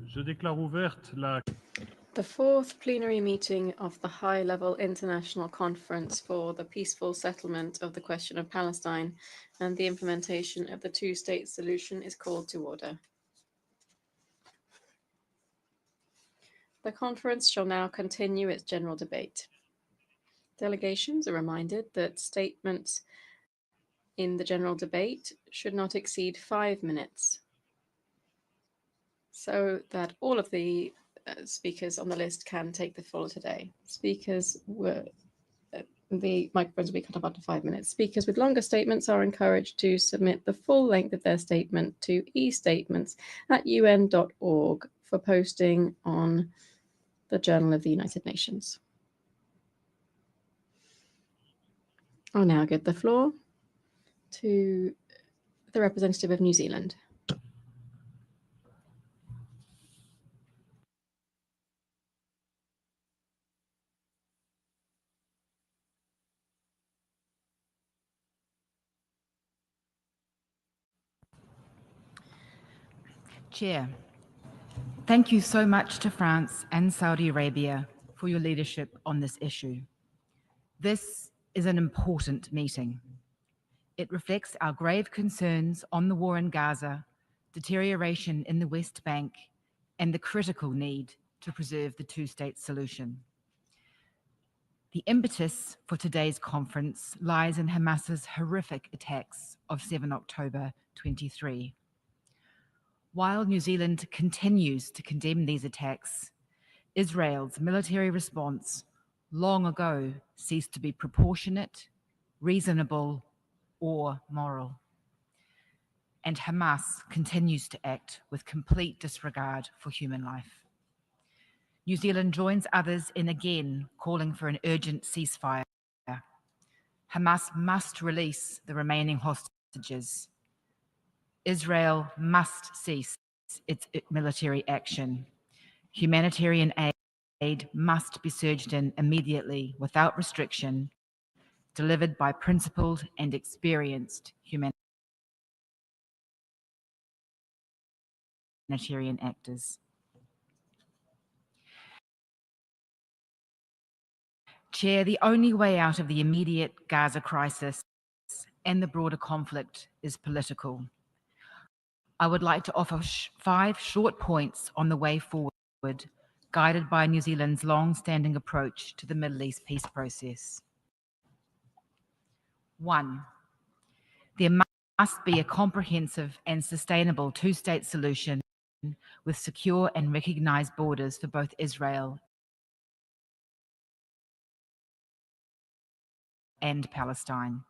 Je déclare ouverte la... The fourth plenary meeting of the High-Level International Conference for the Peaceful Settlement of the Question of Palestine and the Implementation of the Two-State Solution is called to order. The conference shall now continue its general debate. Delegations are reminded that statements in the general debate should not exceed 5 minutes, so that all of the speakers on the list can take the floor today. The microphones will be cut off after 5 minutes. Speakers with longer statements are encouraged to submit the full length of their statement to e-statements@un.org for posting on the Journal of the United Nations. I'll now give the floor to the representative of New Zealand. Chair, thank you so much to France and Saudi Arabia for your leadership on this issue. This is an important meeting. It reflects our grave concerns on the war in Gaza, deterioration in the West Bank, and the critical need to preserve the two-state solution. The impetus for today's conference lies in Hamas's horrific attacks of 7 October 23. While New Zealand continues to condemn these attacks, Israel's military response long ago ceased to be proportionate, reasonable, or moral. And Hamas continues to act with complete disregard for human life. New Zealand joins others in again calling for an urgent ceasefire. Hamas must release the remaining hostages. Israel must cease its military action. Humanitarian aid must be surged in immediately without restriction, delivered by principled and experienced humanitarian actors. Chair, the only way out of the immediate Gaza crisis and the broader conflict is political. I would like to offer 5 short points on the way forward, guided by New Zealand's long-standing approach to the Middle East peace process. 1. There must be a comprehensive and sustainable two-state solution with secure and recognized borders for both Israel and Palestine.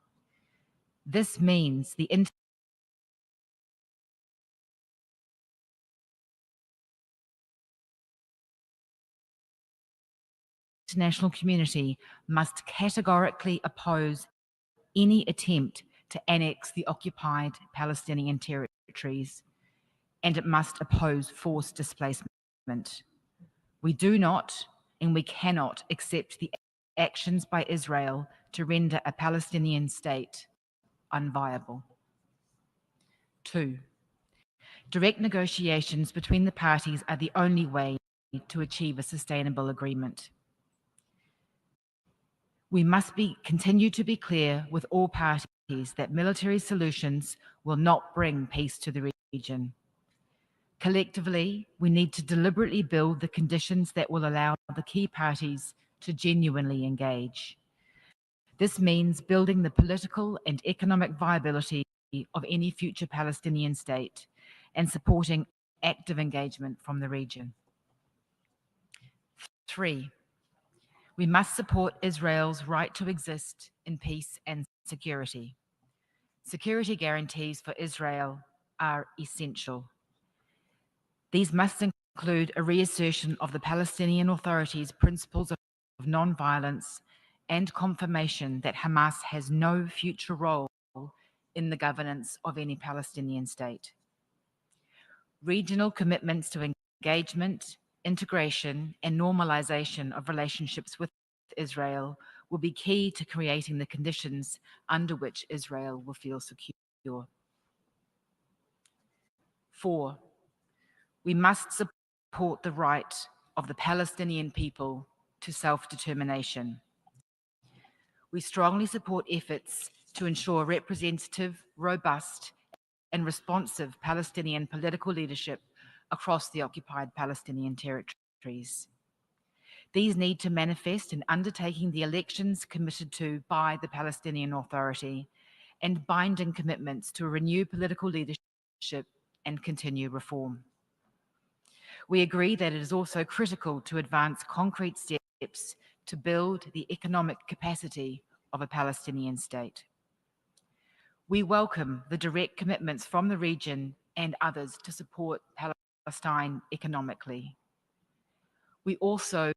This means the international community must categorically oppose any attempt to annex the occupied Palestinian territories, and it must oppose forced displacement. We do not and we cannot accept the actions by Israel to render a Palestinian state unviable. 2. Direct negotiations between the parties are the only way to achieve a sustainable agreement. We must continue to be clear with all parties that military solutions will not bring peace to the region. Collectively, we need to deliberately build the conditions that will allow the key parties to genuinely engage. This means building the political and economic viability of any future Palestinian state and supporting active engagement from the region. 3. We must support Israel's right to exist in peace and security. Security guarantees for Israel are essential. These must include a reassertion of the Palestinian Authority's principles of non-violence and confirmation that Hamas has no future role in the governance of any Palestinian state. Regional commitments to engagement, integration, and normalization of relationships with Israel will be key to creating the conditions under which Israel will feel secure. 4. We must support the right of the Palestinian people to self-determination. We strongly support efforts to ensure representative, robust, and responsive Palestinian political leadership across the occupied Palestinian territories. These need to manifest in undertaking the elections committed to by the Palestinian Authority and binding commitments to renew political leadership and continue reform. We agree that it is also critical to advance concrete steps to build the economic capacity of a Palestinian state. We welcome the direct commitments from the region and others to support Palestine economically. We also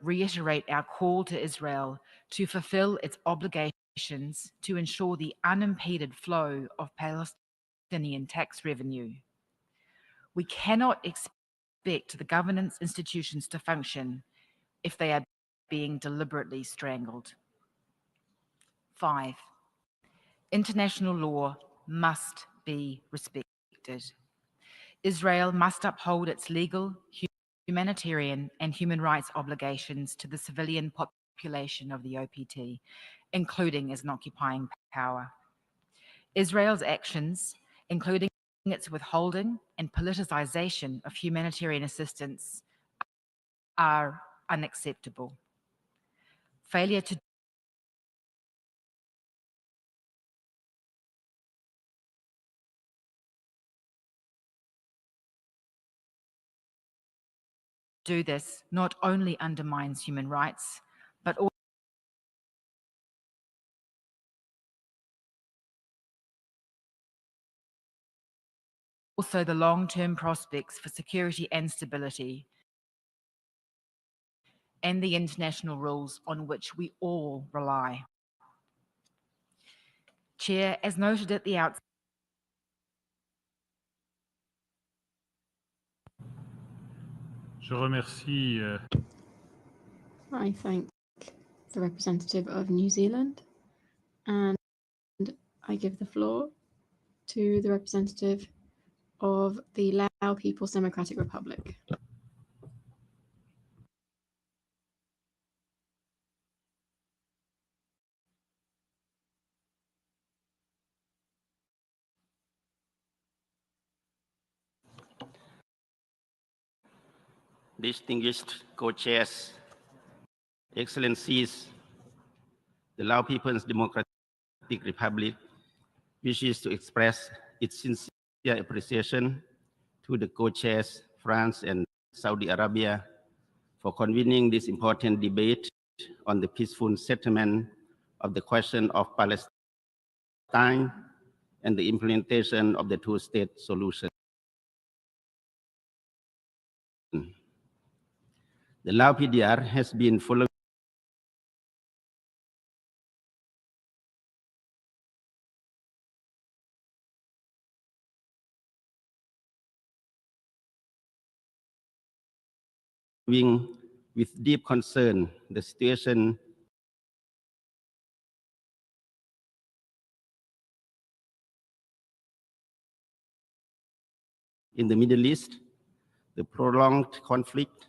reiterate our call to Israel to fulfill its obligations to ensure the unimpeded flow of Palestinian tax revenue. We cannot expect the governance institutions to function if they are being deliberately strangled. 5. International law must be respected. Israel must uphold its legal, humanitarian, and human rights obligations to the civilian population of the OPT, including as an occupying power. Israel's actions, including its withholding and politicization of humanitarian assistance, are unacceptable. Failure to do this not only undermines human rights, but also the long-term prospects for security and stability, and the international rules on which we all rely. Chair, as noted at the outset, Je remercie. I thank the representative of New Zealand, and I give the floor to the representative of the Lao People's Democratic Republic. Distinguished co-chairs, Excellencies, the Lao People's Democratic Republic wishes to express its sincere appreciation to the co-chairs, France and Saudi Arabia, for convening this important debate on the peaceful settlement of the question of Palestine and the implementation of the two-state solution. The Lao PDR has been following with deep concern the situation in the Middle East, the prolonged conflict,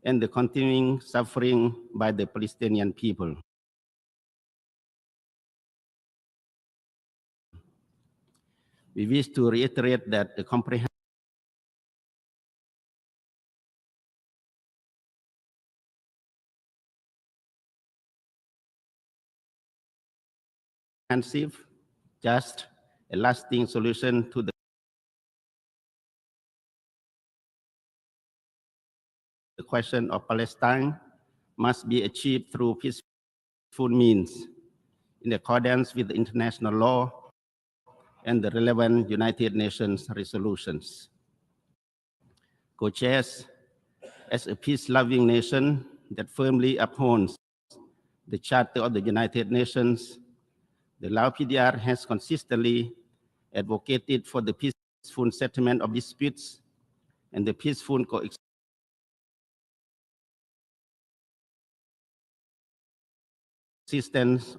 and the continuing suffering by the Palestinian people. We wish to reiterate that the comprehensive just a lasting solution to the question of Palestine must be achieved through peaceful means in accordance with the international law and the relevant United Nations resolutions. Co-chairs, as a peace-loving nation that firmly upholds the Charter of the United Nations, the Lao PDR has consistently advocated for the peaceful settlement of disputes and the peaceful coexistence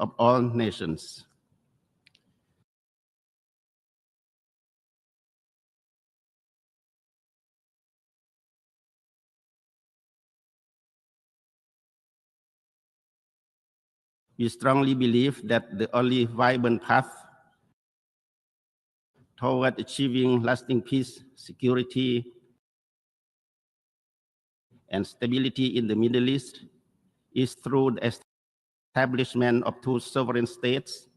of all nations. We strongly believe that the only viable path toward achieving lasting peace, security, and stability in the Middle East is through the establishment of two sovereign states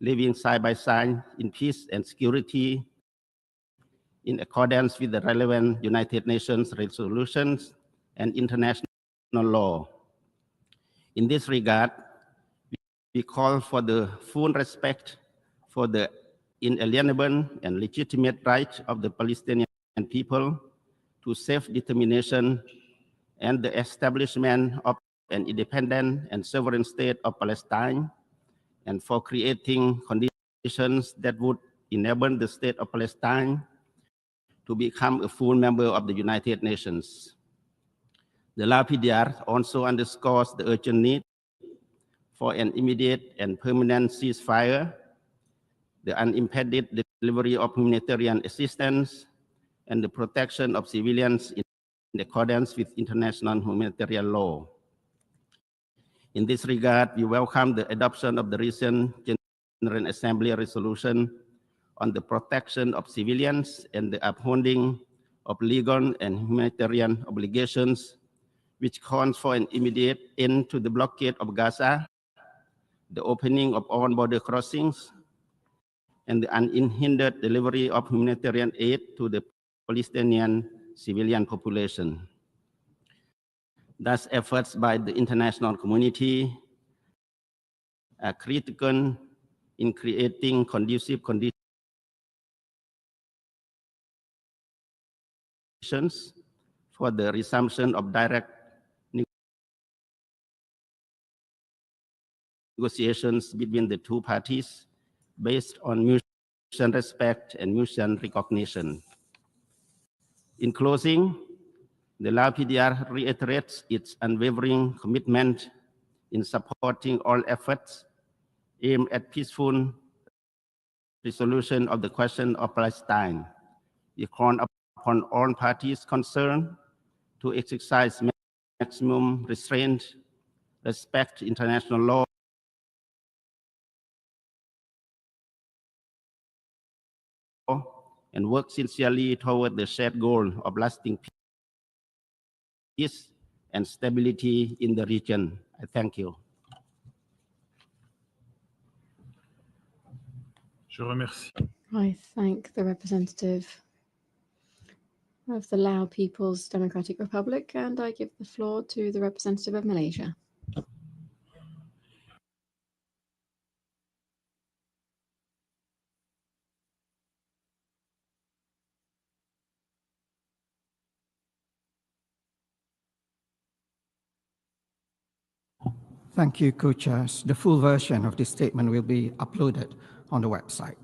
living side by side in peace and security in accordance with the relevant United Nations resolutions and international law. In this regard, we call for the full respect for the inalienable and legitimate right of the Palestinian people to self-determination and the establishment of an independent and sovereign state of Palestine, and for creating conditions that would enable the state of Palestine to become a full member of the United Nations. The LAPDR also underscores the urgent need for an immediate and permanent ceasefire, the unimpeded delivery of humanitarian assistance, and the protection of civilians in accordance with international humanitarian law. In this regard, we welcome the adoption of the recent General Assembly resolution on the protection of civilians and the upholding of legal and humanitarian obligations, which calls for an immediate end to the blockade of Gaza, the opening of all border crossings, and the unhindered delivery of humanitarian aid to the Palestinian civilian population. Thus, efforts by the international community are critical in creating conducive conditions for the resumption of direct negotiations between the two parties based on mutual respect and mutual recognition. In closing, the LAPDR reiterates its unwavering commitment in supporting all efforts aimed at peaceful resolution of the question of Palestine. We call upon all parties concerned to exercise maximum restraint, respect international law, and work sincerely toward the shared goal of lasting peace and stability in the region. I thank you. Je remercie. I thank the representative of the Lao People's Democratic Republic, and I give the floor to the representative of Malaysia. Thank you, co-chairs. The full version of this statement will be uploaded on the website.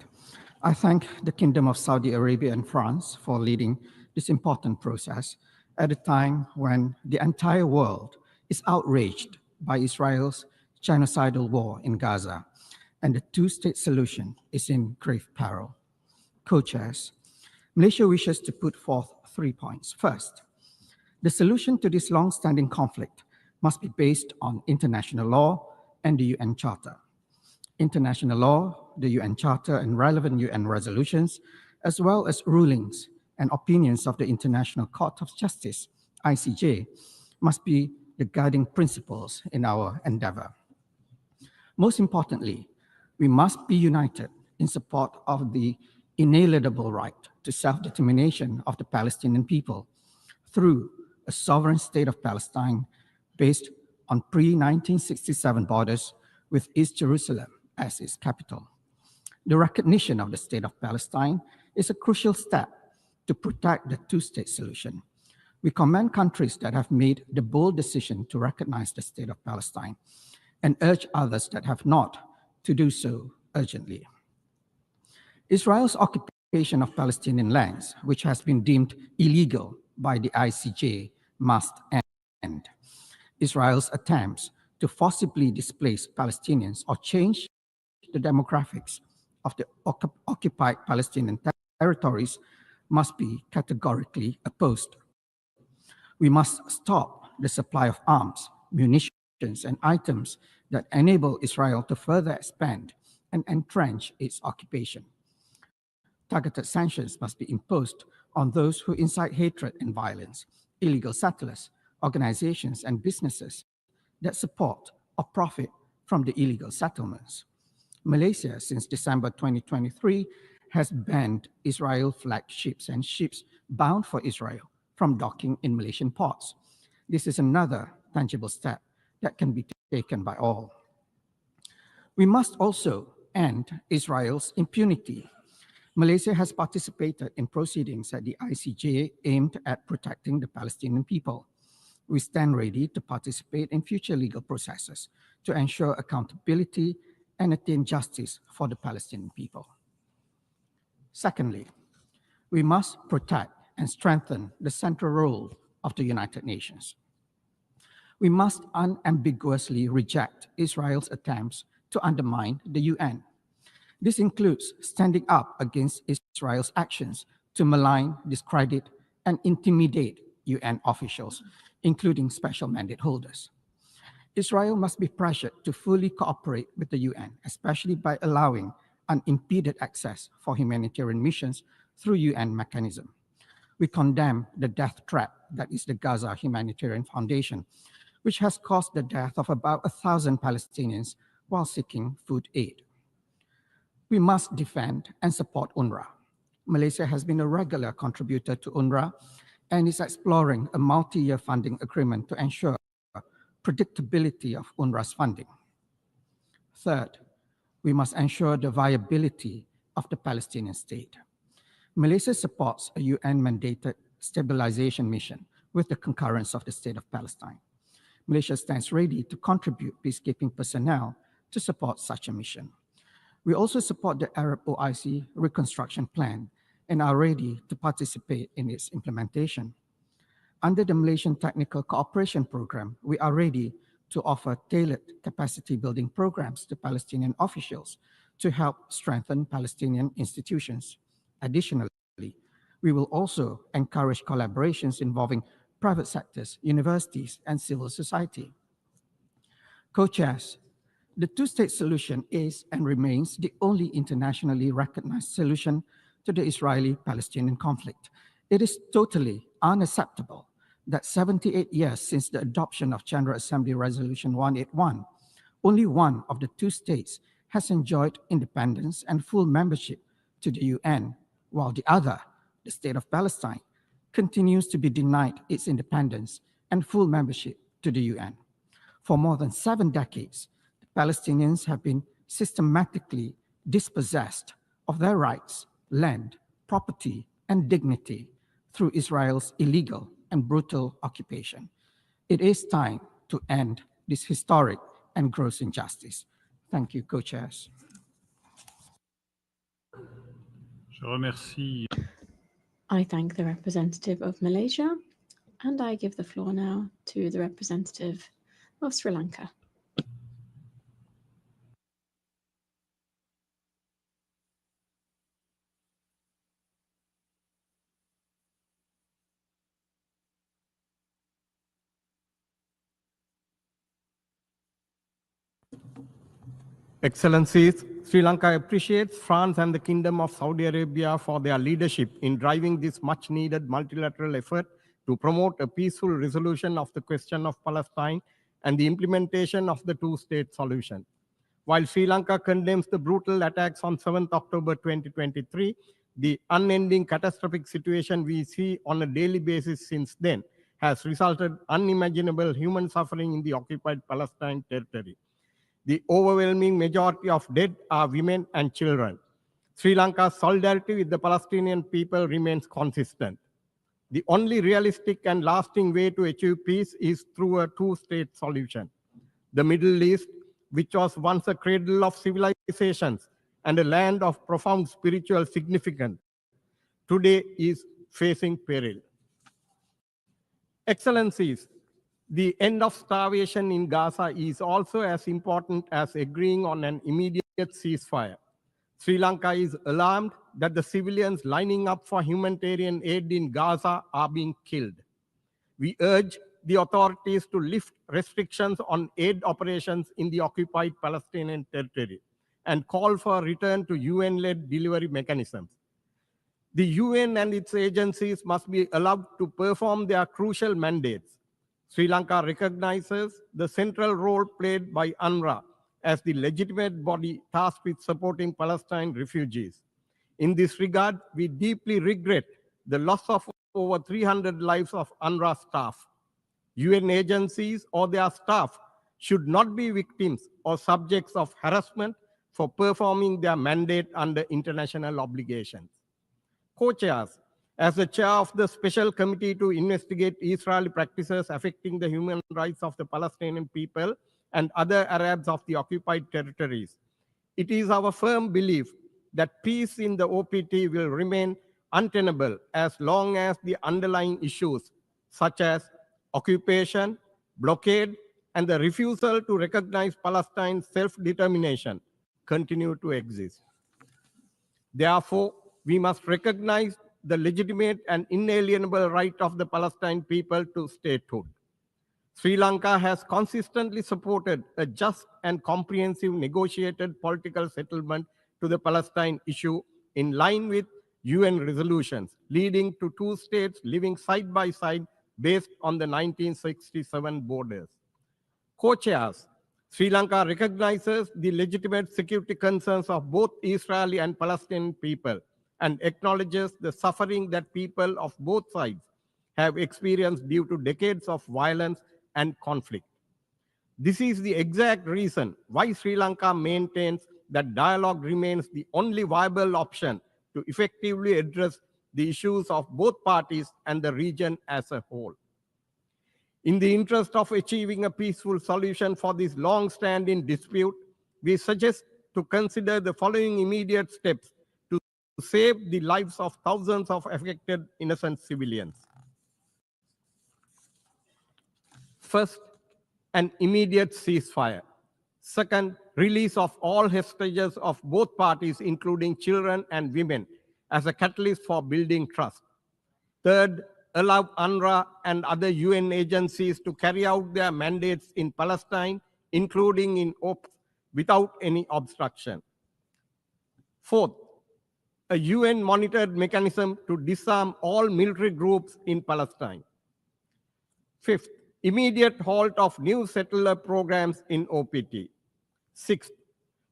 I thank the Kingdom of Saudi Arabia and France for leading this important process at a time when the entire world is outraged by Israel's genocidal war in Gaza, and the two-state solution is in grave peril. Co-chairs, Malaysia wishes to put forth 3 points. First, the solution to this long-standing conflict must be based on international law and the UN Charter. International law, the UN Charter, and relevant UN resolutions, as well as rulings and opinions of the International Court of Justice, ICJ, must be the guiding principles in our endeavor. Most importantly, we must be united in support of the inalienable right to self-determination of the Palestinian people through a sovereign state of Palestine based on pre-1967 borders with East Jerusalem as its capital. The recognition of the state of Palestine is a crucial step to protect the two-state solution. We commend countries that have made the bold decision to recognize the state of Palestine and urge others that have not to do so urgently. Israel's occupation of Palestinian lands, which has been deemed illegal by the ICJ, must end. Israel's attempts to forcibly displace Palestinians or change the demographics of the occupied Palestinian territories must be categorically opposed. We must stop the supply of arms, munitions, and items that enable Israel to further expand and entrench its occupation. Targeted sanctions must be imposed on those who incite hatred and violence, illegal settlers, organizations, and businesses that support or profit from the illegal settlements. Malaysia, since December 2023, has banned Israel-flagged ships and ships bound for Israel from docking in Malaysian ports. This is another tangible step that can be taken by all. We must also end Israel's impunity. Malaysia has participated in proceedings at the ICJ aimed at protecting the Palestinian people. We stand ready to participate in future legal processes to ensure accountability and attain justice for the Palestinian people. Secondly, we must protect and strengthen the central role of the United Nations. We must unambiguously reject Israel's attempts to undermine the UN. This includes standing up against Israel's actions to malign, discredit, and intimidate UN officials, including special mandate holders. Israel must be pressured to fully cooperate with the UN, especially by allowing unimpeded access for humanitarian missions through UN mechanism. We condemn the death trap that is the Gaza Humanitarian Foundation, which has caused the death of about 1,000 Palestinians while seeking food aid. We must defend and support UNRWA. Malaysia has been a regular contributor to UNRWA and is exploring a multi-year funding agreement to ensure predictability of UNRWA's funding. Third, we must ensure the viability of the Palestinian state. Malaysia supports a UN-mandated stabilization mission with the concurrence of the State of Palestine. Malaysia stands ready to contribute peacekeeping personnel to support such a mission. We also support the Arab OIC reconstruction plan and are ready to participate in its implementation. Under the Malaysian Technical Cooperation Program, we are ready to offer tailored capacity building programs to Palestinian officials to help strengthen Palestinian institutions. Additionally, we will also encourage collaborations involving private sectors, universities, and civil society. Co-chairs, the two-state solution is and remains the only internationally recognized solution to the Israeli-Palestinian conflict. It is totally unacceptable that 78 years since the adoption of General Assembly Resolution 181, only one of the two states has enjoyed independence and full membership to the UN, while the other, the State of Palestine, continues to be denied its independence and full membership to the UN. For more than 7 decades, Palestinians have been systematically dispossessed of their rights, land, property, and dignity through Israel's illegal and brutal occupation. It is time to end this historic and gross injustice. Thank you, co-chairs. Je remercie. I thank the representative of Malaysia, and I give the floor now to the representative of Sri Lanka. Excellencies, Sri Lanka appreciates France and the Kingdom of Saudi Arabia for their leadership in driving this much-needed multilateral effort to promote a peaceful resolution of the question of Palestine and the implementation of the two-state solution. While Sri Lanka condemns the brutal attacks on 7th October 2023, the unending catastrophic situation we see on a daily basis since then has resulted unimaginable human suffering in the occupied Palestine territory. The overwhelming majority of dead are women and children. Sri Lanka's solidarity with the Palestinian people remains consistent. The only realistic and lasting way to achieve peace is through a two-state solution. The Middle East, which was once a cradle of civilizations and a land of profound spiritual significance, today is facing peril. Excellencies, the end of starvation in Gaza is also as important as agreeing on an immediate ceasefire. Sri Lanka is alarmed that the civilians lining up for humanitarian aid in Gaza are being killed. We urge the authorities to lift restrictions on aid operations in the occupied Palestinian territory and call for a return to UN-led delivery mechanisms. The UN and its agencies must be allowed to perform their crucial mandates. Sri Lanka recognizes the central role played by UNRWA as the legitimate body tasked with supporting Palestine refugees. In this regard, we deeply regret the loss of over 300 lives of UNRWA staff. UN agencies or their staff should not be victims or subjects of harassment for performing their mandate under international obligations. Co-chairs, as the chair of the Special Committee to investigate Israeli practices affecting the human rights of the Palestinian people and other Arabs of the occupied territories, it is our firm belief that peace in the OPT will remain untenable as long as the underlying issues such as occupation, blockade, and the refusal to recognize Palestine's self-determination continue to exist. Therefore, we must recognize the legitimate and inalienable right of the Palestinian people to statehood. Sri Lanka has consistently supported a just and comprehensive negotiated political settlement to the Palestine issue in line with UN resolutions, leading to two states living side by side based on the 1967 borders. Co-chairs, Sri Lanka recognizes the legitimate security concerns of both Israeli and Palestinian people and acknowledges the suffering that people of both sides have experienced due to decades of violence and conflict. This is the exact reason why Sri Lanka maintains that dialogue remains the only viable option to effectively address the issues of both parties and the region as a whole. In the interest of achieving a peaceful solution for this long-standing dispute, we suggest to consider the following immediate steps to save the lives of thousands of affected innocent civilians. First, an immediate ceasefire. Second, release of all hostages of both parties, including children and women, as a catalyst for building trust. Third, allow UNRWA and other UN agencies to carry out their mandates in Palestine, including in OPS, without any obstruction. Fourth, a UN-monitored mechanism to disarm all military groups in Palestine. Fifth, immediate halt of new settler programs in OPT. Sixth,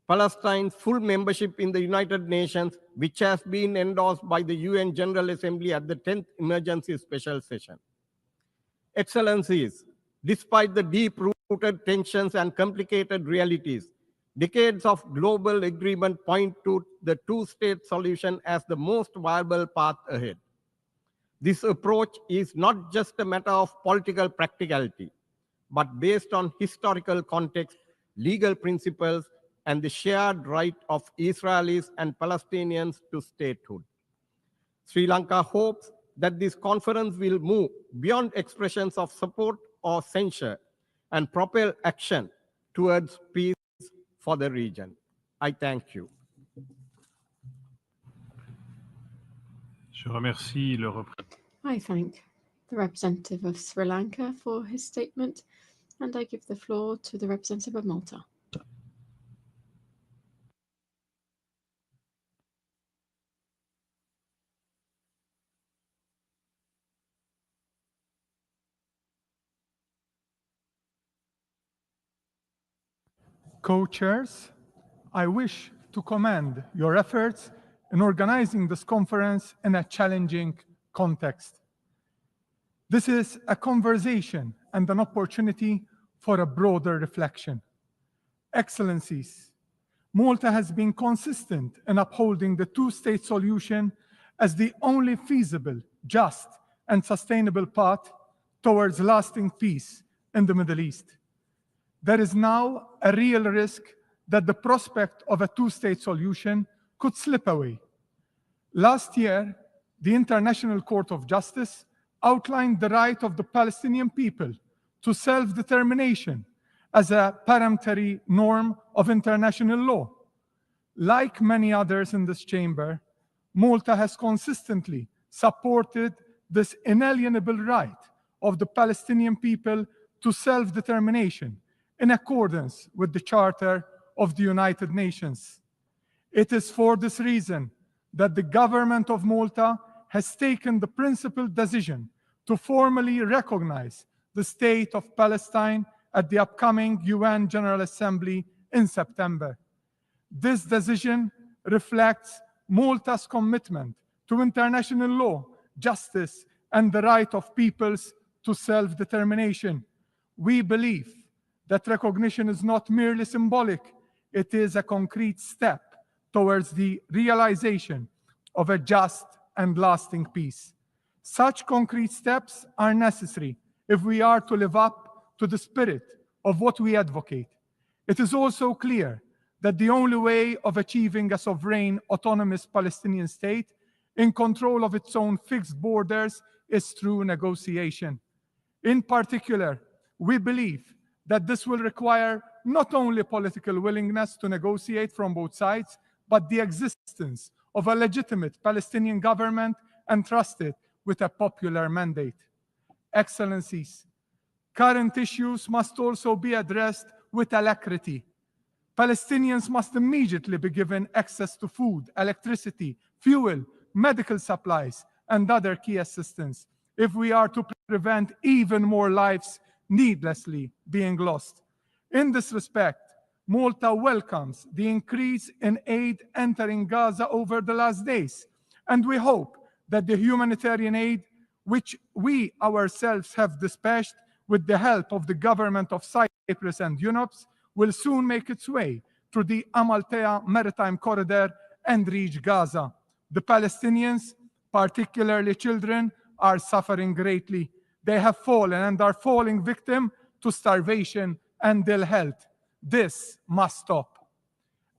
Palestine's full membership in the United Nations, which has been endorsed by the UN General Assembly at the 10th Emergency Special Session. Excellencies, despite the deep-rooted tensions and complicated realities, decades of global agreement point to the two-state solution as the most viable path ahead. This approach is not just a matter of political practicality, but based on historical context, legal principles, and the shared right of Israelis and Palestinians to statehood. Sri Lanka hopes that this conference will move beyond expressions of support or censure and propel action towards peace for the region. I thank you. Je remercie le I thank the representative of Sri Lanka for his statement, and I give the floor to the representative of Malta. Co-chairs, I wish to commend your efforts in organizing this conference in a challenging context. This is a conversation and an opportunity for a broader reflection. Excellencies, Malta has been consistent in upholding the two-state solution as the only feasible, just, and sustainable path towards lasting peace in the Middle East. There is now a real risk that the prospect of a two-state solution could slip away. Last year, the International Court of Justice outlined the right of the Palestinian people to self-determination as a peremptory norm of international law. Like many others in this chamber, Malta has consistently supported this inalienable right of the Palestinian people to self-determination in accordance with the Charter of the United Nations. It is for this reason that the government of Malta has taken the principled decision to formally recognize the state of Palestine at the upcoming UN General Assembly in September. This decision reflects Malta's commitment to international law, justice, and the right of peoples to self-determination. We believe that recognition is not merely symbolic, it is a concrete step towards the realization of a just and lasting peace. Such concrete steps are necessary if we are to live up to the spirit of what we advocate. It is also clear that the only way of achieving a sovereign, autonomous Palestinian state in control of its own fixed borders is through negotiation. In particular, we believe that this will require not only political willingness to negotiate from both sides, but the existence of a legitimate Palestinian government entrusted with a popular mandate. Excellencies, current issues must also be addressed with alacrity. Palestinians must immediately be given access to food, electricity, fuel, medical supplies, and other key assistance if we are to prevent even more lives needlessly being lost. In this respect, Malta welcomes the increase in aid entering Gaza over the last days, and we hope that the humanitarian aid, which we ourselves have dispatched with the help of the government of Cyprus and UNOPS, will soon make its way through the Amaltea maritime corridor and reach Gaza. The Palestinians, particularly children, are suffering greatly. They have fallen and are falling victim to starvation and ill health. This must stop.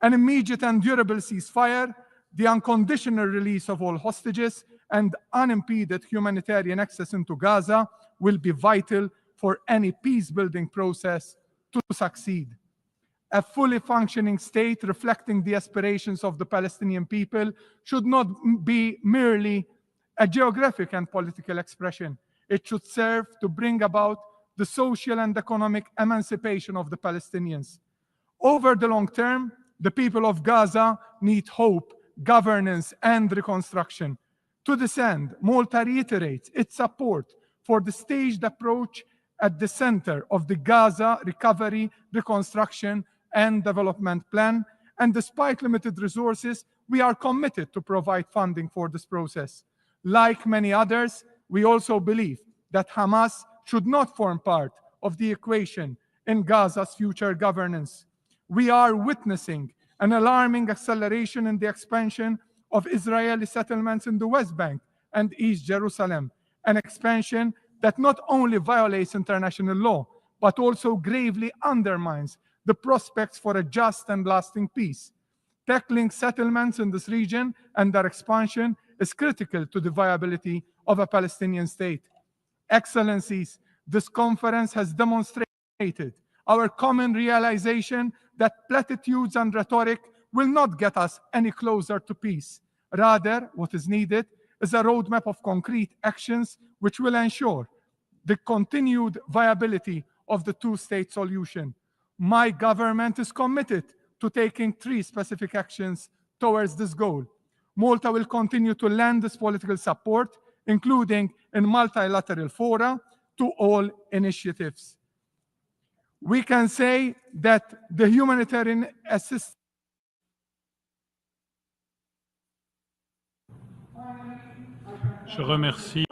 An immediate and durable ceasefire, the unconditional release of all hostages, and unimpeded humanitarian access into Gaza will be vital for any peace-building process to succeed. A fully functioning state reflecting the aspirations of the Palestinian people should not be merely a geographic and political expression. It should serve to bring about the social and economic emancipation of the Palestinians. Over the long term, the people of Gaza need hope, governance, and reconstruction. To this end, Malta reiterates its support for the staged approach at the center of the Gaza Recovery, Reconstruction, and Development Plan, and despite limited resources, we are committed to provide funding for this process. Like many others, we also believe that Hamas should not form part of the equation in Gaza's future governance. We are witnessing an alarming acceleration in the expansion of Israeli settlements in the West Bank and East Jerusalem, an expansion that not only violates international law, but also gravely undermines the prospects for a just and lasting peace. Tackling settlements in this region and their expansion is critical to the viability of a Palestinian state. Excellencies, this conference has demonstrated our common realization that platitudes and rhetoric will not get us any closer to peace. Rather, what is needed is a roadmap of concrete actions which will ensure the continued viability of the two-state solution. My government is committed to taking 3 specific actions towards this goal. Malta will continue to lend this political support, including in multilateral fora, to all initiatives. We can say that the humanitarian assistance Je remercie.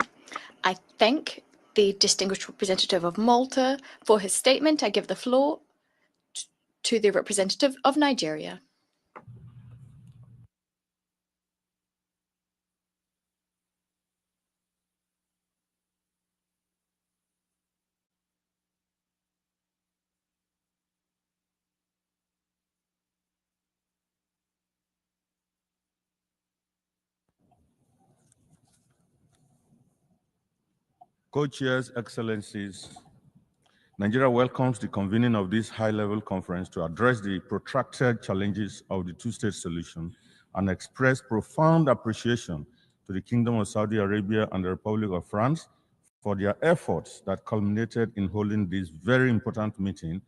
I thank the distinguished representative of Malta for his statement. I give the floor to the representative of Nigeria. Co-chairs, Excellencies, Nigeria welcomes the convening of this high-level conference to address the protracted challenges of the two-state solution and express profound appreciation to the Kingdom of Saudi Arabia and the Republic of France for their efforts that culminated in holding this very important meeting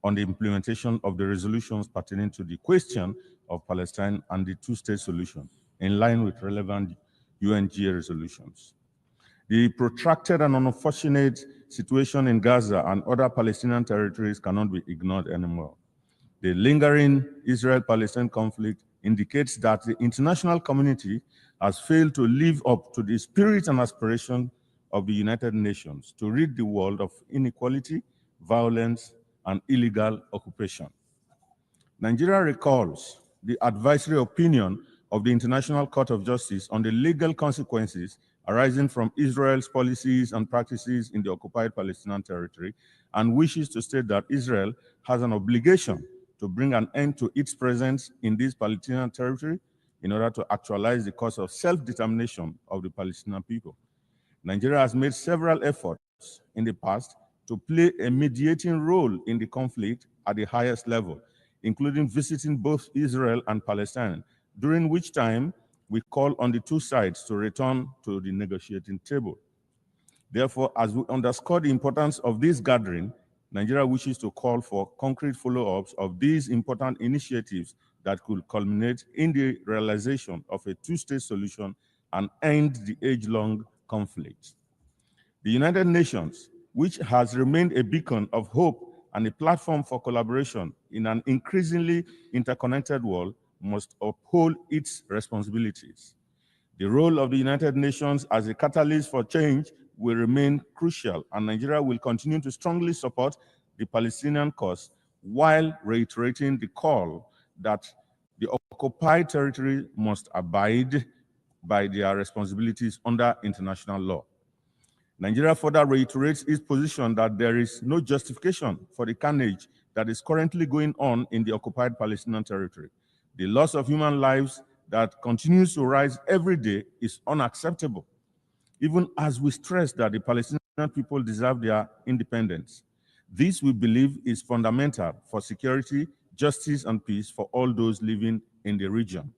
on the implementation of the resolutions pertaining to the question of Palestine and the two-state solution, in line with relevant UNGA resolutions. The protracted and unfortunate situation in Gaza and other Palestinian territories cannot be ignored anymore. The lingering Israel-Palestine conflict indicates that the international community has failed to live up to the spirit and aspiration of the United Nations to rid the world of inequality, violence, and illegal occupation. Nigeria recalls the advisory opinion of the International Court of Justice on the legal consequences arising from Israel's policies and practices in the occupied Palestinian territory, and wishes to state that Israel has an obligation to bring an end to its presence in this Palestinian territory in order to actualize the cause of self-determination of the Palestinian people. Nigeria has made several efforts in the past to play a mediating role in the conflict at the highest level, including visiting both Israel and Palestine, during which time we call on the two sides to return to the negotiating table. Therefore, as we underscore the importance of this gathering, Nigeria wishes to call for concrete follow-ups of these important initiatives that could culminate in the realization of a two-state solution and end the age-long conflict. The United Nations, which has remained a beacon of hope and a platform for collaboration in an increasingly interconnected world, must uphold its responsibilities. The role of the United Nations as a catalyst for change will remain crucial, and Nigeria will continue to strongly support the Palestinian cause while reiterating the call that the occupied territory must abide by their responsibilities under international law. Nigeria further reiterates its position that there is no justification for the carnage that is currently going on in the occupied Palestinian territory. The loss of human lives that continues to rise every day is unacceptable, even as we stress that the Palestinian people deserve their independence. This, we believe, is fundamental for security, justice, and peace for all those living in the region.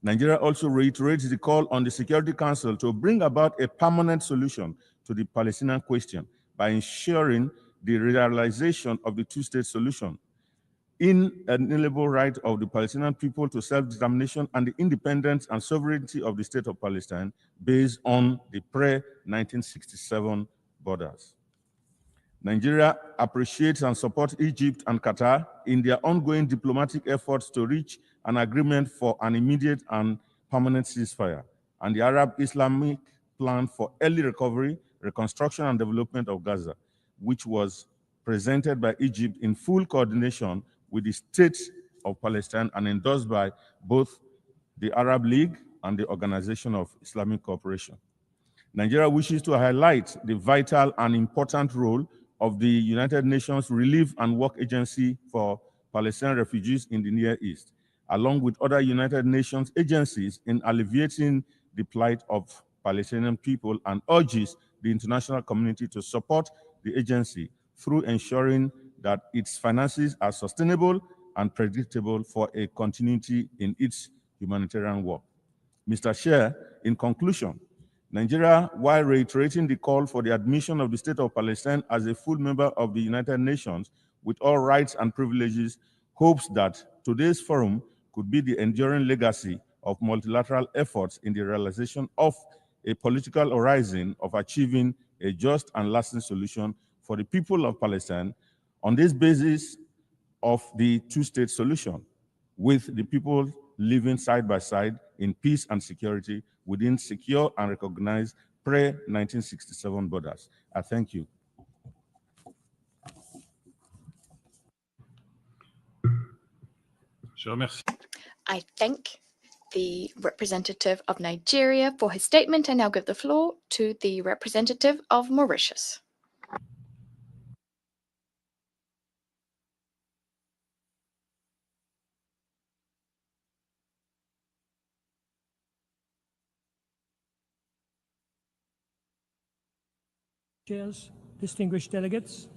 Nigeria also reiterates the call on the Security Council to bring about a permanent solution to the Palestinian question by ensuring the realization of the two-state solution, inalienable right of the Palestinian people to self-determination and the independence and sovereignty of the state of Palestine based on the pre-1967 borders. Nigeria appreciates and supports Egypt and Qatar in their ongoing diplomatic efforts to reach an agreement for an immediate and permanent ceasefire, and the Arab Islamic plan for early recovery, reconstruction, and development of Gaza, which was presented by Egypt in full coordination with the state of Palestine and endorsed by both the Arab League and the Organization of Islamic Cooperation. Nigeria wishes to highlight the vital and important role of the United Nations Relief and Work Agency for Palestinian refugees in the Near East, along with other United Nations agencies in alleviating the plight of Palestinian people, and urges the international community to support the agency through ensuring that its finances are sustainable and predictable for a continuity in its humanitarian work. Mr. Chair, in conclusion, Nigeria, while reiterating the call for the admission of the State of Palestine as a full member of the United Nations with all rights and privileges, hopes that today's forum could be the enduring legacy of multilateral efforts in the realization of a political horizon of achieving a just and lasting solution for the people of Palestine on this basis of the two-state solution, with the people living side by side in peace and security within secure and recognized pre-1967 borders. I thank you. Je remercie. I thank the representative of Nigeria for his statement. I now give the floor to the representative of Mauritius. Chairs, distinguished delegates,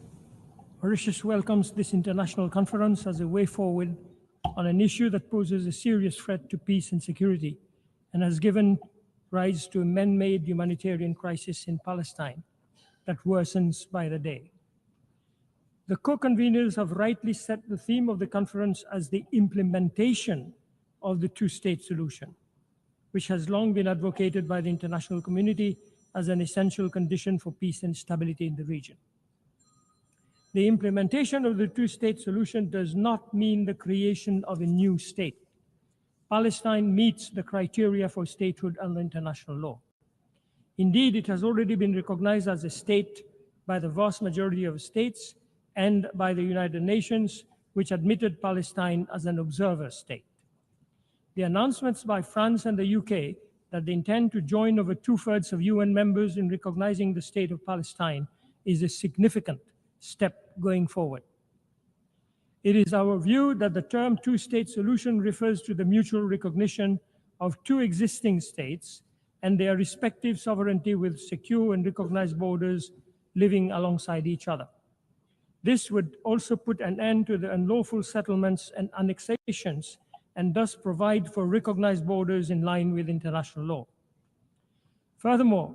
Mauritius welcomes this international conference as a way forward on an issue that poses a serious threat to peace and security and has given rise to a man-made humanitarian crisis in Palestine. that worsens by the day. The co-conveners have rightly set the theme of the conference as the implementation of the two-state solution, which has long been advocated by the international community as an essential condition for peace and stability in the region. The implementation of the two-state solution does not mean the creation of a new state. Palestine meets the criteria for statehood under international law. Indeed, it has already been recognized as a state by the vast majority of states and by the United Nations, which admitted Palestine as an observer state. The announcements by France and the UK that they intend to join over 2/3 of UN members in recognizing the state of Palestine is a significant step going forward. It is our view that the term two-state solution refers to the mutual recognition of two existing states and their respective sovereignty with secure and recognized borders living alongside each other. This would also put an end to the unlawful settlements and annexations and thus provide for recognized borders in line with international law. Furthermore,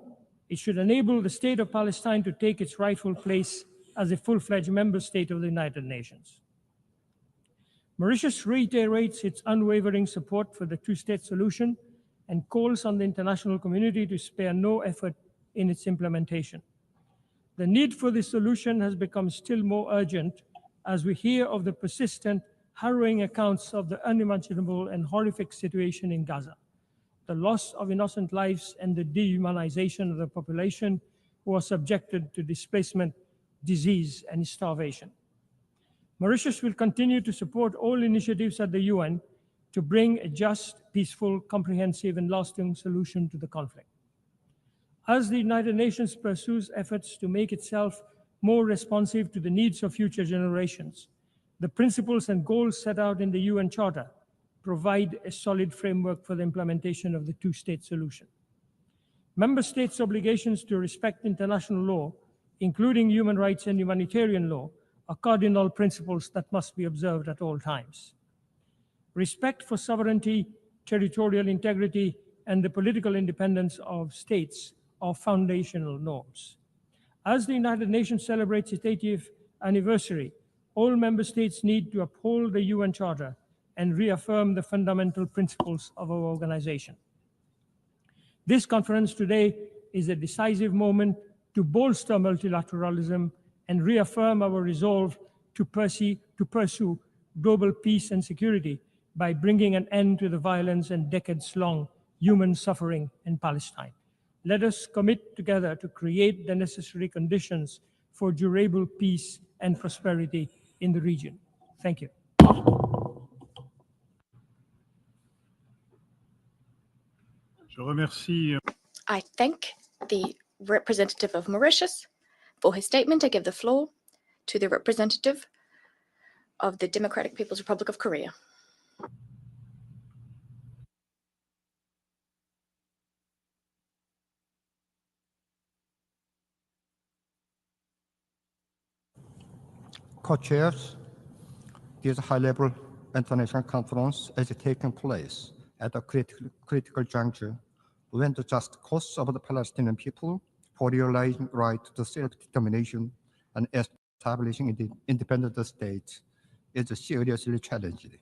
it should enable the state of Palestine to take its rightful place as a full-fledged member state of the United Nations. Mauritius reiterates its unwavering support for the two-state solution and calls on the international community to spare no effort in its implementation. The need for this solution has become still more urgent as we hear of the persistent, harrowing accounts of the unimaginable and horrific situation in Gaza, the loss of innocent lives and the dehumanization of the population who are subjected to displacement, disease, and starvation. Mauritius will continue to support all initiatives at the UN to bring a just, peaceful, comprehensive, and lasting solution to the conflict. As the United Nations pursues efforts to make itself more responsive to the needs of future generations, the principles and goals set out in the UN Charter provide a solid framework for the implementation of the two-state solution. Member states' obligations to respect international law, including human rights and humanitarian law, are cardinal principles that must be observed at all times. Respect for sovereignty, territorial integrity, and the political independence of states are foundational norms. As the United Nations celebrates its 80th anniversary, all member states need to uphold the UN Charter and reaffirm the fundamental principles of our organization. This conference today is a decisive moment to bolster multilateralism and reaffirm our resolve to pursue global peace and security by bringing an end to the violence and decades-long human suffering in Palestine. Let us commit together to create the necessary conditions for durable peace and prosperity in the region. Thank you. Je remercie I thank the representative of Mauritius for his statement. I give the floor to the representative of the Democratic People's Republic of Korea. Co-chairs, this high-level international conference is taking place at a critical juncture when the just cause of the Palestinian people for realizing right to self-determination and establishing the independent state is seriously challenged.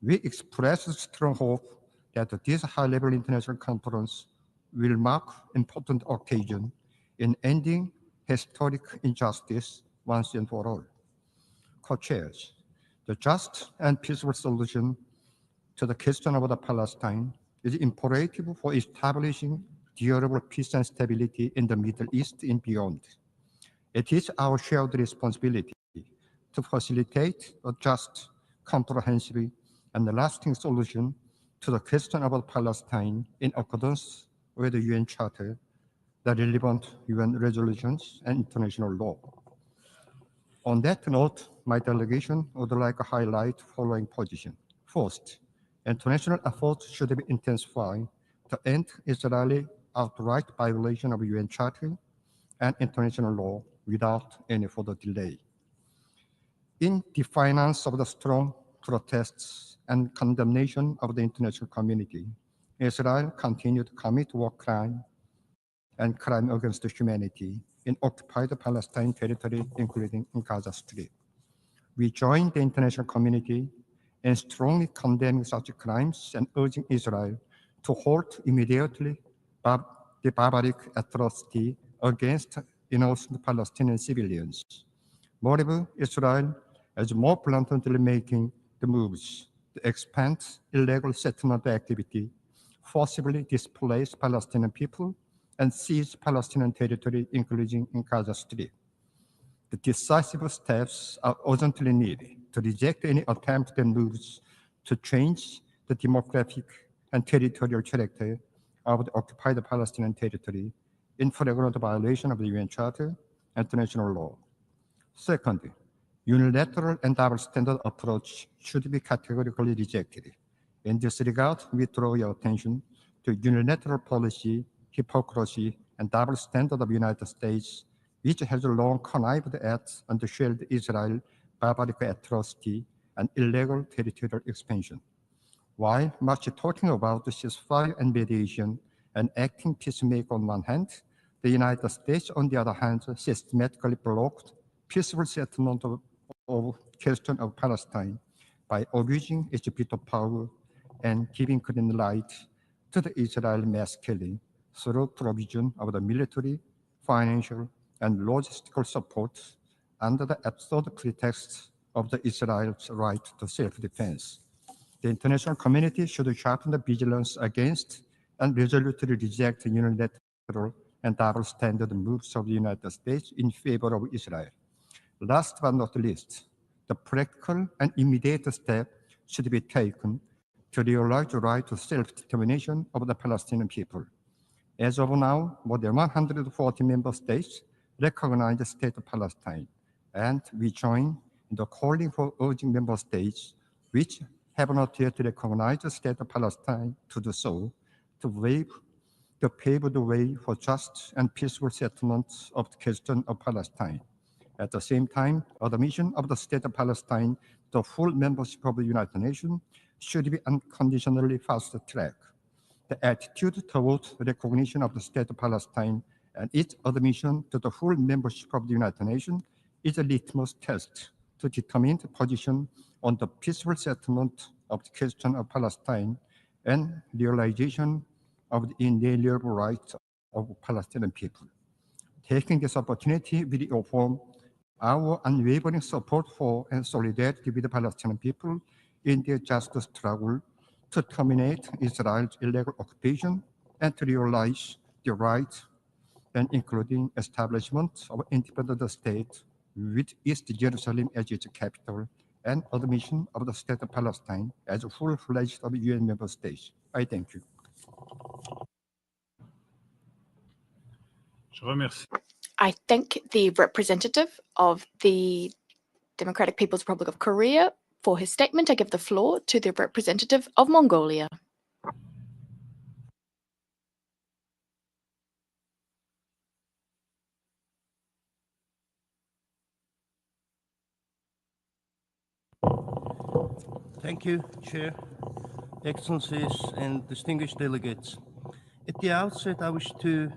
We express strong hope that this high-level international conference will mark important occasion in ending historic injustice once and for all. Co-chairs, the just and peaceful solution to the question of the Palestine is imperative for establishing durable peace and stability in the Middle East and beyond. It is our shared responsibility to facilitate a just, comprehensive, and lasting solution to the question about Palestine in accordance with the UN Charter, the relevant UN resolutions, and international law. On that note, my delegation would like to highlight the following position. First, international efforts should be intensified to end Israeli outright violation of UN Charter and international law without any further delay. In defiance of the strong protests and condemnation of the international community, Israel continued to commit war crime and crime against humanity in occupied Palestine territory, including in Gaza Strip. We join the international community in strongly condemning such crimes and urging Israel to halt immediately the barbaric atrocity against innocent Palestinian civilians. Moreover, Israel is more bluntly making the moves to expand illegal settlement activity, forcibly displace Palestinian people, and seize Palestinian territory, including in Gaza Strip. The decisive steps are urgently needed to reject any attempt and moves to change the demographic and territorial character of the occupied Palestinian territory in flagrant violation of the UN Charter and international law. Second, unilateral and double standard approach should be categorically rejected. In this regard, we draw your attention to unilateral policy, hypocrisy, and double standard of the United States, which has long connived at and shelled Israel barbaric atrocity and illegal territorial expansion. While much talking about the ceasefire and mediation and acting peacemaker on one hand, the United States, on the other hand, systematically blocked peaceful settlement of question of Palestine by abusing its veto power and giving green light to the Israel mass killing through provision of the military, financial, and logistical support under the absurd pretext of the Israel's right to self-defense. The international community should sharpen the vigilance against and resolutely reject unilateral and double standard moves of the United States in favor of Israel. Last but not least, the practical and immediate step should be taken to realize the right to self-determination of the Palestinian people. As of now, more than 140 member states recognize the state of Palestine, and we join in the calling for urging member states which have not yet recognized the state of Palestine to do so, to pave the way for just and peaceful settlement of the question of Palestine. At the same time, admission of the state of Palestine to full membership of the United Nations should be unconditionally fast-tracked. The attitude towards recognition of the state of Palestine and its admission to the full membership of the United Nations is a litmus test to determine the position on the peaceful settlement of the question of Palestine and realization of the inalienable rights of Palestinian people. Taking this opportunity, we reaffirm our unwavering support for and solidarity with the Palestinian people in their just struggle to terminate Israel's illegal occupation and to realize the right and including establishment of independent state with East Jerusalem as its capital and admission of the state of Palestine as a full-fledged UN member state. I thank you. Je remercie. I thank the representative of the Democratic People's Republic of Korea for his statement. I give the floor to the representative of Mongolia. Thank you, Chair, Excellencies, and distinguished delegates. At the outset, I wish to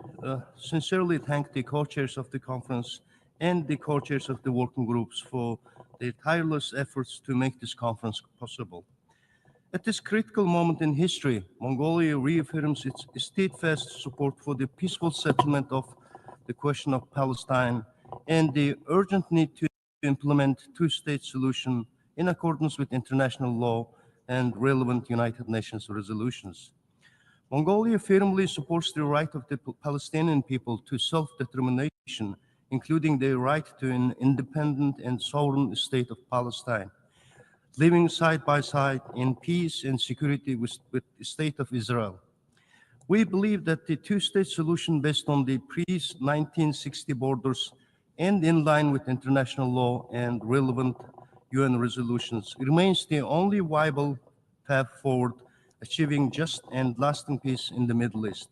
sincerely thank the co-chairs of the conference and the co-chairs of the working groups for their tireless efforts to make this conference possible. At this critical moment in history, Mongolia reaffirms its steadfast support for the peaceful settlement of the question of Palestine and the urgent need to implement two-state solution in accordance with international law and relevant United Nations resolutions. Mongolia firmly supports the right of the Palestinian people to self-determination, including their right to an independent and sovereign state of Palestine, living side by side in peace and security with the state of Israel. We believe that the two-state solution based on the pre-1960 borders and in line with international law and relevant UN resolutions remains the only viable path forward, achieving just and lasting peace in the Middle East.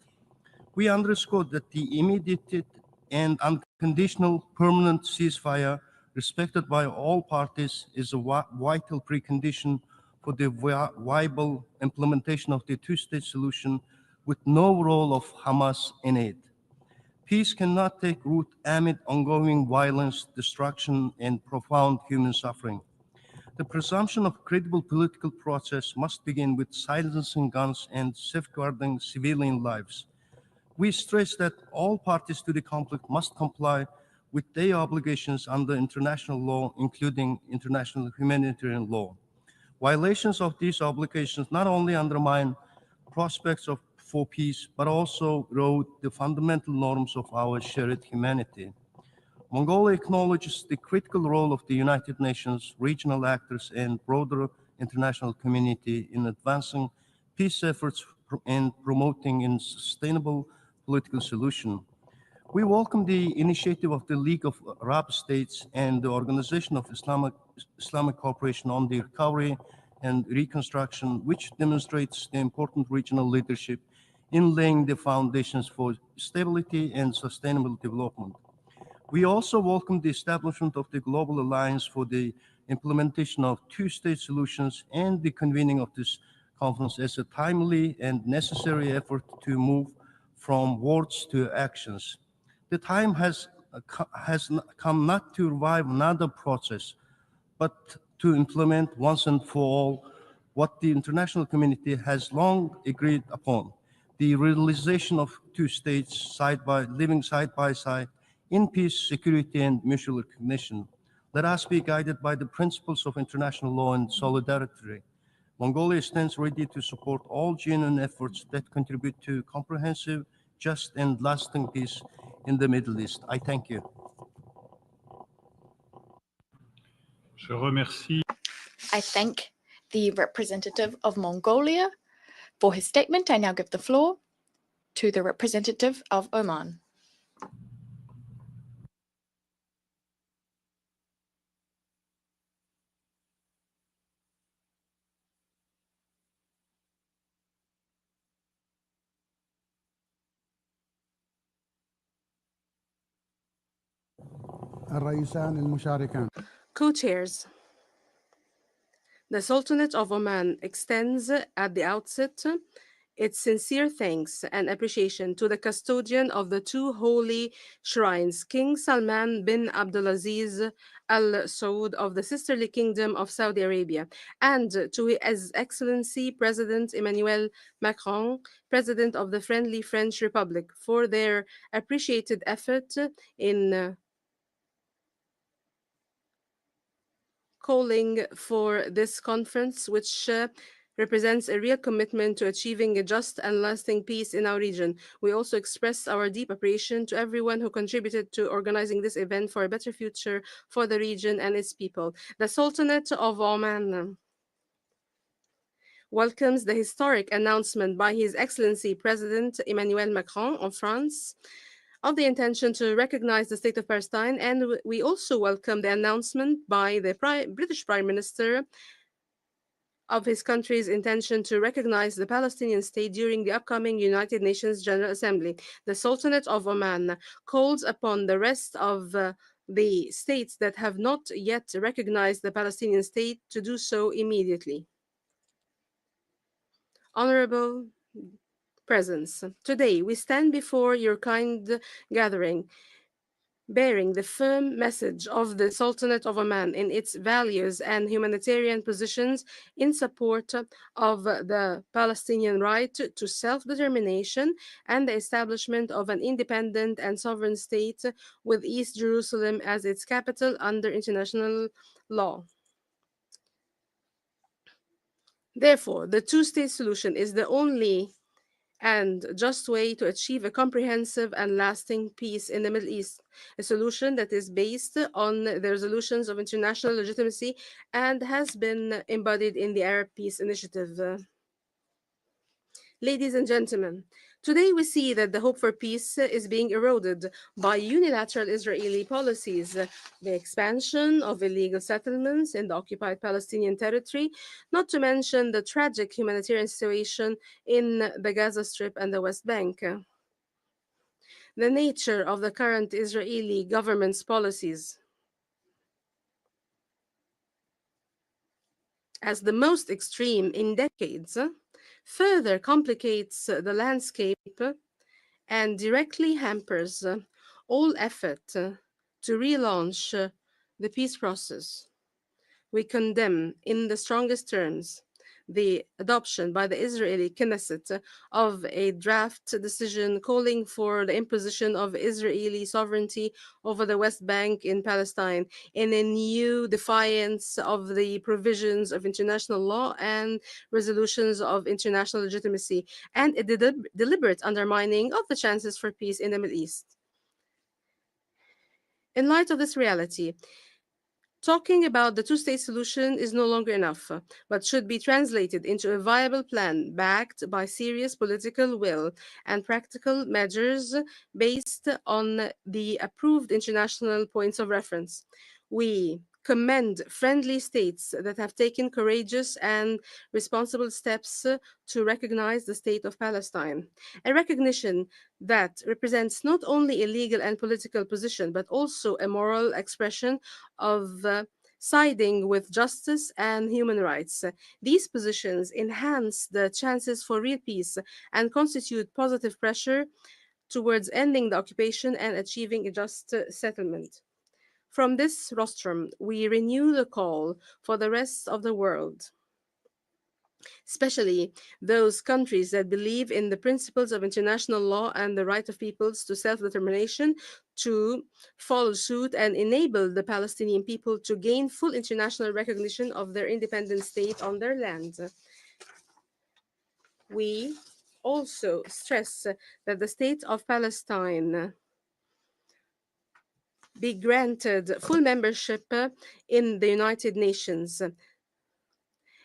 We underscore that the immediate and unconditional permanent ceasefire respected by all parties is a vital precondition for the viable implementation of the two-state solution with no role of Hamas in it. Peace cannot take root amid ongoing violence, destruction, and profound human suffering. The presumption of credible political process must begin with silencing guns and safeguarding civilian lives. We stress that all parties to the conflict must comply with their obligations under international law, including international humanitarian law. Violations of these obligations not only undermine prospects for peace, but also erode the fundamental norms of our shared humanity. Mongolia acknowledges the critical role of the United Nations, regional actors, and broader international community in advancing peace efforts and promoting a sustainable political solution. We welcome the initiative of the League of Arab States and the Organization of Islamic Cooperation on the Recovery and Reconstruction, which demonstrates the important regional leadership in laying the foundations for stability and sustainable development. We also welcome the establishment of the Global Alliance for the implementation of two-state solutions and the convening of this conference as a timely and necessary effort to move from words to actions. The time has come not to revive another process, but to implement once and for all what the international community has long agreed upon, the realization of two states living side by side in peace, security, and mutual recognition. Let us be guided by the principles of international law and solidarity. Mongolia stands ready to support all genuine efforts that contribute to comprehensive, just, and lasting peace in the Middle East. I thank you. Je remercie. I thank the representative of Mongolia for his statement. I now give the floor to the representative of Oman. الرئيسان المشاركان. Co-chairs, the Sultanate of Oman extends at the outset its sincere thanks and appreciation to the custodian of the two holy shrines, King Salman bin Abdulaziz Al Saud of the sisterly kingdom of Saudi Arabia, and to His Excellency President Emmanuel Macron, President of the Friendly French Republic, for their appreciated effort in calling for this conference, which represents a real commitment to achieving a just and lasting peace in our region. We also express our deep appreciation to everyone who contributed to organizing this event for a better future for the region and its people. The Sultanate of Oman welcomes the historic announcement by His Excellency President Emmanuel Macron of France of the intention to recognize the state of Palestine, and we also welcome the announcement by the British Prime Minister of his country's intention to recognize the Palestinian state during the upcoming United Nations General Assembly. The Sultanate of Oman calls upon the rest of the states that have not yet recognized the Palestinian state to do so immediately. Honorable presence, today we stand before your kind gathering, bearing the firm message of the Sultanate of Oman in its values and humanitarian positions in support of the Palestinian right to self-determination and the establishment of an independent and sovereign state with East Jerusalem as its capital under international law. Therefore, the two-state solution is the only and just way to achieve a comprehensive and lasting peace in the Middle East, a solution that is based on the resolutions of international legitimacy and has been embodied in the Arab Peace Initiative. Ladies and gentlemen, today we see that the hope for peace is being eroded by unilateral Israeli policies, the expansion of illegal settlements in the occupied Palestinian territory, not to mention the tragic humanitarian situation in the Gaza Strip and the West Bank. The nature of the current Israeli government's policies as the most extreme in decades further complicates the landscape and directly hampers all effort to relaunch the peace process. We condemn in the strongest terms the adoption by the Israeli Knesset of a draft decision calling for the imposition of Israeli sovereignty over the West Bank in Palestine in a new defiance of the provisions of international law and resolutions of international legitimacy, and a deliberate undermining of the chances for peace in the Middle East. In light of this reality, talking about the two-state solution is no longer enough, but should be translated into a viable plan backed by serious political will and practical measures based on the approved international points of reference. We commend friendly states that have taken courageous and responsible steps to recognize the state of Palestine, a recognition that represents not only a legal and political position, but also a moral expression of siding with justice and human rights. These positions enhance the chances for real peace and constitute positive pressure towards ending the occupation and achieving a just settlement. From this rostrum, we renew the call for the rest of the world, especially those countries that believe in the principles of international law and the right of peoples to self-determination, to follow suit and enable the Palestinian people to gain full international recognition of their independent state on their land. We also stress that the state of Palestine be granted full membership in the United Nations.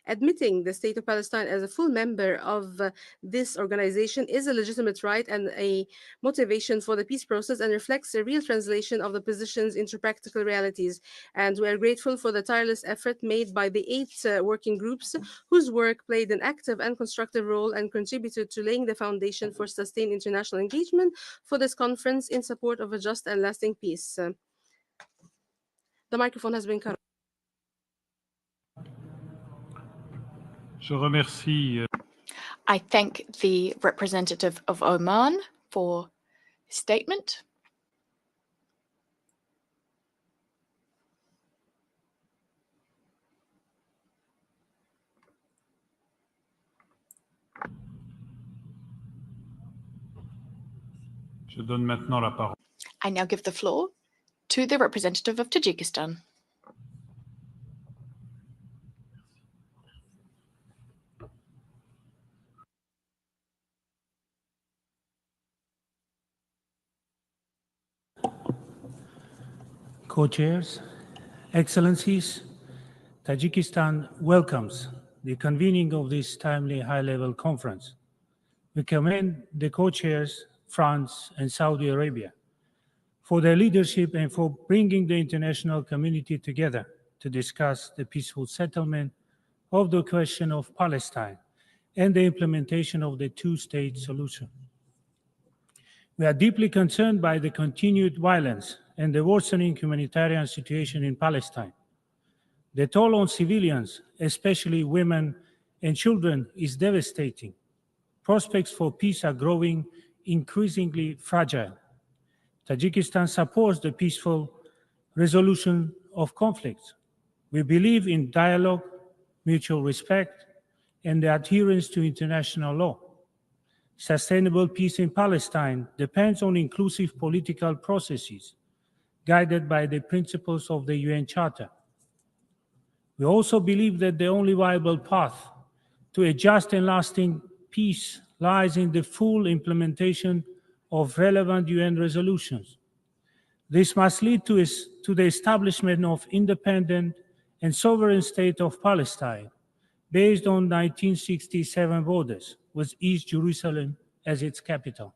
Admitting the State of Palestine as a full member of this organization is a legitimate right and a motivation for the peace process, and reflects a real translation of the positions into practical realities. And we are grateful for the tireless effort made by the 8 working groups whose work played an active and constructive role and contributed to laying the foundation for sustained international engagement for this conference in support of a just and lasting peace. The microphone has been cut. Je remercie I thank the representative of Oman for his statement. Je donne maintenant la parole. I now give the floor to the representative of Tajikistan. Co-chairs, Excellencies, Tajikistan welcomes the convening of this timely high-level conference. We commend the co-chairs, France and Saudi Arabia, for their leadership and for bringing the international community together to discuss the peaceful settlement of the question of Palestine and the implementation of the two-state solution. We are deeply concerned by the continued violence and the worsening humanitarian situation in Palestine. The toll on civilians, especially women and children, is devastating. Prospects for peace are growing increasingly fragile. Tajikistan supports the peaceful resolution of conflicts. We believe in dialogue, mutual respect, and the adherence to international law. Sustainable peace in Palestine depends on inclusive political processes, guided by the principles of the UN Charter. We also believe that the only viable path to a just and lasting peace lies in the full implementation of relevant UN resolutions. This must lead to the establishment of independent and sovereign state of Palestine, based on 1967 borders, with East Jerusalem as its capital.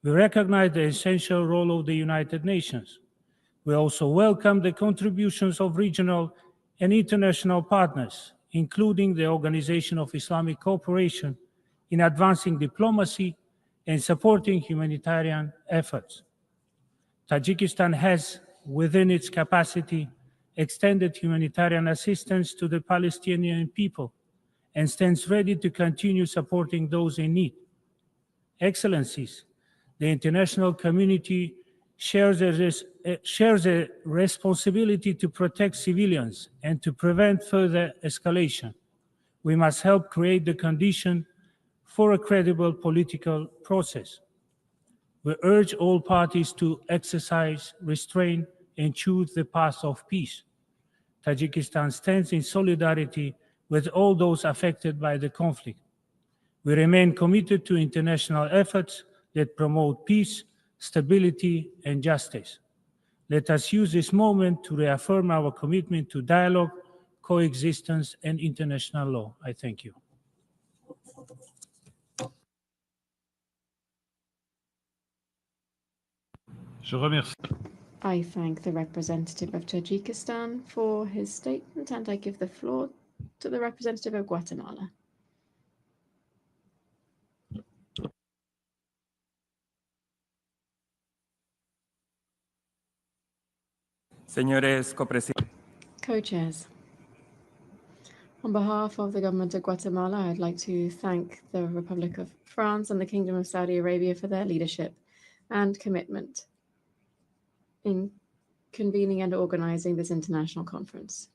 We recognize the essential role of the United Nations. We also welcome the contributions of regional and international partners, including the Organization of Islamic Cooperation, in advancing diplomacy and supporting humanitarian efforts. Tajikistan has, within its capacity, extended humanitarian assistance to the Palestinian people and stands ready to continue supporting those in need. Excellencies, The international community shares a responsibility to protect civilians and to prevent further escalation. We must help create the condition for a credible political process. We urge all parties to exercise restraint and choose the path of peace. Tajikistan stands in solidarity with all those affected by the conflict. We remain committed to international efforts that promote peace, stability, and justice. Let us use this moment to reaffirm our commitment to dialogue, coexistence, and international law. I thank you. Je remercie. I thank the representative of Tajikistan for his statement, and I give the floor to the representative of Guatemala. Señores copresidentes. Co-chairs. On behalf of the government of Guatemala, I'd like to thank the Republic of France and the Kingdom of Saudi Arabia for their leadership and commitment in convening and organizing this international conference.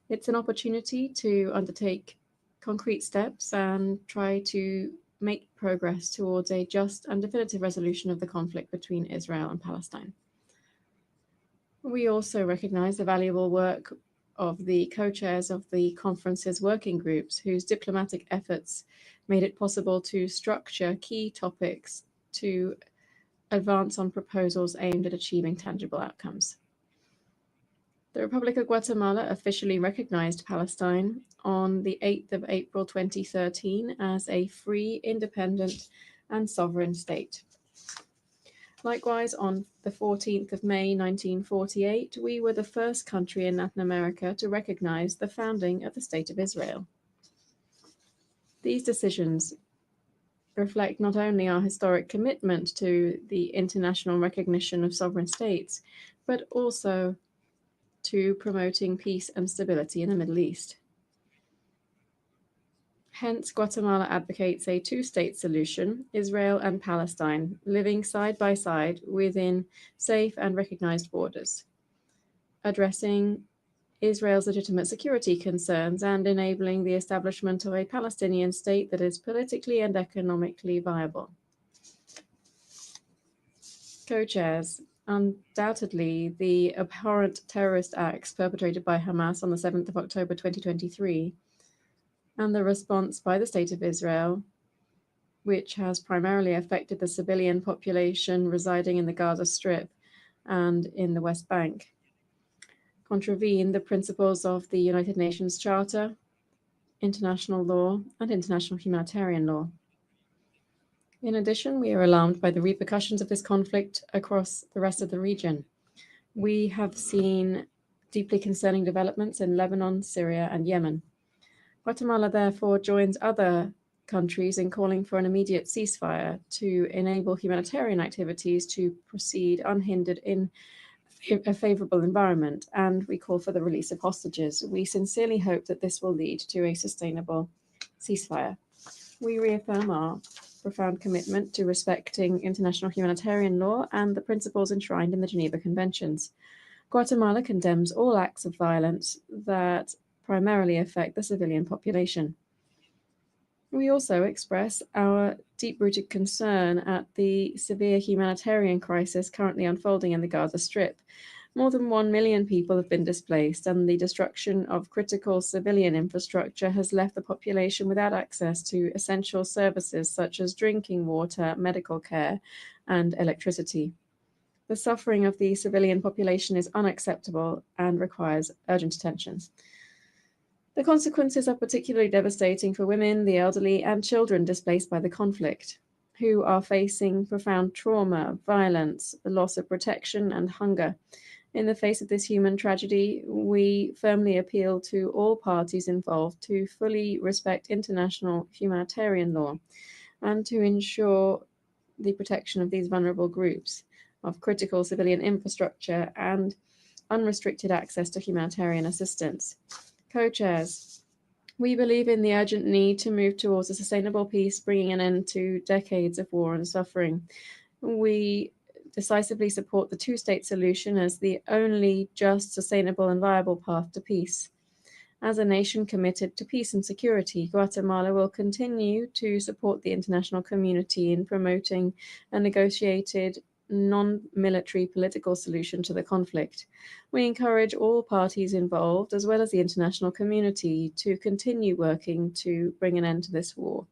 It's an opportunity to undertake concrete steps and try to make progress towards a just and definitive resolution of the conflict between Israel and Palestine. We also recognize the valuable work of the co-chairs of the conference's working groups, whose diplomatic efforts made it possible to structure key topics to advance on proposals aimed at achieving tangible outcomes. The Republic of Guatemala officially recognized Palestine on the 8th of April 2013 as a free, independent, and sovereign state. Likewise, on the 14th of May 1948, we were the first country in Latin America to recognize the founding of the State of Israel. These decisions reflect not only our historic commitment to the international recognition of sovereign states, but also to promoting peace and stability in the Middle East. Hence, Guatemala advocates a two-state solution, Israel and Palestine, living side by side within safe and recognized borders, addressing Israel's legitimate security concerns and enabling the establishment of a Palestinian state that is politically and economically viable. Co-chairs, undoubtedly, the abhorrent terrorist acts perpetrated by Hamas on the 7th of October 2023 and the response by the State of Israel, which has primarily affected the civilian population residing in the Gaza Strip and in the West Bank, contravene the principles of the United Nations Charter, international law, and international humanitarian law. In addition, we are alarmed by the repercussions of this conflict across the rest of the region. We have seen deeply concerning developments in Lebanon, Syria, and Yemen. Guatemala therefore joins other countries in calling for an immediate ceasefire to enable humanitarian activities to proceed unhindered in a favorable environment, and we call for the release of hostages. We sincerely hope that this will lead to a sustainable ceasefire. We reaffirm our profound commitment to respecting international humanitarian law and the principles enshrined in the Geneva Conventions. Guatemala condemns all acts of violence that primarily affect the civilian population. We also express our deep-rooted concern at the severe humanitarian crisis currently unfolding in the Gaza Strip. More than 1 million people have been displaced, and the destruction of critical civilian infrastructure has left the population without access to essential services such as drinking water, medical care, and electricity. The suffering of the civilian population is unacceptable and requires urgent attention. The consequences are particularly devastating for women, the elderly, and children displaced by the conflict, who are facing profound trauma, violence, the loss of protection, and hunger. In the face of this human tragedy, we firmly appeal to all parties involved to fully respect international humanitarian law and to ensure the protection of these vulnerable groups, of critical civilian infrastructure, and unrestricted access to humanitarian assistance. Co-chairs, We believe in the urgent need to move towards a sustainable peace, bringing an end to decades of war and suffering. We decisively support the two-state solution as the only just, sustainable, and viable path to peace. As a nation committed to peace and security, Guatemala will continue to support the international community in promoting a negotiated, non-military political solution to the conflict. We encourage all parties involved, as well as the international community, to continue working to bring an end to this war.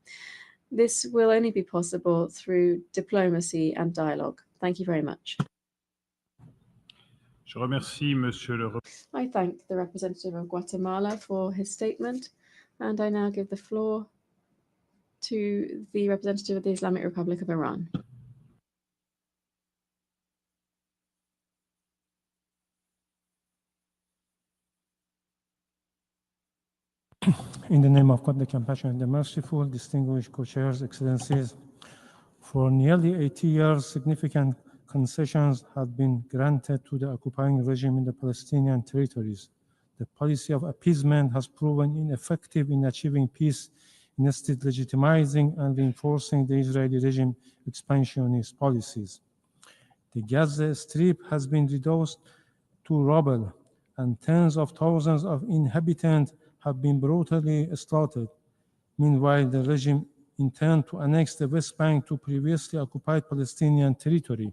This will only be possible through diplomacy and dialogue. Thank you very much. Je remercie Monsieur le I thank the representative of Guatemala for his statement, and I now give the floor to the representative of the Islamic Republic of Iran. In the name of God, the Compassionate and the Merciful, distinguished co-chairs, excellencies, for nearly 80 years, significant concessions have been granted to the occupying regime in the Palestinian territories. The policy of appeasement has proven ineffective in achieving peace, instead legitimizing and reinforcing the Israeli regime expansionist policies. The Gaza Strip has been reduced to rubble, and tens of thousands of inhabitants have been brutally slaughtered. Meanwhile, the regime intends to annex the West Bank to previously occupied Palestinian territory.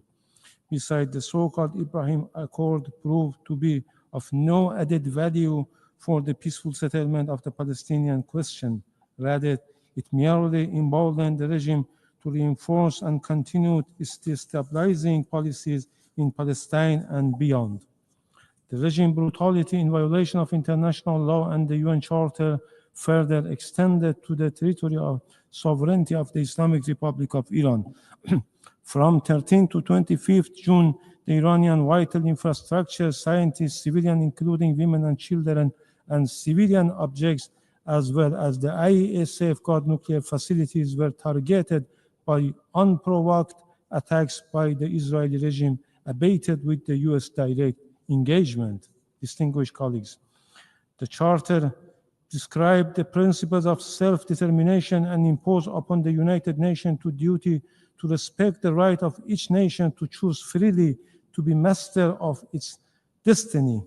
Besides, the so-called Abraham Accord proved to be of no added value for the peaceful settlement of the Palestinian question. Rather, it merely emboldened the regime to reinforce and continue its destabilizing policies in Palestine and beyond. The regime brutality in violation of international law and the UN Charter further extended to the territory of sovereignty of the Islamic Republic of Iran. From 13 to 25 June, the Iranian vital infrastructure, scientists, civilians, including women and children, and civilian objects, as well as the IAEA safeguard nuclear facilities, were targeted by unprovoked attacks by the Israeli regime, abated with the US direct engagement. Distinguished colleagues, the Charter described the principles of self-determination and imposed upon the United Nations to duty to respect the right of each nation to choose freely to be master of its destiny.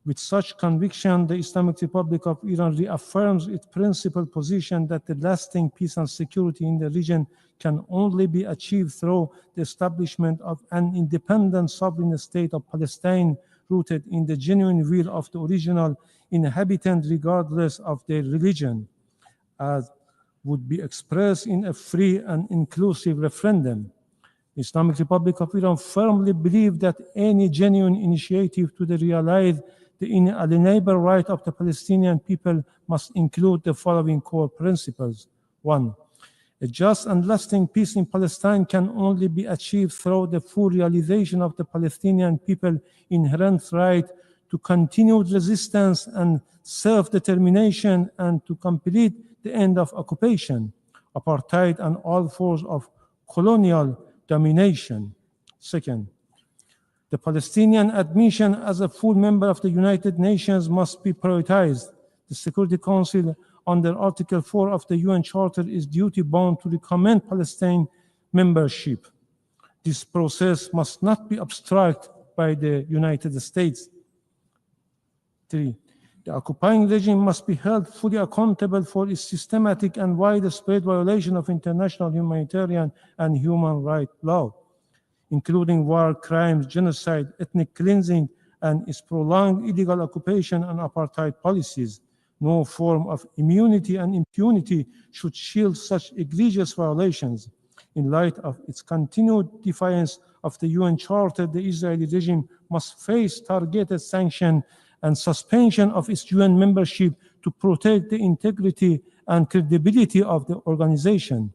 With such conviction, the Islamic Republic of Iran reaffirms its principled position that the lasting peace and security in the region can only be achieved through the establishment of an independent sovereign state of Palestine, rooted in the genuine will of the original inhabitant, regardless of their religion, as would be expressed in a free and inclusive referendum. The Islamic Republic of Iran firmly believes that any genuine initiative to realize the inalienable right of the Palestinian people must include the following core principles. 1. A just and lasting peace in Palestine can only be achieved through the full realization of the Palestinian people's inherent right to continued resistance and self-determination, and to complete the end of occupation, apartheid, and all forms of colonial domination. Second, the Palestinian admission as a full member of the United Nations must be prioritized. The Security Council, under Article 4 of the UN Charter, is duty-bound to recommend Palestine membership. This process must not be obstructed by the United States. 3. The occupying regime must be held fully accountable for its systematic and widespread violation of international humanitarian and human rights law, including war crimes, genocide, ethnic cleansing, and its prolonged illegal occupation and apartheid policies. No form of immunity and impunity should shield such egregious violations. In light of its continued defiance of the UN Charter, the Israeli regime must face targeted sanction and suspension of its UN membership to protect the integrity and credibility of the organization.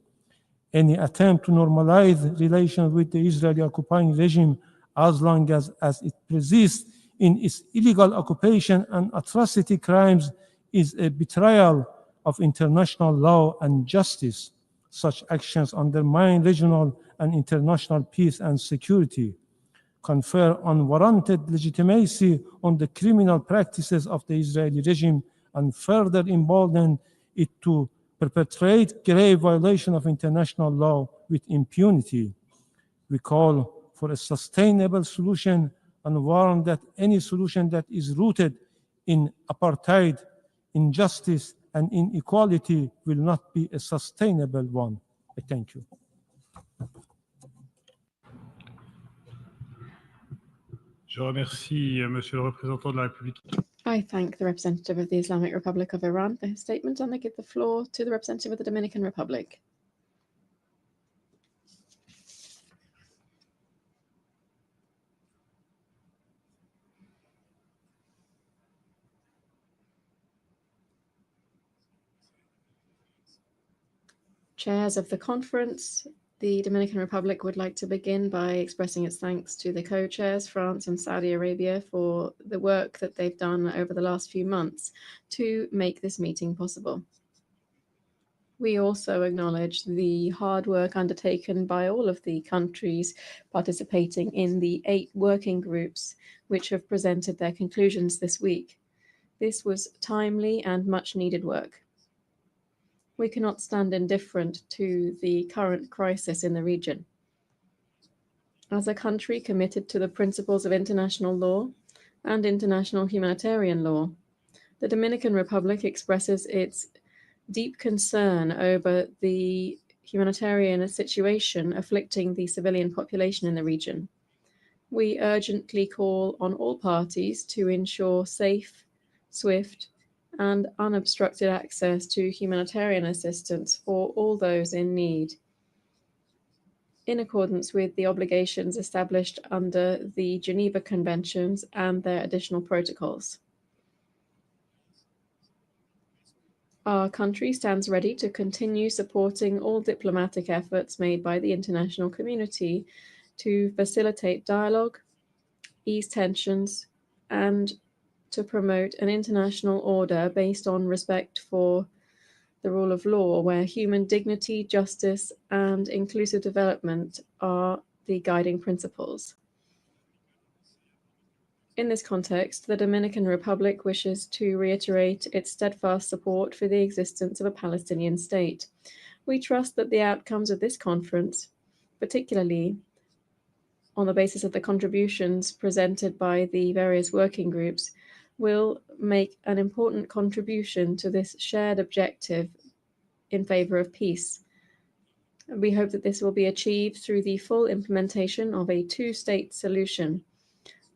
Any attempt to normalize relations with the Israeli occupying regime, as long as it persists in its illegal occupation and atrocity crimes, is a betrayal of international law and justice. Such actions undermine regional and international peace and security, confer unwarranted legitimacy on the criminal practices of the Israeli regime, and further embolden it to perpetrate grave violation of international law with impunity. We call for a sustainable solution and warn that any solution that is rooted in apartheid, injustice, and inequality will not be a sustainable one. I thank you. Je remercie Monsieur le représentant de la République. I thank the representative of the Islamic Republic of Iran for his statement, and I give the floor to the representative of the Dominican Republic. Chairs of the conference, the Dominican Republic would like to begin by expressing its thanks to the co-chairs, France and Saudi Arabia, for the work that they've done over the last few months to make this meeting possible. We also acknowledge the hard work undertaken by all of the countries participating in the 8 working groups which have presented their conclusions this week. This was timely and much needed work. We cannot stand indifferent to the current crisis in the region. As a country committed to the principles of international law and international humanitarian law, the Dominican Republic expresses its deep concern over the humanitarian situation afflicting the civilian population in the region. We urgently call on all parties to ensure safe, swift, and unobstructed access to humanitarian assistance for all those in need, in accordance with the obligations established under the Geneva Conventions and their additional protocols. Our country stands ready to continue supporting all diplomatic efforts made by the international community to facilitate dialogue, ease tensions, and to promote an international order based on respect for the rule of law, where human dignity, justice, and inclusive development are the guiding principles. In this context, the Dominican Republic wishes to reiterate its steadfast support for the existence of a Palestinian state. We trust that the outcomes of this conference, particularly on the basis of the contributions presented by the various working groups, will make an important contribution to this shared objective in favor of peace. We hope that this will be achieved through the full implementation of a two-state solution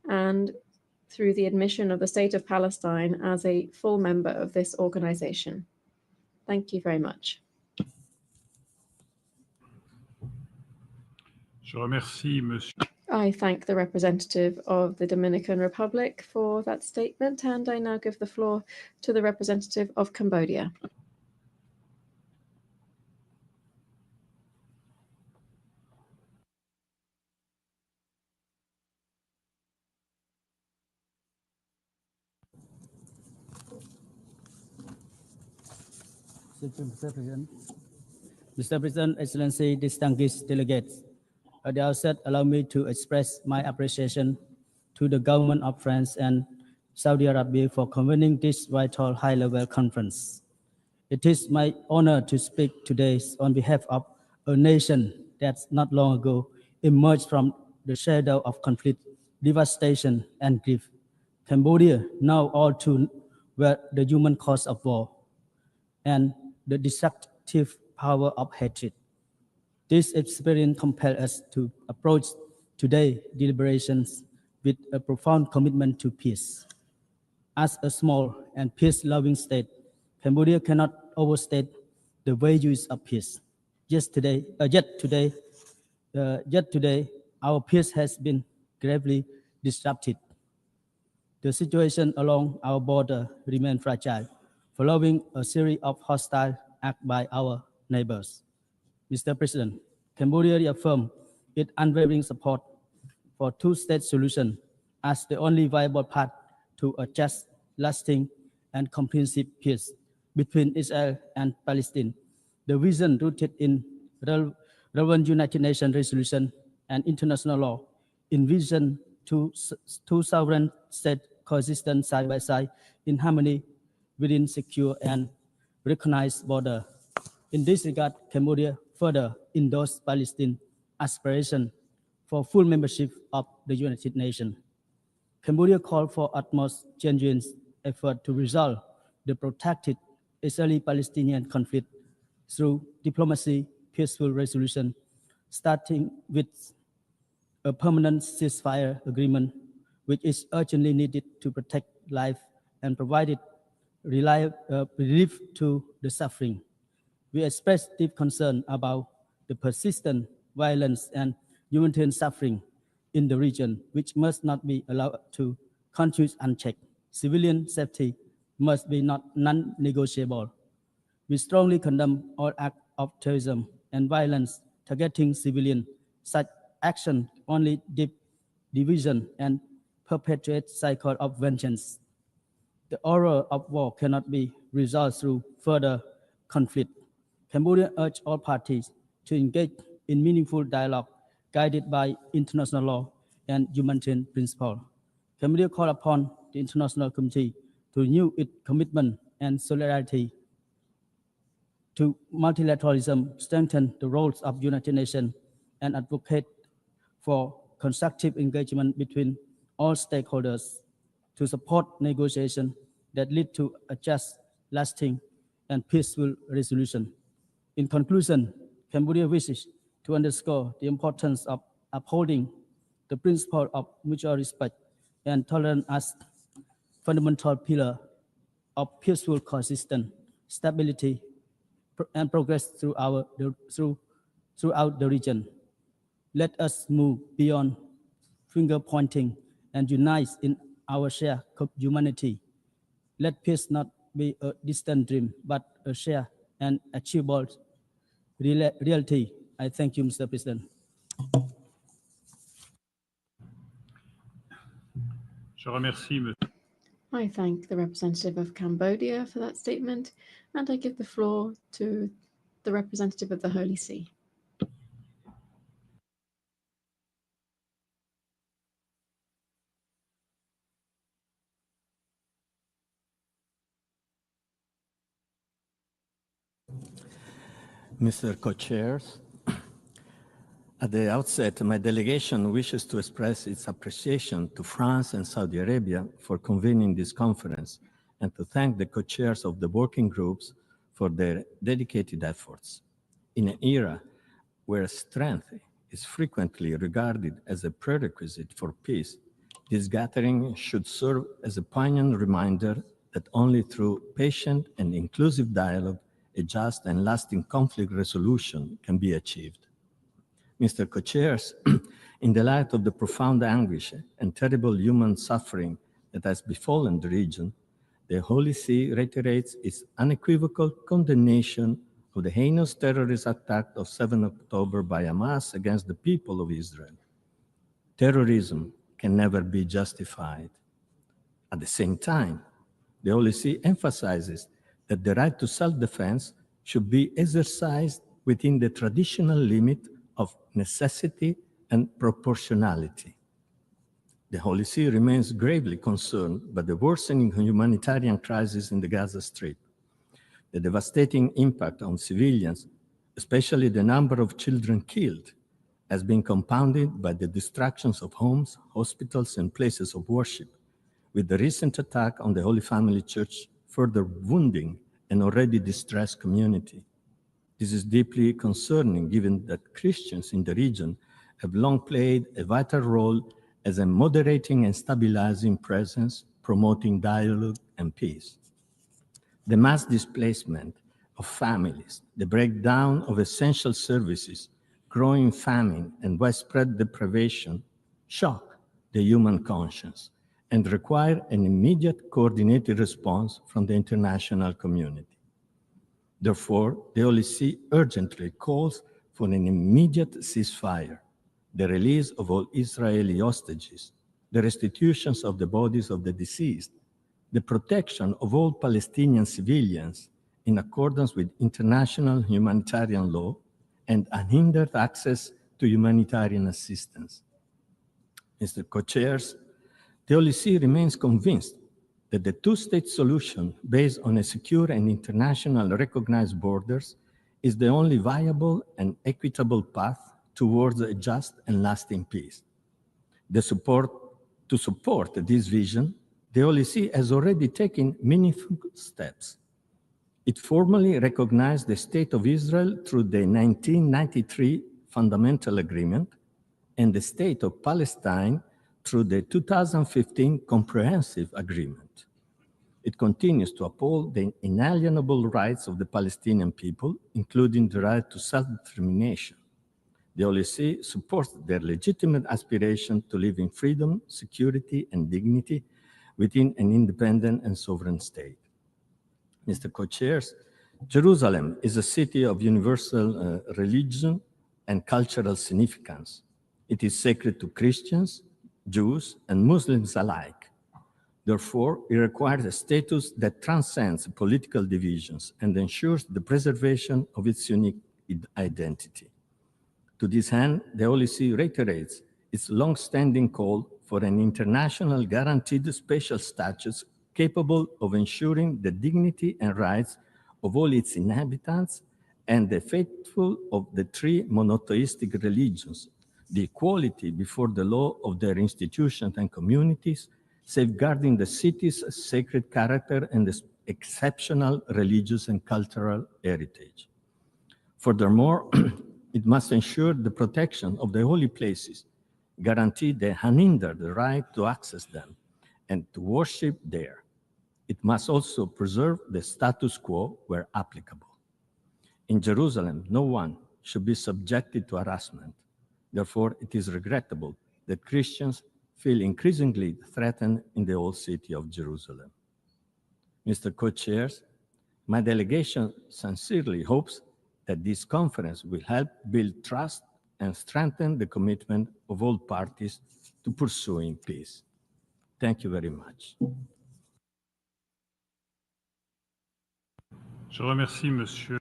and through the admission of the State of Palestine as a full member of this organization. Thank you very much. Je remercie Monsieur. I thank the representative of the Dominican Republic for that statement, and I now give the floor to the representative of Cambodia. Mr. President, Excellency, distinguished delegates, at the outset, allow me to express my appreciation to the government of France and Saudi Arabia for convening this vital high-level conference. It is my honor to speak today on behalf of a nation that not long ago emerged from the shadow of conflict, devastation, and grief. Cambodia, now all too well the human cause of war and the destructive power of hatred. This experience compels us to approach today's deliberations with a profound commitment to peace. As a small and peace-loving state, Cambodia cannot overstate the values of peace. Yet today, our peace has been gravely disrupted. The situation along our border remains fragile, following a series of hostile acts by our neighbors. Mr. President, Cambodia reaffirmed its unwavering support for two-state solution as the only viable path to a just, lasting, and comprehensive peace between Israel and Palestine. The vision rooted in relevant United Nations resolution and international law envision two sovereign states coexisting side by side in harmony within secure and recognized border. In this regard, Cambodia further endorsed Palestinian aspiration for full membership of the United Nations. Cambodia called for utmost genuine effort to resolve the protracted Israeli-Palestinian conflict through diplomacy, peaceful resolution, starting with a permanent ceasefire agreement, which is urgently needed to protect life and provide relief to the suffering. We express deep concern about the persistent violence and humanitarian suffering in the region, which must not be allowed to continue unchecked. Civilian safety must be non-negotiable. We strongly condemn all acts of terrorism and violence targeting civilians. Such action only deep division and perpetuate cycle of vengeance. The horror of war cannot be resolved through further conflict. Cambodia urged all parties to engage in meaningful dialogue guided by international law and humanitarian principles. Cambodia called upon the international community to renew its commitment and solidarity to multilateralism, strengthen the roles of United Nations, and advocate for constructive engagement between all stakeholders to support negotiations that lead to a just, lasting, and peaceful resolution. In conclusion, Cambodia wishes to underscore the importance of upholding the principle of mutual respect and tolerance as fundamental pillar of peaceful coexistence, stability, and progress throughout the region. Let us move beyond finger pointing and unite in our shared humanity. Let peace not be a distant dream, but a shared and achievable reality. I thank you, Mr. President. Je remercie I thank the representative of Cambodia for that statement, and I give the floor to the representative of the Holy See. Mr. Co-Chairs, at the outset, my delegation wishes to express its appreciation to France and Saudi Arabia for convening this conference and to thank the co-chairs of the working groups for their dedicated efforts. In an era where strength is frequently regarded as a prerequisite for peace, this gathering should serve as a poignant reminder that only through patient and inclusive dialogue a just and lasting conflict resolution can be achieved. Mr. Co-Chairs, in the light of the profound anguish and terrible human suffering that has befallen the region, the Holy See reiterates its unequivocal condemnation of the heinous terrorist attack of 7 October by Hamas against the people of Israel. Terrorism can never be justified. At the same time, the Holy See emphasizes that the right to self-defense should be exercised within the traditional limit of necessity and proportionality. The Holy See remains gravely concerned by the worsening humanitarian crisis in the Gaza Strip. The devastating impact on civilians, especially the number of children killed, has been compounded by the destructions of homes, hospitals, and places of worship, with the recent attack on the Holy Family Church further wounding an already distressed community. This is deeply concerning given that Christians in the region have long played a vital role as a moderating and stabilizing presence, promoting dialogue and peace. The mass displacement of families, the breakdown of essential services, growing famine, and widespread deprivation shock the human conscience and require an immediate coordinated response from the international community. Therefore, the Holy See urgently calls for an immediate ceasefire, the release of all Israeli hostages, the restitutions of the bodies of the deceased, the protection of all Palestinian civilians in accordance with international humanitarian law, and unhindered access to humanitarian assistance. Mr. Co-Chairs, the Holy See remains convinced that the two-state solution based on a secure and international recognized borders is the only viable and equitable path towards a just and lasting peace. To support this vision, the OLC has already taken meaningful steps. It formally recognized the State of Israel through the 1993 Fundamental Agreement and the State of Palestine through the 2015 Comprehensive Agreement. It continues to uphold the inalienable rights of the Palestinian people, including the right to self-determination. The OLC supports their legitimate aspiration to live in freedom, security, and dignity within an independent and sovereign state. Mr. Co-Chairs, Jerusalem is a city of universal religion and cultural significance. It is sacred to Christians, Jews, and Muslims alike. Therefore, it requires a status that transcends political divisions and ensures the preservation of its unique identity. To this end, the OLC reiterates its long-standing call for an international guaranteed special status capable of ensuring the dignity and rights of all its inhabitants and the faithful of the three monotheistic religions, the equality before the law of their institutions and communities, safeguarding the city's sacred character and the exceptional religious and cultural heritage. Furthermore, it must ensure the protection of the holy places, guarantee the unhindered right to access them and to worship there. It must also preserve the status quo where applicable. In Jerusalem, no one should be subjected to harassment. Therefore, it is regrettable that Christians feel increasingly threatened in the old city of Jerusalem. Mr. Co-Chairs, my delegation sincerely hopes that this conference will help build trust and strengthen the commitment of all parties to pursuing peace. Thank you very much. Je remercie Monsieur.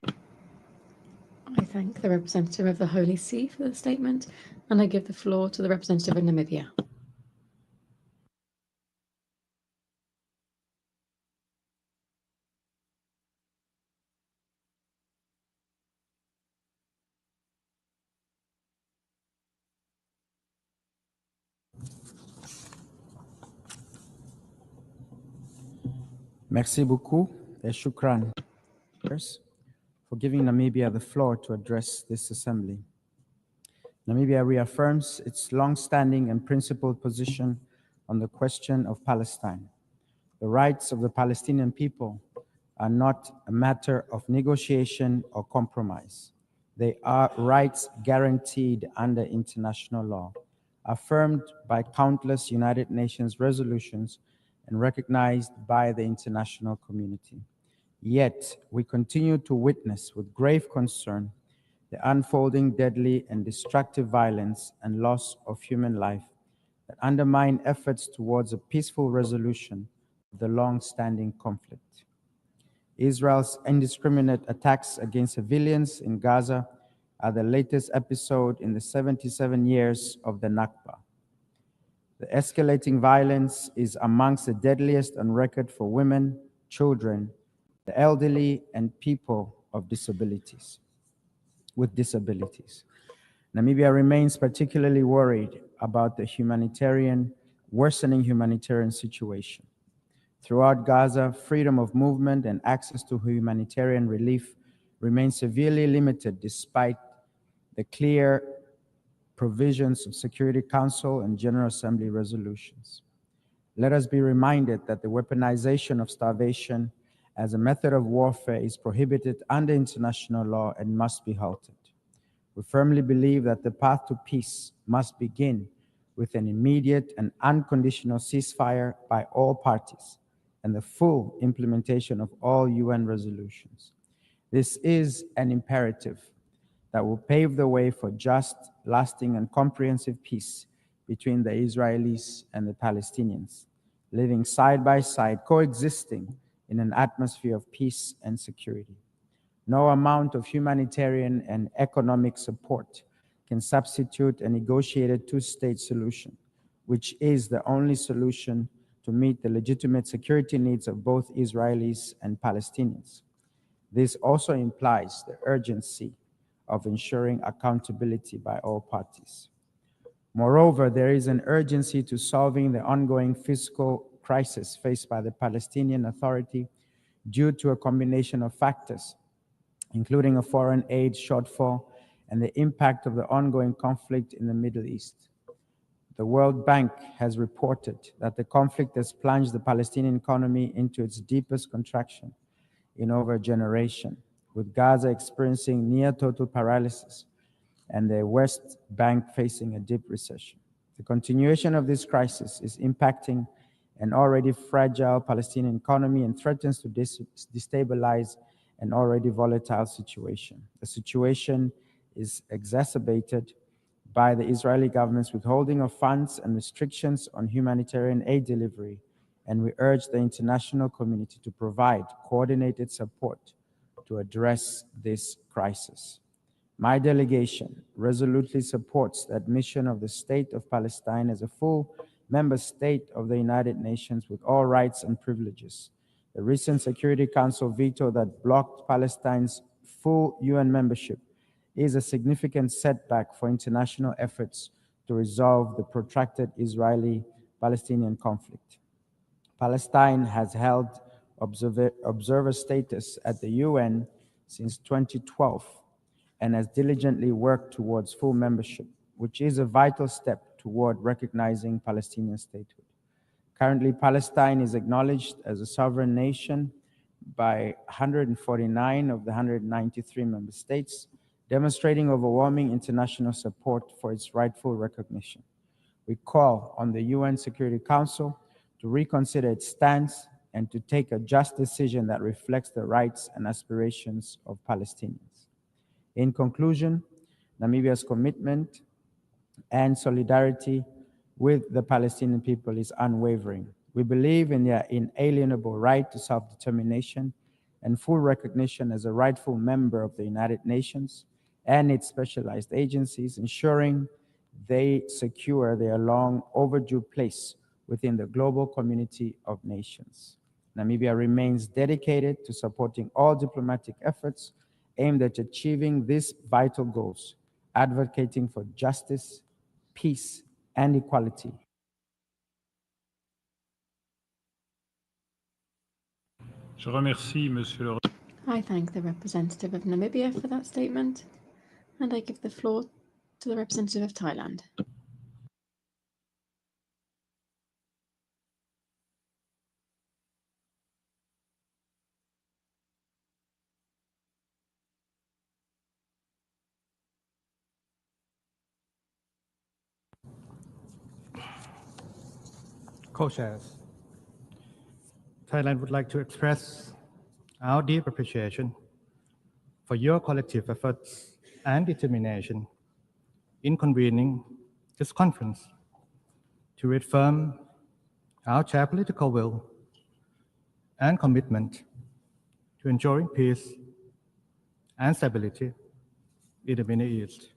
I thank the representative of the Holy See for the statement, and I give the floor to the representative of Namibia. Merci beaucoup, et shukran, for giving Namibia the floor to address this assembly. Namibia reaffirms its long-standing and principled position on the question of Palestine. The rights of the Palestinian people are not a matter of negotiation or compromise. They are rights guaranteed under international law, affirmed by countless United Nations resolutions and recognized by the international community. Yet, we continue to witness with grave concern the unfolding deadly and destructive violence and loss of human life that undermine efforts towards a peaceful resolution of the long-standing conflict. Israel's indiscriminate attacks against civilians in Gaza are the latest episode in the 77 years of the Nakba. The escalating violence is amongst the deadliest on record for women, children, the elderly, and people with disabilities. Namibia remains particularly worried about the worsening humanitarian situation. Throughout Gaza, freedom of movement and access to humanitarian relief remain severely limited despite the clear provisions of Security Council and General Assembly resolutions. Let us be reminded that the weaponization of starvation as a method of warfare is prohibited under international law and must be halted. We firmly believe that the path to peace must begin with an immediate and unconditional ceasefire by all parties and the full implementation of all UN resolutions. This is an imperative that will pave the way for just, lasting, and comprehensive peace between the Israelis and the Palestinians, living side by side, coexisting in an atmosphere of peace and security. No amount of humanitarian and economic support can substitute a negotiated two-state solution, which is the only solution to meet the legitimate security needs of both Israelis and Palestinians. This also implies the urgency of ensuring accountability by all parties. Moreover, there is an urgency to solving the ongoing fiscal crisis faced by the Palestinian Authority due to a combination of factors, including a foreign aid shortfall and the impact of the ongoing conflict in the Middle East. The World Bank has reported that the conflict has plunged the Palestinian economy into its deepest contraction in over a generation, with Gaza experiencing near total paralysis and the West Bank facing a deep recession. The continuation of this crisis is impacting an already fragile Palestinian economy and threatens to destabilize an already volatile situation. The situation is exacerbated by the Israeli government's withholding of funds and restrictions on humanitarian aid delivery, and we urge the international community to provide coordinated support to address this crisis. My delegation resolutely supports the admission of the State of Palestine as a full member state of the United Nations with all rights and privileges. The recent Security Council veto that blocked Palestine's full UN membership is a significant setback for international efforts to resolve the protracted Israeli-Palestinian conflict. Palestine has held observer status at the UN since 2012 and has diligently worked towards full membership, which is a vital step toward recognizing Palestinian statehood. Currently, Palestine is acknowledged as a sovereign nation by 149 of the 193 member states, demonstrating overwhelming international support for its rightful recognition. We call on the UN Security Council to reconsider its stance and to take a just decision that reflects the rights and aspirations of Palestinians. In conclusion, Namibia's commitment and solidarity with the Palestinian people is unwavering. We believe in their inalienable right to self-determination and full recognition as a rightful member of the United Nations and its specialized agencies, ensuring they secure their long overdue place within the global community of nations. Namibia remains dedicated to supporting all diplomatic efforts aimed at achieving these vital goals, advocating for justice, peace, and equality. Je remercie, Monsieur le I thank the representative of Namibia for that statement, and I give the floor to the representative of Thailand. Co-chairs, Thailand would like to express our deep appreciation for your collective efforts and determination in convening this conference to reaffirm our shared political will and commitment to ensuring peace and stability in the Middle East.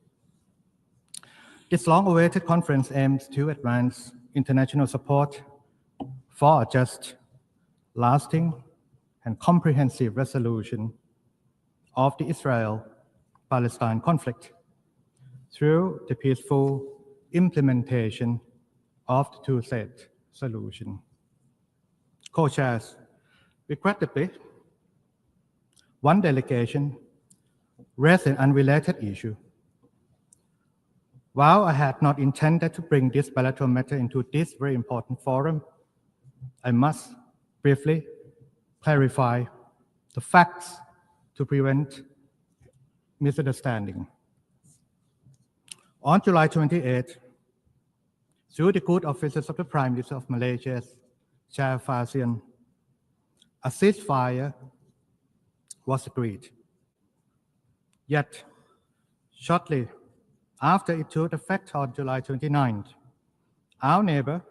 This long-awaited conference aims to advance international support for a just, lasting, and comprehensive resolution of the Israel-Palestine conflict through the peaceful implementation of the two-state solution. Co-chairs, regrettably, one delegation raised an unrelated issue. While I had not intended to bring this bilateral matter into this very important forum, I must briefly clarify the facts to prevent misunderstanding. On July 28, through the good offices of the Prime Minister of Malaysia, Shah Fasian, a ceasefire was agreed. Yet, shortly after it took effect on July 29th, our neighbor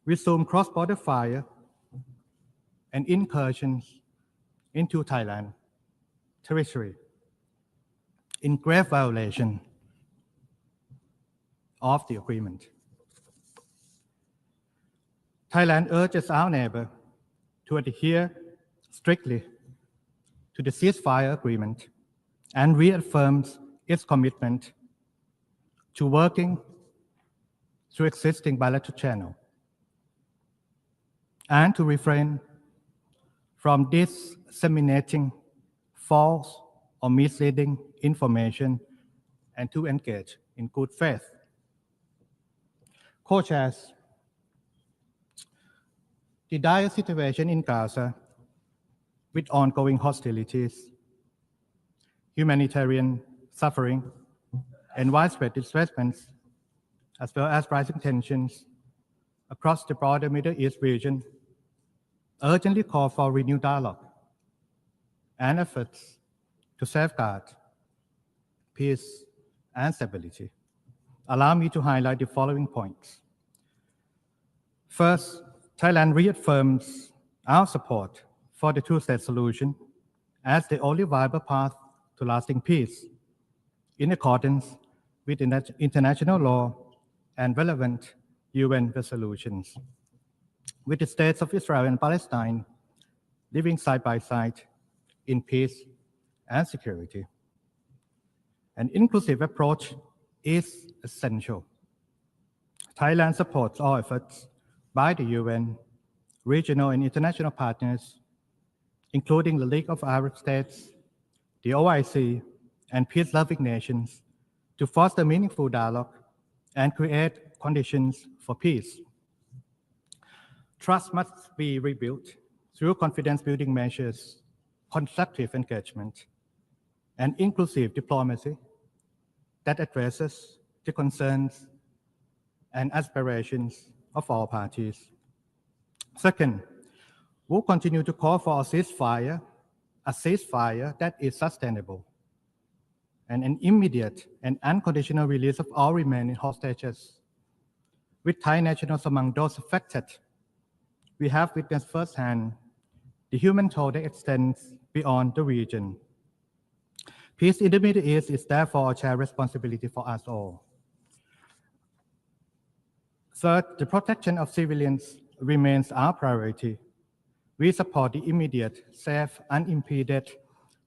resumed cross-border fire and incursions into Thailand territory in grave violation of the agreement. Thailand urges our neighbor to adhere strictly to the ceasefire agreement and reaffirms its commitment to working through existing bilateral channels and to refrain from disseminating false or misleading information and to engage in good faith. Co-chairs, the dire situation in Gaza with ongoing hostilities, humanitarian suffering, and widespread displacements, as well as rising tensions across the broader Middle East region, urgently call for renewed dialogue and efforts to safeguard peace and stability. Allow me to highlight the following points. First, Thailand reaffirms our support for the two-state solution as the only viable path to lasting peace in accordance with international law and relevant UN resolutions, with the states of Israel and Palestine living side by side in peace and security. An inclusive approach is essential. Thailand supports all efforts by the UN, regional and international partners, including the League of Arab States, the OIC, and peace-loving nations, to foster meaningful dialogue and create conditions for peace. Trust must be rebuilt through confidence-building measures, constructive engagement, and inclusive diplomacy that addresses the concerns and aspirations of all parties. Second, we'll continue to call for a ceasefire that is sustainable, and an immediate and unconditional release of all remaining hostages. With Thai nationals among those affected, we have witnessed firsthand the human toll that extends beyond the region. Peace in the Middle East is therefore a shared responsibility for us all. Third, the protection of civilians remains our priority. We support the immediate, safe, unimpeded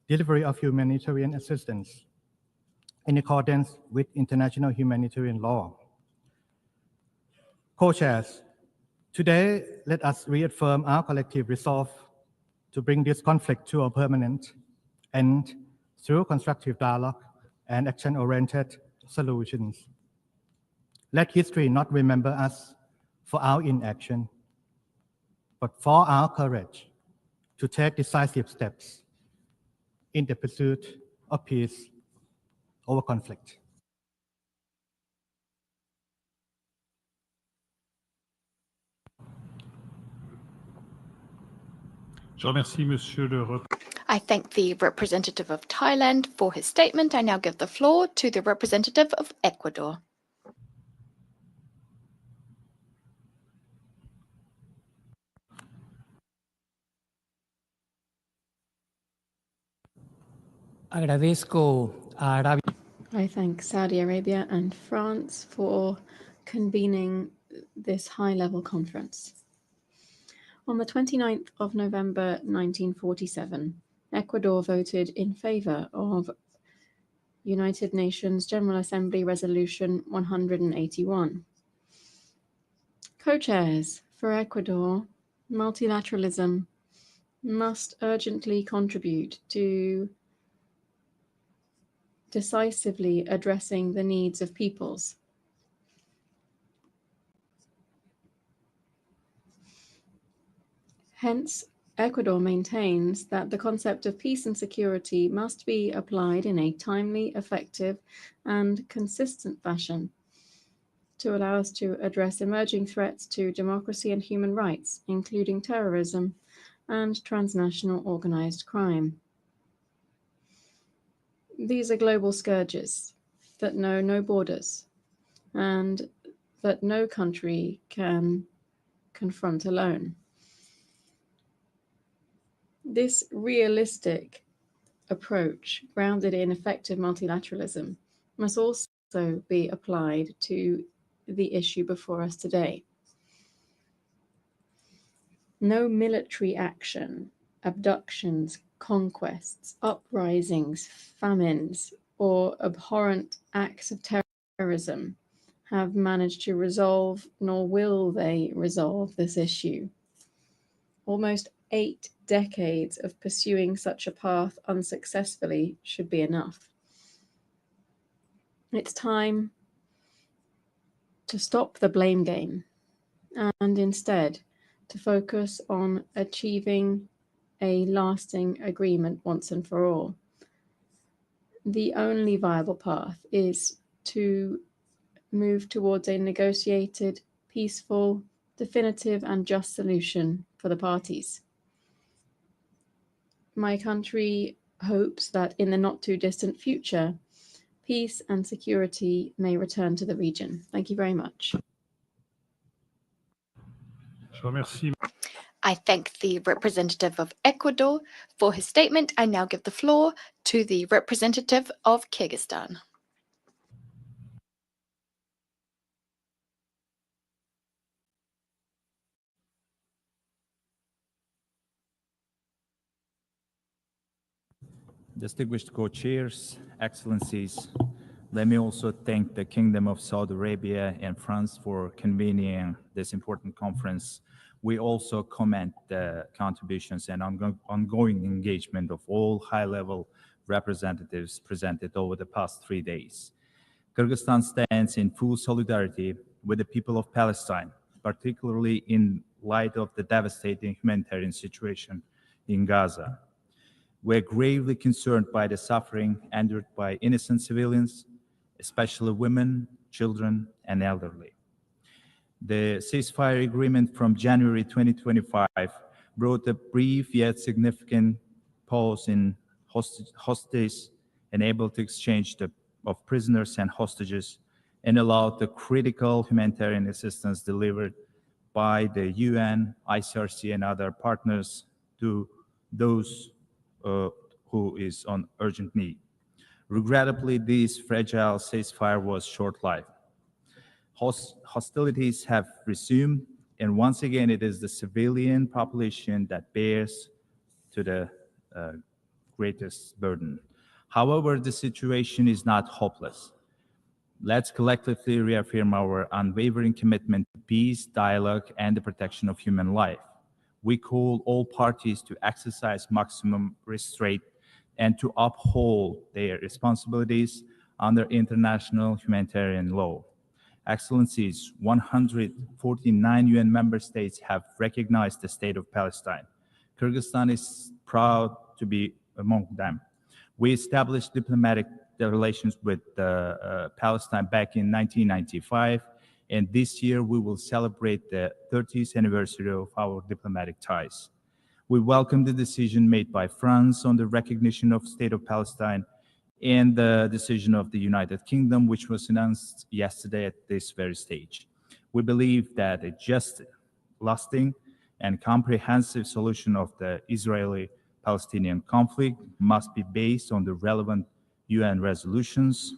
delivery of humanitarian assistance in accordance with international humanitarian law. Co-chairs, today let us reaffirm our collective resolve to bring this conflict to a permanent end through constructive dialogue and action-oriented solutions. Let history not remember us for our inaction, but for our courage to take decisive steps in the pursuit of peace over conflict. Je remercie Monsieur le I thank the representative of Thailand for his statement. I now give the floor to the representative of Ecuador. Agradezco a Arabia. I thank Saudi Arabia and France for convening this high-level conference. On the 29th of November 1947, Ecuador voted in favor of United Nations General Assembly Resolution 181. Co-chairs, for Ecuador, multilateralism must urgently contribute to decisively addressing the needs of peoples. Hence, Ecuador maintains that the concept of peace and security must be applied in a timely, effective, and consistent fashion to allow us to address emerging threats to democracy and human rights, including terrorism and transnational organized crime. These are global scourges that know no borders and that no country can confront alone. This realistic approach, grounded in effective multilateralism, must also be applied to the issue before us today. No military action, abductions, conquests, uprisings, famines, or abhorrent acts of terrorism have managed to resolve, nor will they resolve this issue. Almost 8 decades of pursuing such a path unsuccessfully should be enough. It's time to stop the blame game and instead to focus on achieving a lasting agreement once and for all. The only viable path is to move towards a negotiated, peaceful, definitive, and just solution for the parties. My country hopes that in the not too distant future, peace and security may return to the region. Thank you very much. I thank the representative of Ecuador for his statement. I now give the floor to the representative of Kyrgyzstan. Distinguished co-chairs, excellencies, let me also thank the Kingdom of Saudi Arabia and France for convening this important conference. We also commend the contributions and ongoing engagement of all high-level representatives presented over the past 3 days. Kyrgyzstan stands in full solidarity with the people of Palestine, particularly in light of the devastating humanitarian situation in Gaza. We're gravely concerned by the suffering endured by innocent civilians, especially women, children, and elderly. The ceasefire agreement from January 2025 brought a brief yet significant pause in hostilities, enabled the exchange of prisoners and hostages, and allowed the critical humanitarian assistance delivered by the UN, ICRC, and other partners to those who is on urgent need. Regrettably, this fragile ceasefire was short-lived. Hostilities have resumed, and once again, it is the civilian population that bears to the greatest burden. However, the situation is not hopeless. Let's collectively reaffirm our unwavering commitment to peace, dialogue, and the protection of human life. We call all parties to exercise maximum restraint and to uphold their responsibilities under international humanitarian law. Excellencies, 149 UN member states have recognized the state of Palestine. Kyrgyzstan is proud to be among them. We established diplomatic relations with Palestine back in 1995, and this year we will celebrate the 30th anniversary of our diplomatic ties. We welcome the decision made by France on the recognition of the State of Palestine and the decision of the United Kingdom, which was announced yesterday at this very stage. We believe that a just, lasting, and comprehensive solution of the Israeli-Palestinian conflict must be based on the relevant UN resolutions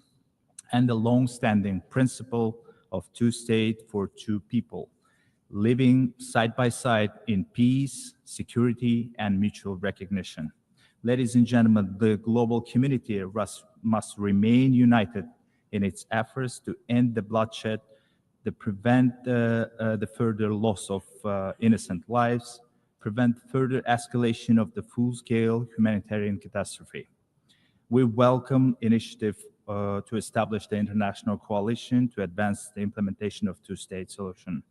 and the long-standing principle of two states for two people, living side by side in peace, security, and mutual recognition. Ladies and gentlemen, the global community must remain united in its efforts to end the bloodshed, to prevent the further loss of innocent lives, prevent further escalation of the full-scale humanitarian catastrophe. We welcome initiative to establish the international coalition to advance the implementation of two-state solution.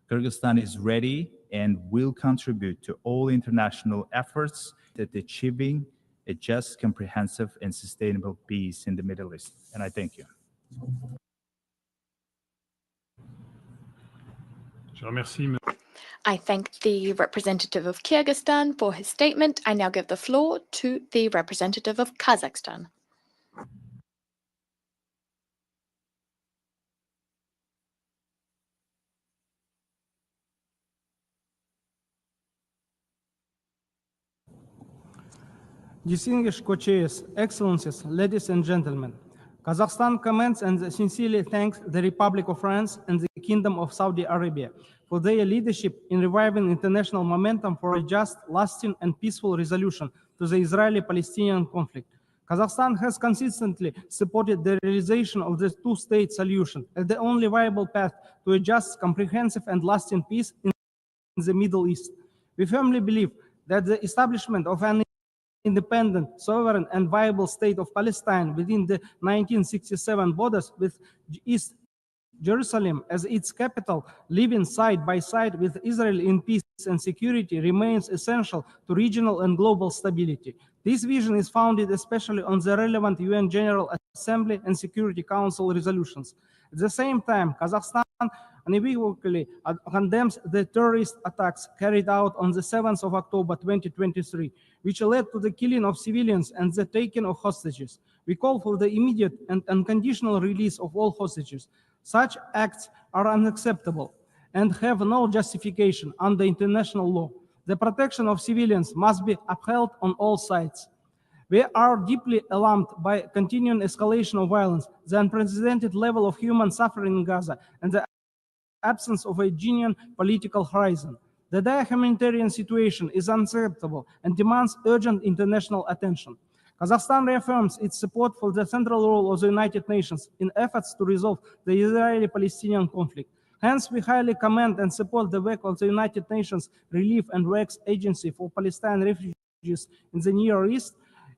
Kyrgyzstan is ready and will contribute to all international efforts at achieving a just, comprehensive, and sustainable peace in the Middle East. And I thank you. I thank the representative of Kyrgyzstan for his statement. I now give the floor to the representative of Kazakhstan. Distinguished co-chairs, excellencies, ladies and gentlemen, Kazakhstan commends and sincerely thanks the Republic of France and the Kingdom of Saudi Arabia for their leadership in reviving international momentum for a just, lasting, and peaceful resolution to the Israeli-Palestinian conflict. Kazakhstan has consistently supported the realization of the two-state solution as the only viable path to a just, comprehensive, and lasting peace in the Middle East. We firmly believe that the establishment of an independent, sovereign, and viable state of Palestine within the 1967 borders with East Jerusalem as its capital, living side by side with Israel in peace and security, remains essential to regional and global stability. This vision is founded especially on the relevant UN General Assembly and Security Council resolutions. At the same time, Kazakhstan unequivocally condemns the terrorist attacks carried out on the 7th of October 2023, which led to the killing of civilians and the taking of hostages. We call for the immediate and unconditional release of all hostages. Such acts are unacceptable and have no justification under international law. The protection of civilians must be upheld on all sides. We are deeply alarmed by continuing escalation of violence, the unprecedented level of human suffering in Gaza, and the absence of a genuine political horizon. The dire humanitarian situation is unacceptable and demands urgent international attention. Kazakhstan reaffirms its support for the central role of the United Nations in efforts to resolve the Israeli-Palestinian conflict. Hence, we highly commend and support the work of the United Nations Relief and Works Agency for Palestinian refugees in the Near East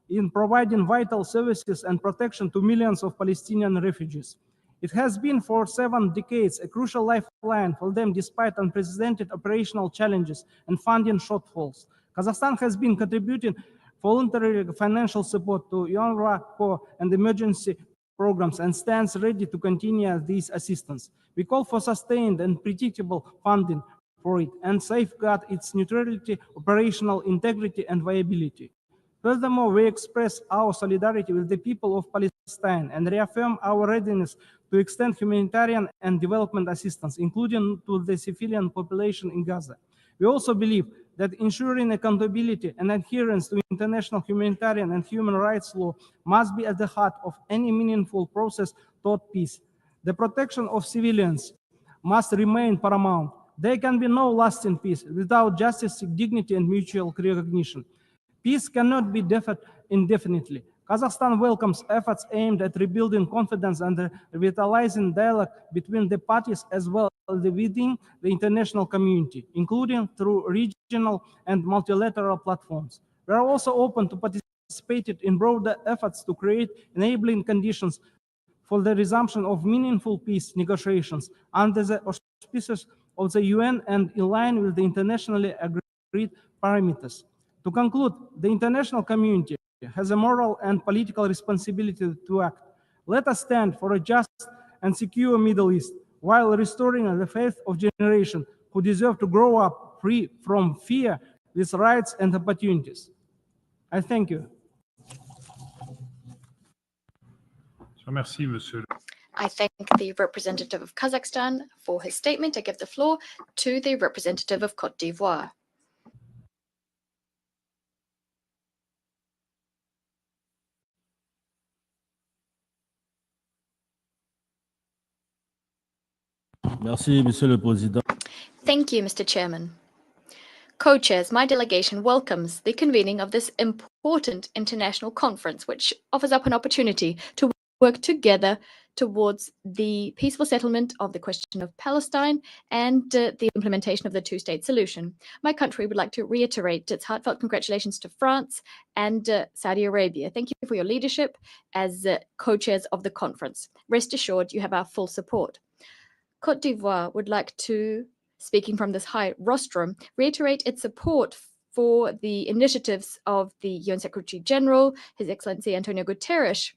in providing vital services and protection to millions of Palestinian refugees. It has been for 7 decades a crucial lifeline for them despite unprecedented operational challenges and funding shortfalls. Kazakhstan has been contributing voluntary financial support to UNRWA core and emergency programs and stands ready to continue this assistance. We call for sustained and predictable funding for it and safeguard its neutrality, operational integrity, and viability. Furthermore, we express our solidarity with the people of Palestine and reaffirm our readiness to extend humanitarian and development assistance, including to the civilian population in Gaza. We also believe that ensuring accountability and adherence to international humanitarian and human rights law must be at the heart of any meaningful process toward peace. The protection of civilians must remain paramount. There can be no lasting peace without justice, dignity, and mutual recognition. Peace cannot be deferred indefinitely. Kazakhstan welcomes efforts aimed at rebuilding confidence and revitalizing dialogue between the parties as well as within the international community, including through regional and multilateral platforms. We are also open to participate in broader efforts to create enabling conditions for the resumption of meaningful peace negotiations under the auspices of the UN and in line with the internationally agreed parameters. To conclude, the international community has a moral and political responsibility to act. Let us stand for a just and secure Middle East while restoring the faith of generations who deserve to grow up free from fear with rights and opportunities. I thank you. Merci, Monsieur. I thank the representative of Kazakhstan for his statement. I give the floor to the representative of Côte d'Ivoire. Merci, Monsieur le Président. Thank you, Mr. Chairman. Co-chairs, my delegation welcomes the convening of this important international conference, which offers up an opportunity to work together towards the peaceful settlement of the question of Palestine and the implementation of the two-state solution. My country would like to reiterate its heartfelt congratulations to France and Saudi Arabia. Thank you for your leadership as co-chairs of the conference. Rest assured, you have our full support. Côte d'Ivoire would like to, speaking from this high rostrum, reiterate its support for the initiatives of the UN Secretary General, His Excellency Antonio Guterres,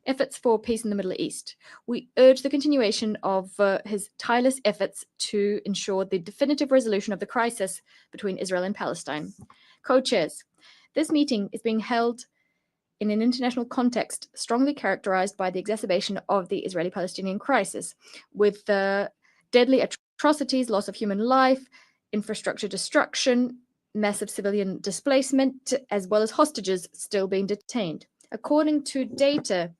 efforts for peace in the Middle East. We urge the continuation of his tireless efforts to ensure the definitive resolution of the crisis between Israel and Palestine. Co-chairs, this meeting is being held in an international context strongly characterized by the exacerbation of the Israeli-Palestinian crisis, with deadly atrocities, loss of human life, infrastructure destruction, massive civilian displacement, as well as hostages still being detained. According to data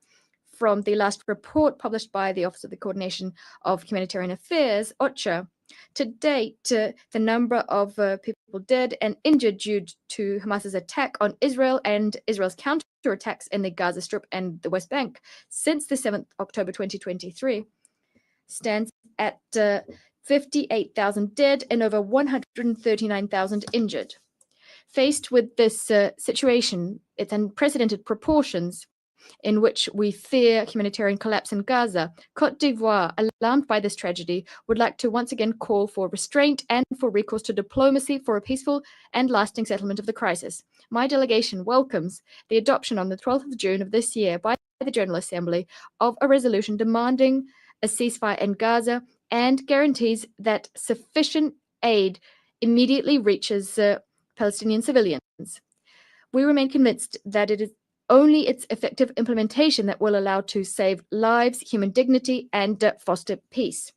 from the last report published by the Office of the Coordination of Humanitarian Affairs, OCHA, to date, the number of people dead and injured due to Hamas's attack on Israel and Israel's counterattacks in the Gaza Strip and the West Bank since the 7th October 2023 stands at 58,000 dead and over 139,000 injured. Faced with this situation, its unprecedented proportions, in which we fear humanitarian collapse in Gaza, Côte d'Ivoire, alarmed by this tragedy, would like to once again call for restraint and for recourse to diplomacy for a peaceful and lasting settlement of the crisis. My delegation welcomes the adoption on the 12th of June of this year by the General Assembly of a resolution demanding a ceasefire in Gaza and guarantees that sufficient aid immediately reaches Palestinian civilians. We remain convinced that it is only its effective implementation that will allow to save lives, human dignity, and foster peace.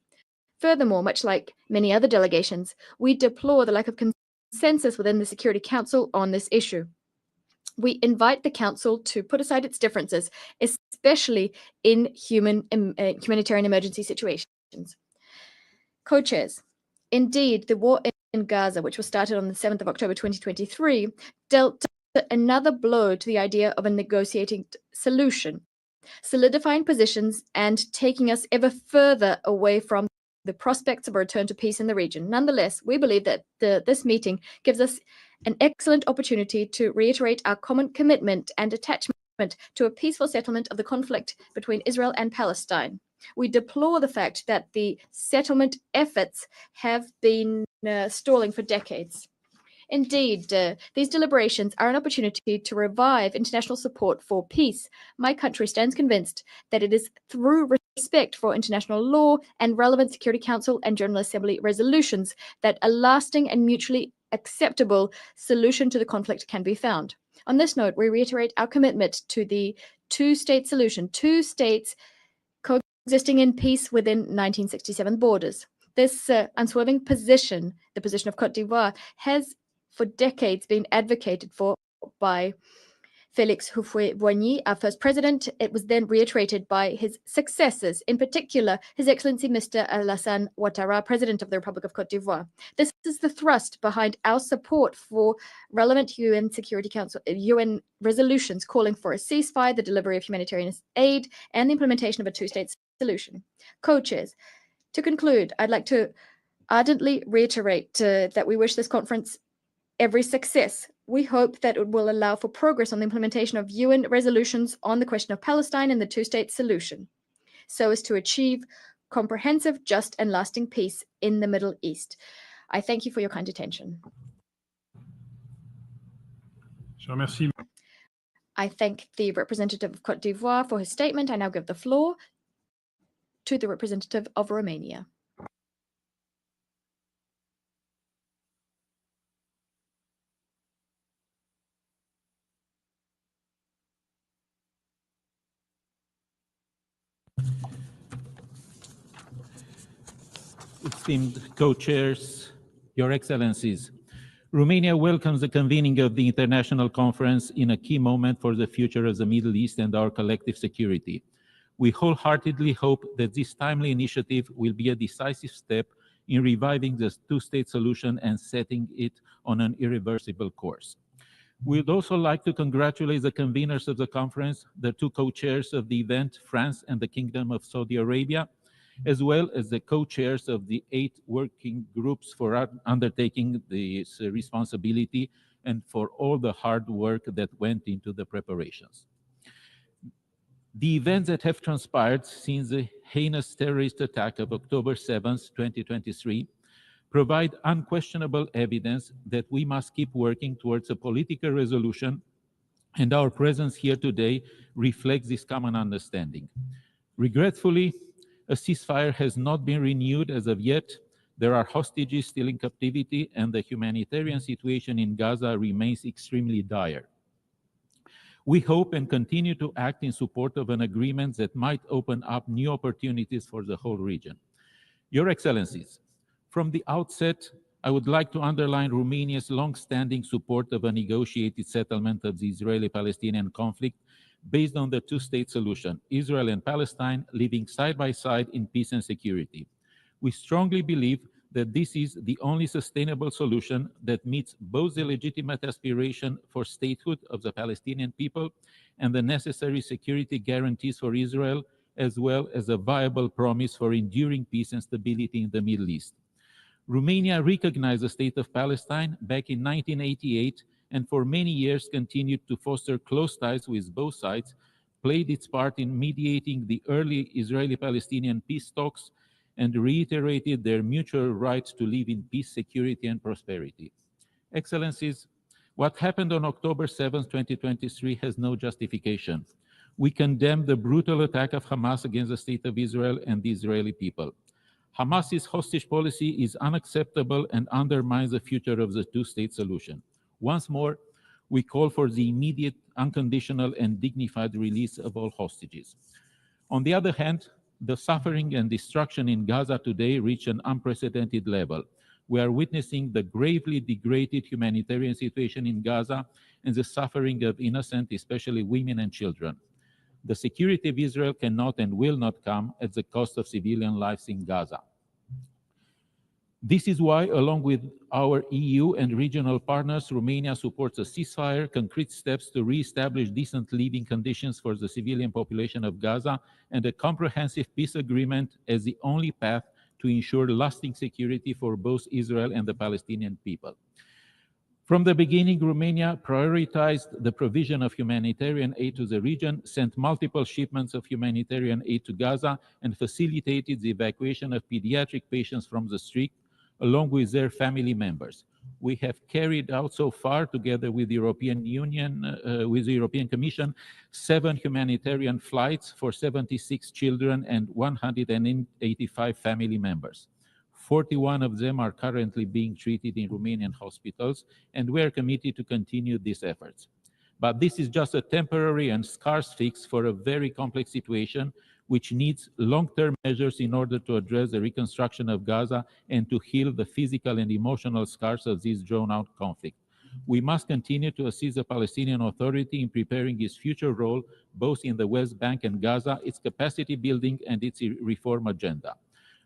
Furthermore, much like many other delegations, we deplore the lack of consensus within the Security Council on this issue. We invite the Council to put aside its differences, especially in humanitarian emergency situations. Co-chairs, indeed, the war in Gaza, which was started on the 7th of October 2023, dealt another blow to the idea of a negotiating solution, solidifying positions and taking us ever further away from the prospects of a return to peace in the region. Nonetheless, we believe that this meeting gives us an excellent opportunity to reiterate our common commitment and attachment to a peaceful settlement of the conflict between Israel and Palestine. We deplore the fact that the settlement efforts have been stalling for decades. Indeed, these deliberations are an opportunity to revive international support for peace. My country stands convinced that it is through respect for international law and relevant Security Council and General Assembly resolutions that a lasting and mutually acceptable solution to the conflict can be found. On this note, we reiterate our commitment to the two-state solution, two states coexisting in peace within 1967 borders. This unswerving position, the position of Côte d'Ivoire, has for decades been advocated for by Félix Houphouët-Boigny, our first president. It was then reiterated by his successors, in particular, His Excellency Mr. Alassane Ouattara, President of the Republic of Côte d'Ivoire. This is the thrust behind our support for relevant UN Security Council, UN resolutions calling for a ceasefire, the delivery of humanitarian aid, and the implementation of a two-state solution. Co-chairs, to conclude, I'd like to ardently reiterate that we wish this conference every success. We hope that it will allow for progress on the implementation of UN resolutions on the question of Palestine and the two-state solution, so as to achieve comprehensive, just, and lasting peace in the Middle East. I thank you for your kind attention. I thank the representative of Côte d'Ivoire for his statement. I now give the floor to the representative of Romania. Esteemed co-chairs, Your Excellencies, Romania welcomes the convening of the International Conference in a key moment for the future of the Middle East and our collective security. We wholeheartedly hope that this timely initiative will be a decisive step in reviving the two-state solution and setting it on an irreversible course. We'd also like to congratulate the conveners of the conference, the two co-chairs of the event, France and the Kingdom of Saudi Arabia, as well as the co-chairs of the 8 working groups for undertaking this responsibility and for all the hard work that went into the preparations. The events that have transpired since the heinous terrorist attack of October 7th, 2023, provide unquestionable evidence that we must keep working towards a political resolution, and our presence here today reflects this common understanding. Regretfully, a ceasefire has not been renewed as of yet. There are hostages still in captivity, and the humanitarian situation in Gaza remains extremely dire. We hope and continue to act in support of an agreement that might open up new opportunities for the whole region. Your Excellencies, from the outset, I would like to underline Romania's long-standing support of a negotiated settlement of the Israeli-Palestinian conflict based on the two-state solution, Israel and Palestine living side by side in peace and security. We strongly believe that this is the only sustainable solution that meets both the legitimate aspiration for statehood of the Palestinian people and the necessary security guarantees for Israel, as well as a viable promise for enduring peace and stability in the Middle East. Romania recognized the state of Palestine back in 1988 and for many years continued to foster close ties with both sides, played its part in mediating the early Israeli-Palestinian peace talks, and reiterated their mutual right to live in peace, security, and prosperity. Excellencies, what happened on October 7, 2023 has no justification. We condemn the brutal attack of Hamas against the state of Israel and the Israeli people. Hamas's hostage policy is unacceptable and undermines the future of the two-state solution. Once more, we call for the immediate, unconditional, and dignified release of all hostages. On the other hand, the suffering and destruction in Gaza today reach an unprecedented level. We are witnessing the gravely degraded humanitarian situation in Gaza and the suffering of innocent, especially women and children. The security of Israel cannot and will not come at the cost of civilian lives in Gaza. This is why, along with our EU and regional partners, Romania supports a ceasefire, concrete steps to re-establish decent living conditions for the civilian population of Gaza, and a comprehensive peace agreement as the only path to ensure lasting security for both Israel and the Palestinian people. From the beginning, Romania prioritized the provision of humanitarian aid to the region, sent multiple shipments of humanitarian aid to Gaza, and facilitated the evacuation of pediatric patients from the street, along with their family members. We have carried out so far, together with the European Union, with the European Commission, 7 humanitarian flights for 76 children and 185 family members. 41 of them are currently being treated in Romanian hospitals, and we are committed to continue these efforts. But this is just a temporary and scarce fix for a very complex situation, which needs long-term measures in order to address the reconstruction of Gaza and to heal the physical and emotional scars of this drawn-out conflict. We must continue to assist the Palestinian Authority in preparing its future role, both in the West Bank and Gaza, its capacity building and its reform agenda.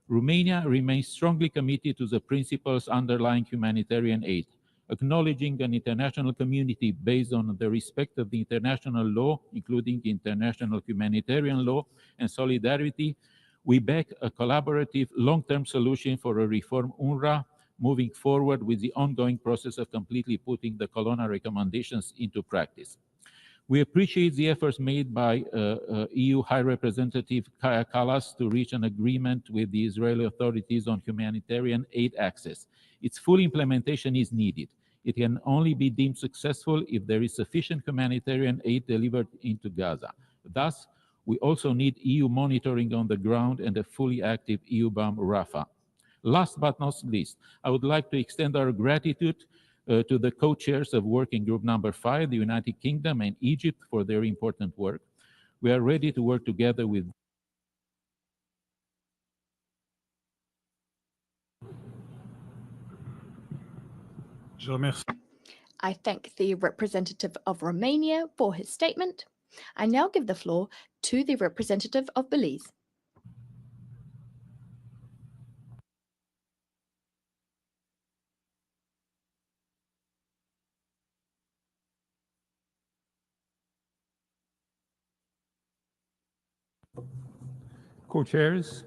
Romania remains strongly committed to the principles underlying humanitarian aid. Acknowledging an international community based on the respect of the international law, including international humanitarian law and solidarity, we back a collaborative long-term solution for a reform UNRWA, moving forward with the ongoing process of completely putting the Colonna recommendations into practice. We appreciate the efforts made by EU High Representative Kaja Kallas to reach an agreement with the Israeli authorities on humanitarian aid access. Its full implementation is needed. It can only be deemed successful if there is sufficient humanitarian aid delivered into Gaza. Thus, we also need EU monitoring on the ground and a fully active EU-BAM Rafah. Last but not least, I would like to extend our gratitude to the co-chairs of Working Group number 5, the United Kingdom and Egypt, for their important work. We are ready to work together with I thank the representative of Romania for his statement. I now give the floor to the representative of Belize. Co-chairs,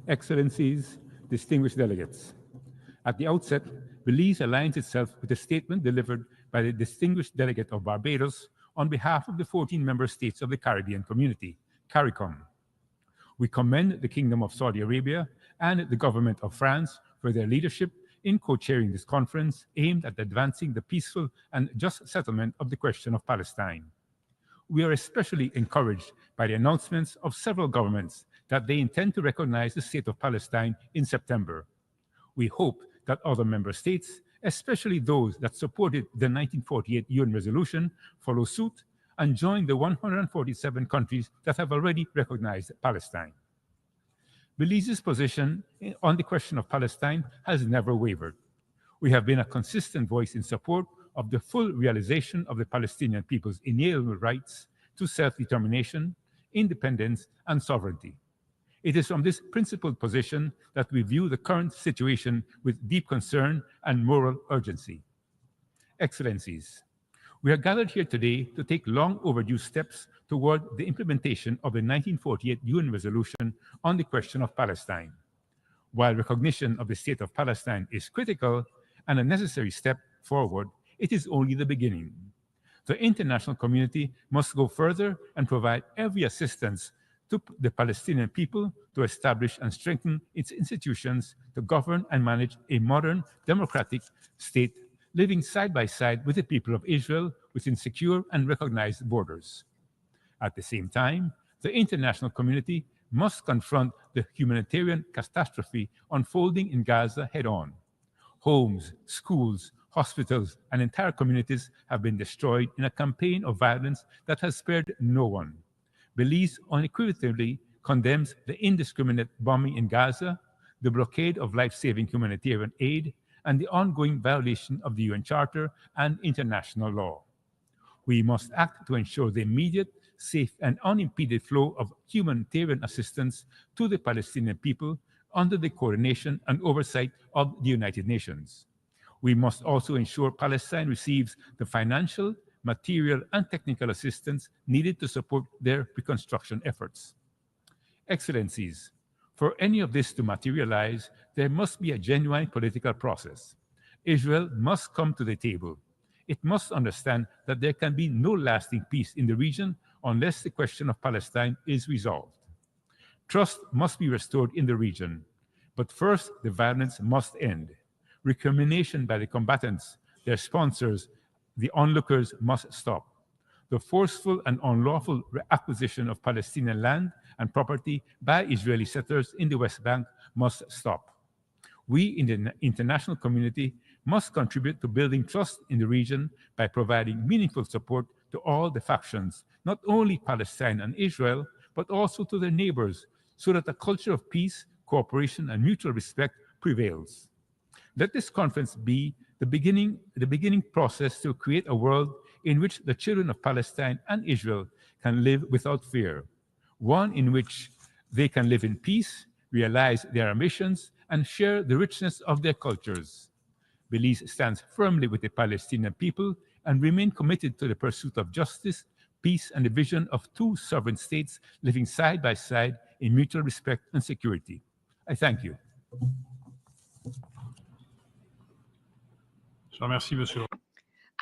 excellencies, distinguished delegates. At the outset, Belize aligns itself with a statement delivered by the distinguished delegate of Barbados on behalf of the 14 member states of the Caribbean Community, CARICOM. We commend the Kingdom of Saudi Arabia and the government of France for their leadership in co-chairing this conference aimed at advancing the peaceful and just settlement of the question of Palestine. We are especially encouraged by the announcements of several governments that they intend to recognize the state of Palestine in September. We hope that other member states, especially those that supported the 1948 UN resolution, follow suit and join the 147 countries that have already recognized Palestine. Belize's position on the question of Palestine has never wavered. We have been a consistent voice in support of the full realization of the Palestinian people's inalienable rights to self-determination, independence, and sovereignty. It is from this principled position that we view the current situation with deep concern and moral urgency. Excellencies, we are gathered here today to take long overdue steps toward the implementation of the 1948 UN resolution on the question of Palestine. While recognition of the state of Palestine is critical and a necessary step forward, it is only the beginning. The international community must go further and provide every assistance to the Palestinian people to establish and strengthen its institutions to govern and manage a modern, democratic state living side by side with the people of Israel within secure and recognized borders. At the same time, the international community must confront the humanitarian catastrophe unfolding in Gaza head-on. Homes, schools, hospitals, and entire communities have been destroyed in a campaign of violence that has spared no one. Belize unequivocally condemns the indiscriminate bombing in Gaza, the blockade of life-saving humanitarian aid, and the ongoing violation of the UN Charter and international law. We must act to ensure the immediate, safe, and unimpeded flow of humanitarian assistance to the Palestinian people under the coordination and oversight of the United Nations. We must also ensure Palestine receives the financial, material, and technical assistance needed to support their reconstruction efforts. Excellencies, for any of this to materialize, there must be a genuine political process. Israel must come to the table. It must understand that there can be no lasting peace in the region unless the question of Palestine is resolved. Trust must be restored in the region, but first the violence must end. Recrimination by the combatants, their sponsors, the onlookers must stop. The forceful and unlawful acquisition of Palestinian land and property by Israeli settlers in the West Bank must stop. We in the international community must contribute to building trust in the region by providing meaningful support to all the factions, not only Palestine and Israel, but also to their neighbors, so that a culture of peace, cooperation, and mutual respect prevails. Let this conference be the beginning process to create a world in which the children of Palestine and Israel can live without fear, one in which they can live in peace, realize their ambitions, and share the richness of their cultures. Belize stands firmly with the Palestinian people and remain committed to the pursuit of justice, peace, and the vision of two sovereign states living side by side in mutual respect and security. I thank you.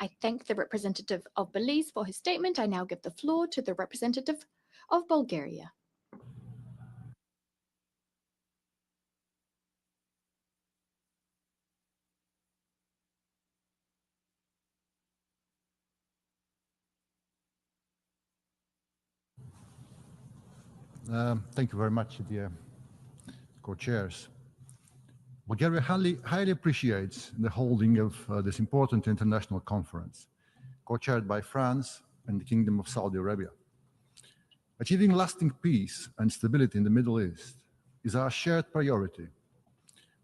I thank the representative of Belize for his statement. I now give the floor to the representative of Bulgaria. Thank you very much, dear co-chairs. Bulgaria highly appreciates the holding of this important international conference, co-chaired by France and the Kingdom of Saudi Arabia. Achieving lasting peace and stability in the Middle East is our shared priority,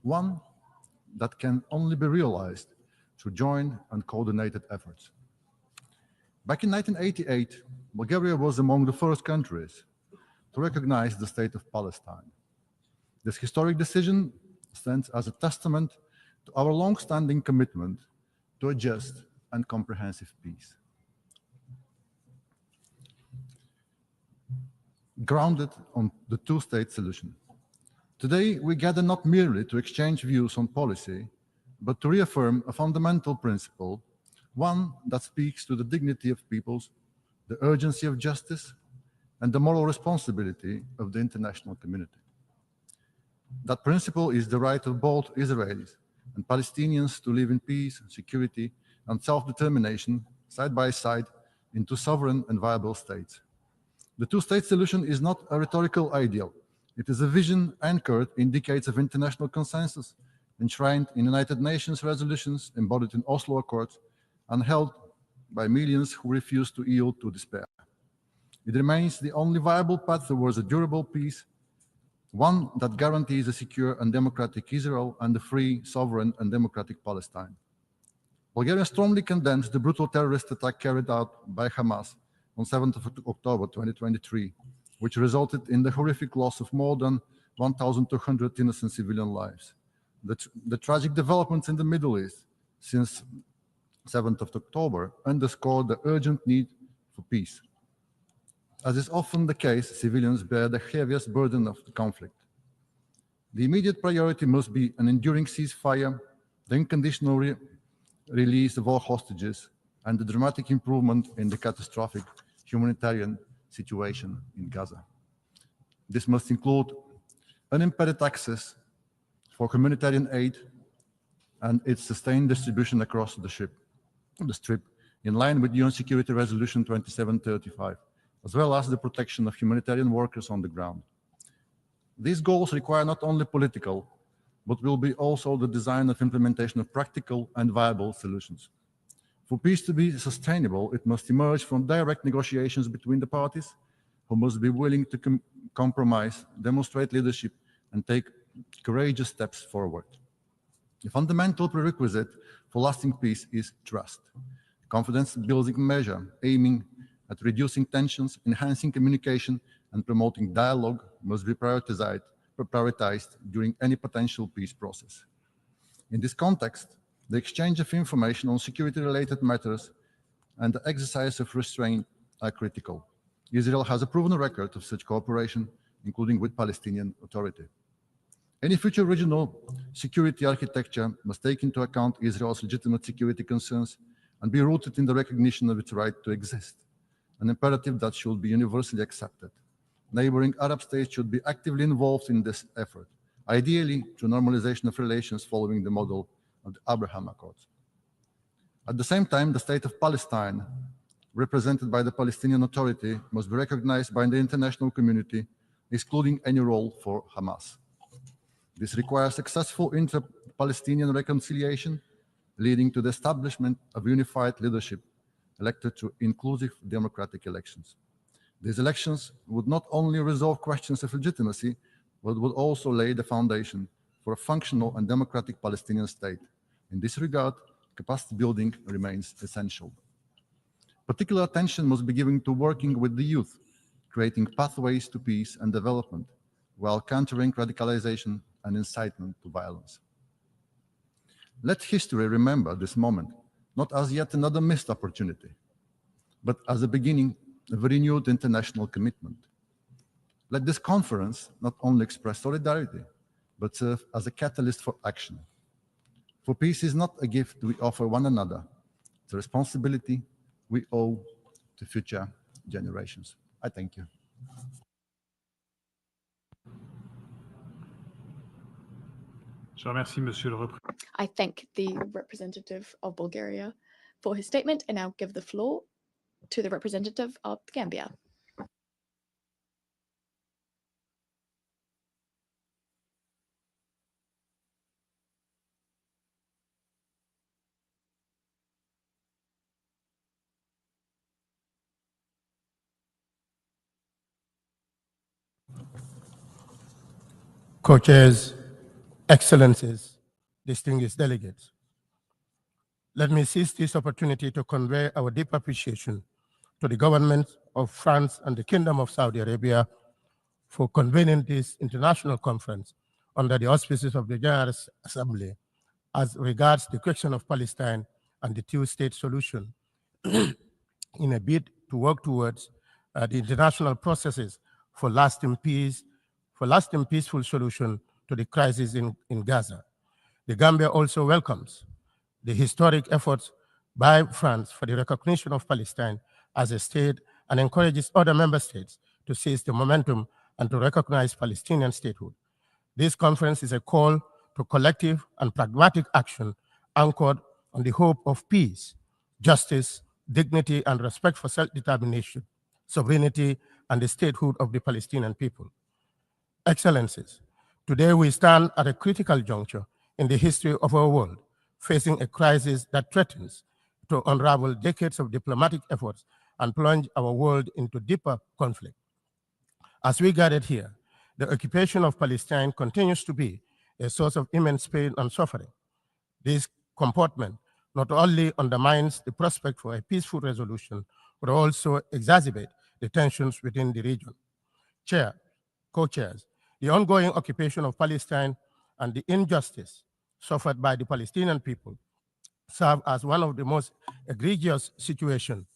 one that can only be realized through joint and coordinated efforts. Back in 1988, Bulgaria was among the first countries to recognize the state of Palestine. This historic decision stands as a testament to our long-standing commitment to a just and comprehensive peace. Grounded on the two-state solution. Today, we gather not merely to exchange views on policy, but to reaffirm a fundamental principle, one that speaks to the dignity of peoples, the urgency of justice, and the moral responsibility of the international community. That principle is the right of both Israelis and Palestinians to live in peace, security, and self-determination side by side in two sovereign and viable states. The two-state solution is not a rhetorical ideal. It is a vision anchored in decades of international consensus, enshrined in United Nations resolutions, embodied in Oslo Accords, and held by millions who refuse to yield to despair. It remains the only viable path towards a durable peace, one that guarantees a secure and democratic Israel and a free, sovereign, and democratic Palestine. Bulgaria strongly condemns the brutal terrorist attack carried out by Hamas on 7th of October 2023, which resulted in the horrific loss of more than 1,200 innocent civilian lives. The tragic developments in the Middle East since 7th of October underscore the urgent need for peace. As is often the case, civilians bear the heaviest burden of the conflict. The immediate priority must be an enduring ceasefire, the unconditional release of all hostages, and the dramatic improvement in the catastrophic humanitarian situation in Gaza. This must include unimpeded access for humanitarian aid and its sustained distribution across the Strip, in line with UN Security Resolution 2735, as well as the protection of humanitarian workers on the ground. These goals require not only political, but will be also the design of implementation of practical and viable solutions. For peace to be sustainable, it must emerge from direct negotiations between the parties, who must be willing to compromise, demonstrate leadership, and take courageous steps forward. The fundamental prerequisite for lasting peace is trust, a confidence-building measure aiming at reducing tensions, enhancing communication, and promoting dialogue must be prioritized during any potential peace process. In this context, the exchange of information on security-related matters and the exercise of restraint are critical. Israel has a proven record of such cooperation, including with Palestinian Authority. Any future regional security architecture must take into account Israel's legitimate security concerns and be rooted in the recognition of its right to exist, an imperative that should be universally accepted. Neighboring Arab states should be actively involved in this effort, ideally through normalization of relations following the model of the Abraham Accords. At the same time, the state of Palestine, represented by the Palestinian Authority, must be recognized by the international community, excluding any role for Hamas. This requires successful inter-Palestinian reconciliation, leading to the establishment of unified leadership elected through inclusive democratic elections. These elections would not only resolve questions of legitimacy, but would also lay the foundation for a functional and democratic Palestinian state. In this regard, capacity building remains essential. Particular attention must be given to working with the youth, creating pathways to peace and development, while countering radicalization and incitement to violence. Let history remember this moment, not as yet another missed opportunity, but as a beginning of a renewed international commitment. Let this conference not only express solidarity, but serve as a catalyst for action. For peace is not a gift we offer one another, it's a responsibility we owe to future generations. I thank you. I thank the representative of Bulgaria for his statement and now give the floor to the representative of Gambia. Co-chairs, Excellencies, distinguished delegates. Let me seize this opportunity to convey our deep appreciation to the governments of France and the Kingdom of Saudi Arabia for convening this international conference under the auspices of the General Assembly as regards the question of Palestine and the two-state solution in a bid to work towards the international processes for lasting peace, for lasting peaceful solution to the crisis in Gaza. The Gambia also welcomes the historic efforts by France for the recognition of Palestine as a state and encourages other member states to seize the momentum and to recognize Palestinian statehood. This conference is a call to collective and pragmatic action anchored on the hope of peace, justice, dignity, and respect for self-determination, sovereignty, and the statehood of the Palestinian people. Excellencies, today we stand at a critical juncture in the history of our world, facing a crisis that threatens to unravel decades of diplomatic efforts and plunge our world into deeper conflict. As we gathered here, the occupation of Palestine continues to be a source of immense pain and suffering. This comportment not only undermines the prospect for a peaceful resolution, but also exacerbate the tensions within the region. Chair, co-chairs, the ongoing occupation of Palestine and the injustice suffered by the Palestinian people serve as one of the most egregious situations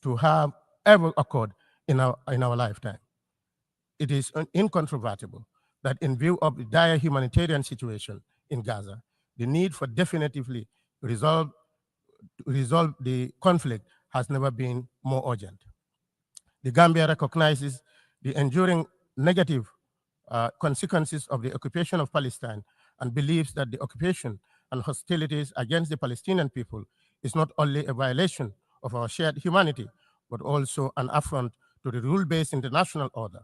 to have ever occurred in our lifetime. It is incontrovertible that in view of the dire humanitarian situation in Gaza, the need for definitively resolve the conflict has never been more urgent. The Gambia recognizes the enduring negative consequences of the occupation of Palestine and believes that the occupation and hostilities against the Palestinian people is not only a violation of our shared humanity, but also an affront to the rule-based international order.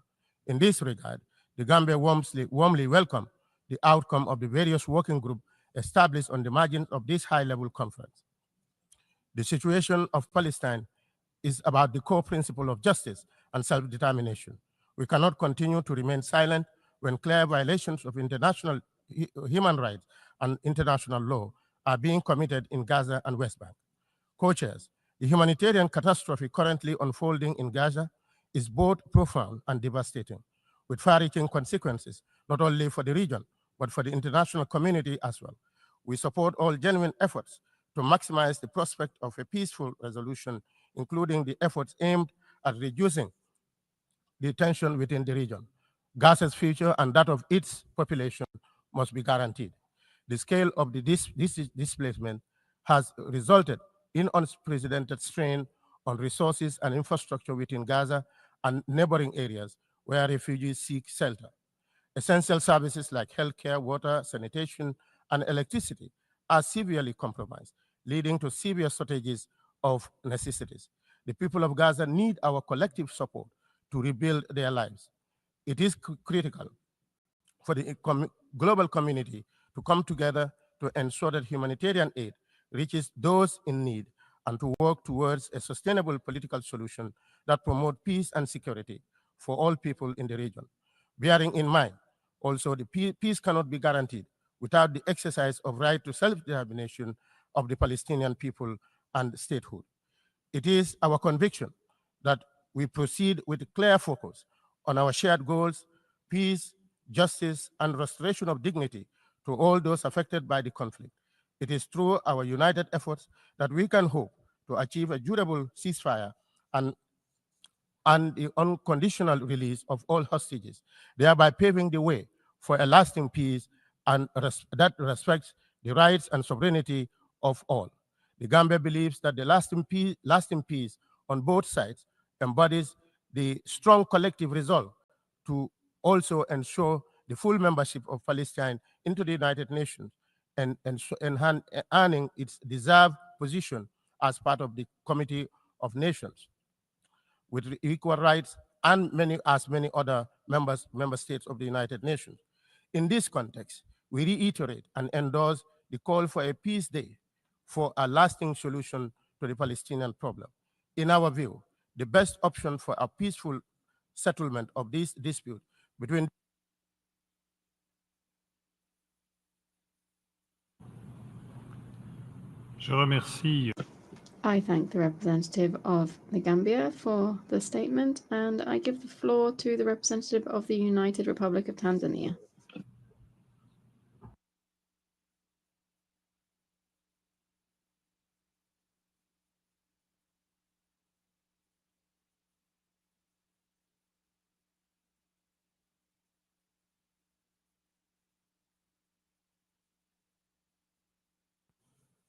In this regard, the Gambia warmly welcomes the outcome of the various working groups established on the margins of this high-level conference. The situation of Palestine is about the core principle of justice and self-determination. We cannot continue to remain silent when clear violations of international human rights and international law are being committed in Gaza and West Bank. Co-chairs, the humanitarian catastrophe currently unfolding in Gaza is both profound and devastating, with far-reaching consequences not only for the region, but for the international community as well. We support all genuine efforts to maximize the prospect of a peaceful resolution, including the efforts aimed at reducing the tension within the region. Gaza's future and that of its population must be guaranteed. The scale of the displacement has resulted in unprecedented strain on resources and infrastructure within Gaza and neighboring areas where refugees seek shelter. Essential services like healthcare, water, sanitation, and electricity are severely compromised, leading to severe shortages of necessities. The people of Gaza need our collective support to rebuild their lives. It is critical for the global community to come together to ensure that humanitarian aid reaches those in need and to work towards a sustainable political solution that promotes peace and security for all people in the region. Bearing in mind, also, the peace cannot be guaranteed without the exercise of right to self-determination of the Palestinian people and statehood. It is our conviction that we proceed with a clear focus on our shared goals, peace, justice, and restoration of dignity to all those affected by the conflict. It is through our united efforts that we can hope to achieve a durable ceasefire and the unconditional release of all hostages, thereby paving the way for a lasting peace and that respects the rights and sovereignty of all. The Gambia believes that the lasting peace on both sides embodies the strong collective resolve to also ensure the full membership of Palestine into the United Nations and earning its deserved position as part of the Committee of Nations with equal rights and many other member states of the United Nations. In this context, we reiterate and endorse the call for a peace day for a lasting solution to the Palestinian problem. In our view, the best option for a peaceful settlement of this dispute between Je remercie. I thank the representative of the Gambia for the statement, and I give the floor to the representative of the United Republic of Tanzania.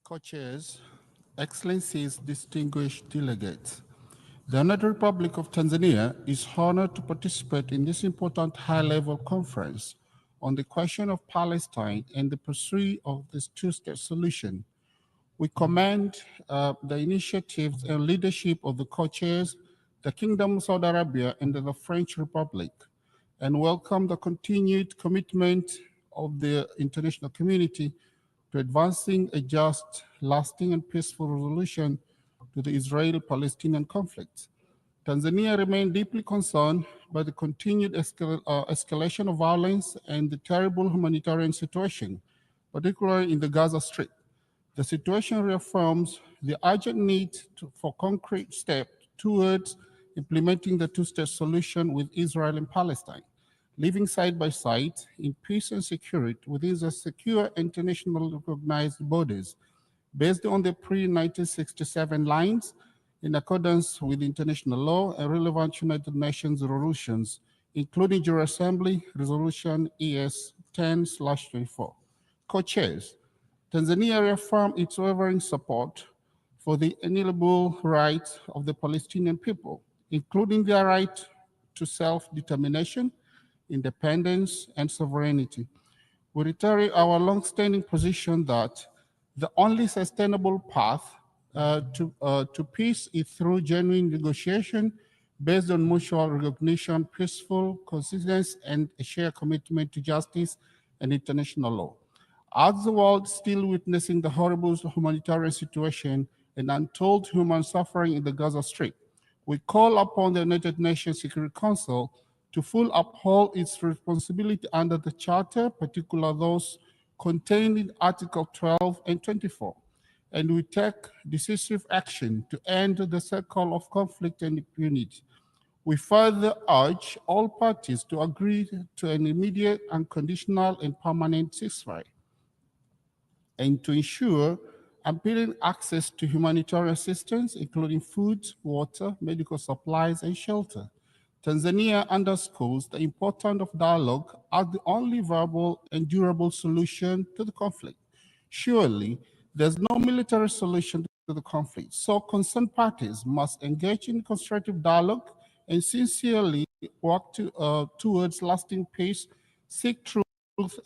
Co-chairs, Excellencies, distinguished delegates, the United Republic of Tanzania is honored to participate in this important high-level conference on the question of Palestine and the pursuit of this two-state solution. We commend the initiatives and leadership of the co-chairs, the Kingdom of Saudi Arabia and the French Republic, and welcome the continued commitment of the international community to advancing a just, lasting, and peaceful resolution to the Israeli-Palestinian conflict. Tanzania remains deeply concerned by the continued escalation of violence and the terrible humanitarian situation, particularly in the Gaza Strip. The situation reaffirms the urgent need for concrete steps towards implementing the two-state solution with Israel and Palestine, living side by side in peace and security within the secure internationally recognized borders based on the pre-1967 lines in accordance with international law and relevant United Nations resolutions, including General Assembly Resolution ES 10/24. Co-chairs, Tanzania reaffirmed its unwavering support for the inalienable rights of the Palestinian people, including their right to self-determination, independence, and sovereignty. We reiterate our long-standing position that the only sustainable path to peace is through genuine negotiation based on mutual recognition, peaceful coexistence, and a shared commitment to justice and international law. As the world still witnessing the horrible humanitarian situation and untold human suffering in the Gaza Strip, we call upon the United Nations Security Council to fully uphold its responsibility under the Charter, particularly those contained in Article 12 and 24, and we take decisive action to end the cycle of conflict and impunity. We further urge all parties to agree to an immediate, unconditional, and permanent ceasefire, and to ensure impeding access to humanitarian assistance, including food, water, medical supplies, and shelter. Tanzania underscores the importance of dialogue as the only viable and durable solution to the conflict. Surely, there's no military solution to the conflict, so concerned parties must engage in constructive dialogue and sincerely work towards lasting peace, seek truth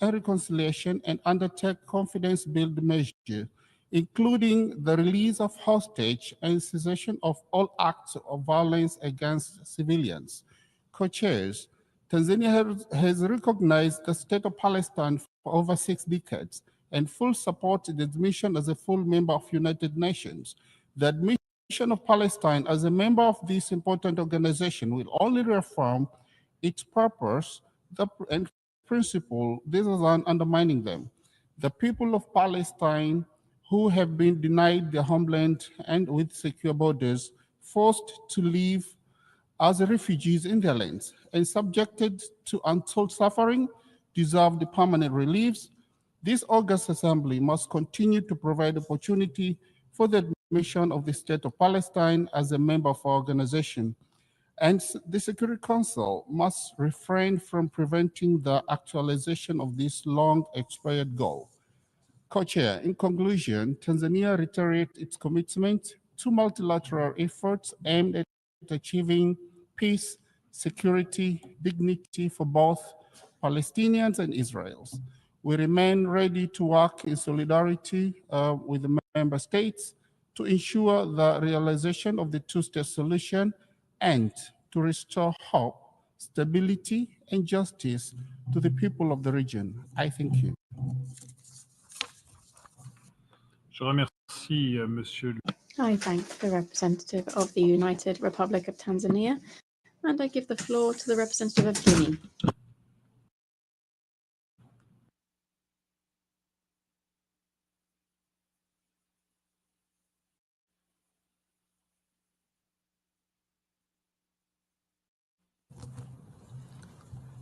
and reconciliation, and undertake confidence-building measures, including the release of hostage and cessation of all acts of violence against civilians. Co-chairs, Tanzania has recognized the state of Palestine for over 6 decades and full support its admission as a full member of United Nations. The admission of Palestine as a member of this important organization will only reaffirm its purpose and principle rather than undermining them. The people of Palestine who have been denied their homeland and with secure borders, forced to live as refugees in their lands, and subjected to untold suffering, deserve the permanent reliefs. This August Assembly must continue to provide opportunity for the admission of the State of Palestine as a member of our organization. And the Security Council must refrain from preventing the actualization of this long-expired goal. Co-chair, in conclusion, Tanzania reiterates its commitment to multilateral efforts aimed at achieving peace, security, dignity for both Palestinians and Israelis. We remain ready to work in solidarity with the member states to ensure the realization of the two-state solution and to restore hope, stability, and justice to the people of the region. I thank you. Je remercie Monsieur. I thank the representative of the United Republic of Tanzania, and I give the floor to the representative of Guinea.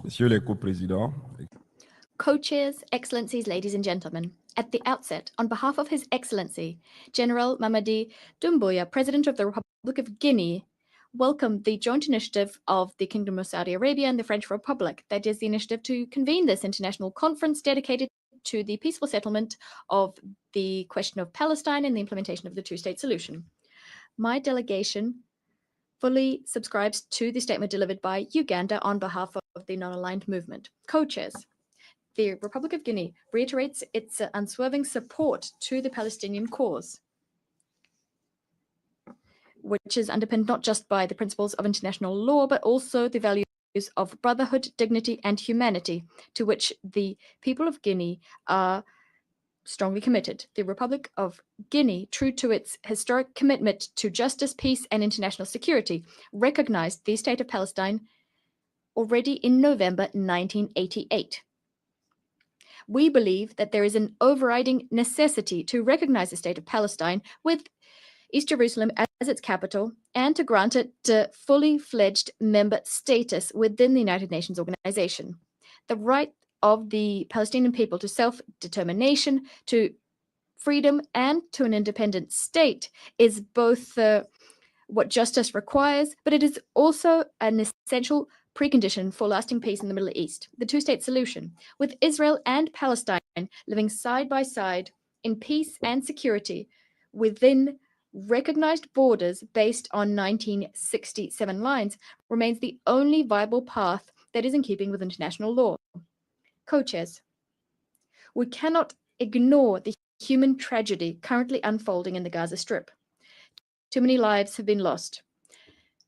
Monsieur le Co-Président. Co-chairs, Excellencies, ladies and gentlemen. At the outset, on behalf of His Excellency, General Mamadi Doumbouya, President of the Republic of Guinea, welcome the joint initiative of the Kingdom of Saudi Arabia and the French Republic. That is the initiative to convene this international conference dedicated to the peaceful settlement of the question of Palestine and the implementation of the two-state solution. My delegation fully subscribes to the statement delivered by Uganda on behalf of the non-aligned movement. Co-chairs, the Republic of Guinea reiterates its unswerving support to the Palestinian cause, which is underpinned not just by the principles of international law, but also the values of brotherhood, dignity, and humanity, to which the people of Guinea are strongly committed. The Republic of Guinea, true to its historic commitment to justice, peace, and international security, recognized the state of Palestine already in November 1988. We believe that there is an overriding necessity to recognize the state of Palestine with East Jerusalem as its capital, and to grant it fully fledged member status within the United Nations organization. The right of the Palestinian people to self-determination, to freedom, and to an independent state is both what justice requires, but it is also an essential precondition for lasting peace in the Middle East. The two-state solution, with Israel and Palestine living side by side in peace and security within recognized borders based on 1967 lines, remains the only viable path that is in keeping with international law. Co-chairs, we cannot ignore the human tragedy currently unfolding in the Gaza Strip. Too many lives have been lost.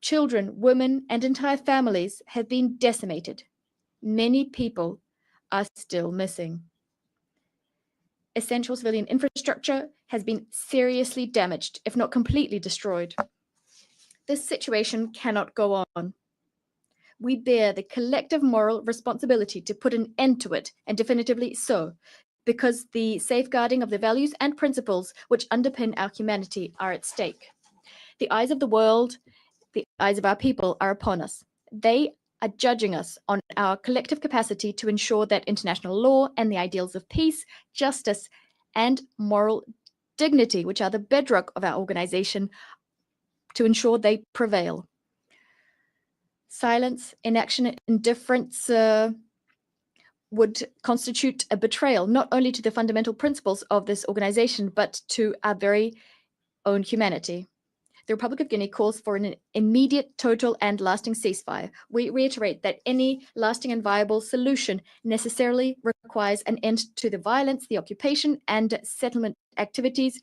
Children, women, and entire families have been decimated. Many people are still missing. Essential civilian infrastructure has been seriously damaged, if not completely destroyed. This situation cannot go on. We bear the collective moral responsibility to put an end to it, and definitively so, because the safeguarding of the values and principles which underpin our humanity are at stake. The eyes of the world, the eyes of our people are upon us. They are judging us on our collective capacity to ensure that international law and the ideals of peace, justice, and moral dignity, which are the bedrock of our organization, to ensure they prevail. Silence, inaction, indifference would constitute a betrayal, not only to the fundamental principles of this organization, but to our very own humanity. The Republic of Guinea calls for an immediate, total, and lasting ceasefire. We reiterate that any lasting and viable solution necessarily requires an end to the violence, the occupation, and settlement activities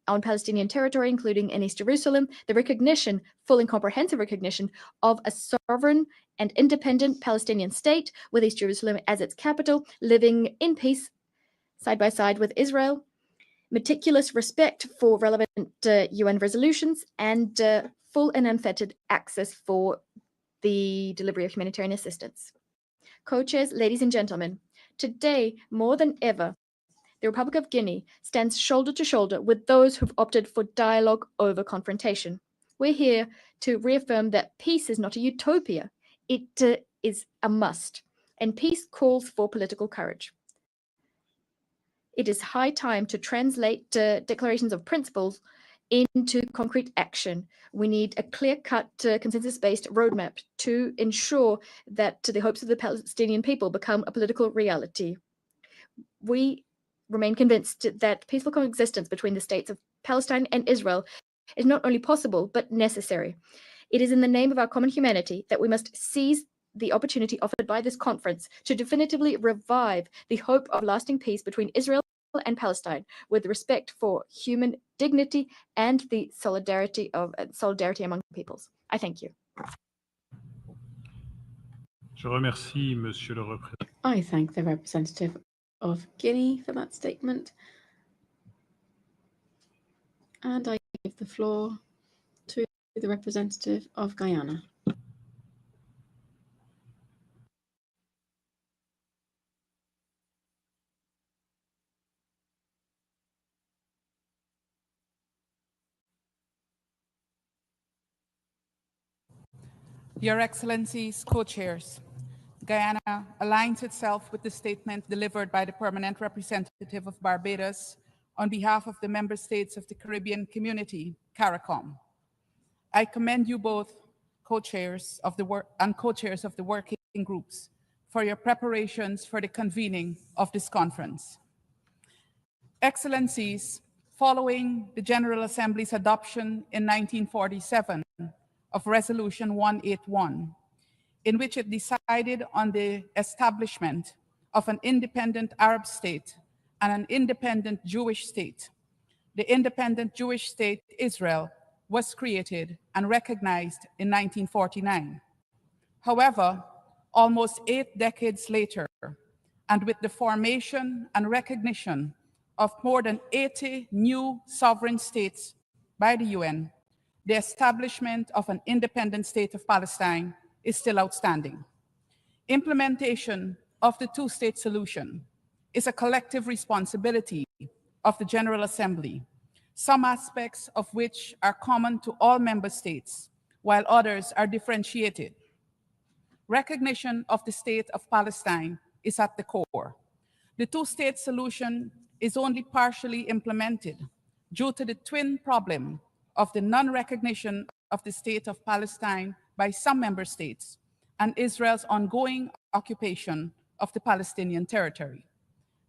on Palestinian territory, including in East Jerusalem, the recognition, full and comprehensive recognition, of a sovereign and independent Palestinian state with East Jerusalem as its capital, living in peace side by side with Israel, meticulous respect for relevant UN resolutions, and full and unfettered access for the delivery of humanitarian assistance. Co-chairs, ladies and gentlemen, today more than ever, the Republic of Guinea stands shoulder to shoulder with those who've opted for dialogue over confrontation. We're here to reaffirm that peace is not a utopia, it is a must, and peace calls for political courage. It is high time to translate declarations of principles into concrete action. We need a clear-cut, consensus-based roadmap to ensure that the hopes of the Palestinian people become a political reality. We remain convinced that peaceful coexistence between the states of Palestine and Israel is not only possible, but necessary. It is in the name of our common humanity that we must seize the opportunity offered by this conference to definitively revive the hope of lasting peace between Israel and Palestine, with respect for human dignity and the solidarity among peoples. I thank you. Je remercie Monsieur le Représentant. I thank the representative of Guinea for that statement. And I give the floor to the representative of Guyana. Your Excellencies, co-chairs, Guyana aligns itself with the statement delivered by the permanent representative of Barbados on behalf of the member states of the Caribbean Community, CARICOM. I commend you both, co-chairs of the working groups, for your preparations for the convening of this conference. Excellencies, following the General Assembly's adoption in 1947 of Resolution 181, in which it decided on the establishment of an independent Arab state and an independent Jewish state, the independent Jewish state Israel was created and recognized in 1949. However, almost 8 decades later, and with the formation and recognition of more than 80 new sovereign states by the UN, the establishment of an independent state of Palestine is still outstanding. Implementation of the two-state solution is a collective responsibility of the General Assembly, some aspects of which are common to all member states, while others are differentiated. Recognition of the state of Palestine is at the core. The two-state solution is only partially implemented due to the twin problem of the non-recognition of the state of Palestine by some member states and Israel's ongoing occupation of the Palestinian territory.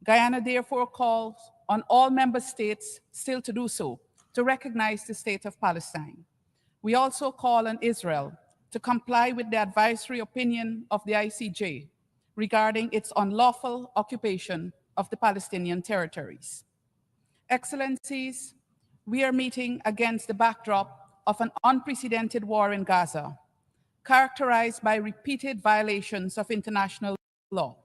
Guyana therefore calls on all member states still to do so, to recognize the state of Palestine. We also call on Israel to comply with the advisory opinion of the ICJ regarding its unlawful occupation of the Palestinian territories. Excellencies, we are meeting against the backdrop of an unprecedented war in Gaza, characterized by repeated violations of international law.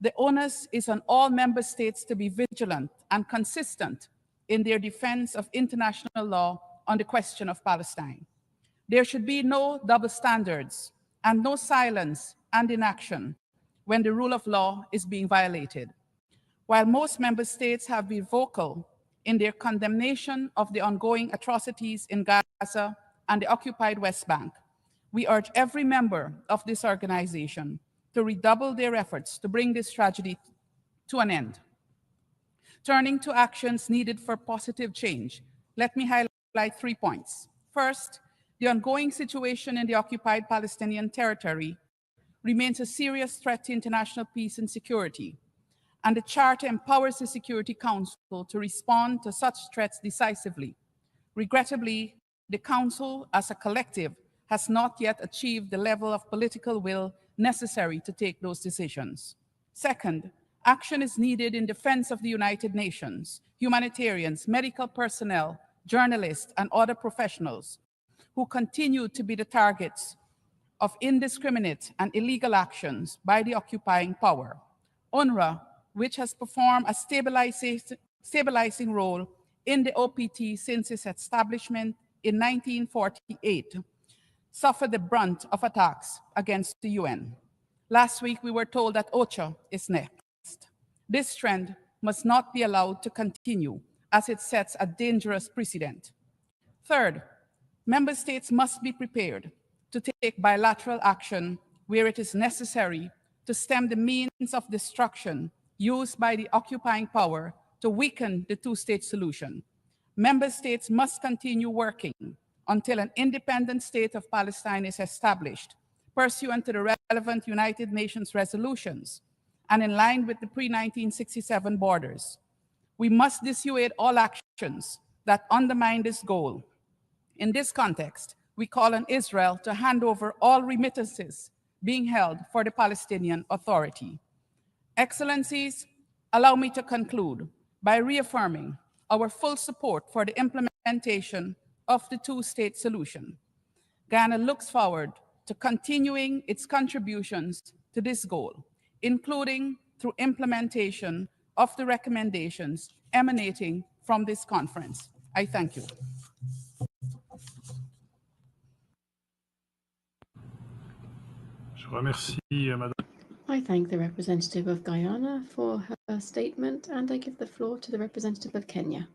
The onus is on all member states to be vigilant and consistent in their defense of international law on the question of Palestine. There should be no double standards and no silence and inaction when the rule of law is being violated. While most member states have been vocal in their condemnation of the ongoing atrocities in Gaza and the occupied West Bank, we urge every member of this organization to redouble their efforts to bring this tragedy to an end. Turning to actions needed for positive change, let me highlight 3 points. First, the ongoing situation in the occupied Palestinian territory remains a serious threat to international peace and security, and the Charter empowers the Security Council to respond to such threats decisively. Regrettably, the Council as a collective has not yet achieved the level of political will necessary to take those decisions. Second, action is needed in defense of the United Nations, humanitarians, medical personnel, journalists, and other professionals who continue to be the targets of indiscriminate and illegal actions by the occupying power. UNRWA, which has performed a stabilizing role in the OPT since its establishment in 1948, suffered the brunt of attacks against the UN. Last week, we were told that OCHA is next. This trend must not be allowed to continue as it sets a dangerous precedent. Third, member states must be prepared to take bilateral action where it is necessary to stem the means of destruction used by the occupying power to weaken the two-state solution. Member states must continue working until an independent state of Palestine is established, pursuant to the relevant United Nations resolutions and in line with the pre-1967 borders. We must dissuade all actions that undermine this goal. In this context, we call on Israel to hand over all remittances being held for the Palestinian Authority. Excellencies, allow me to conclude by reaffirming our full support for the implementation of the two-state solution. Ghana looks forward to continuing its contributions to this goal, including through implementation of the recommendations emanating from this conference. I thank you. I thank the representative of Guyana for her statement, and I give the floor to the representative of Kenya.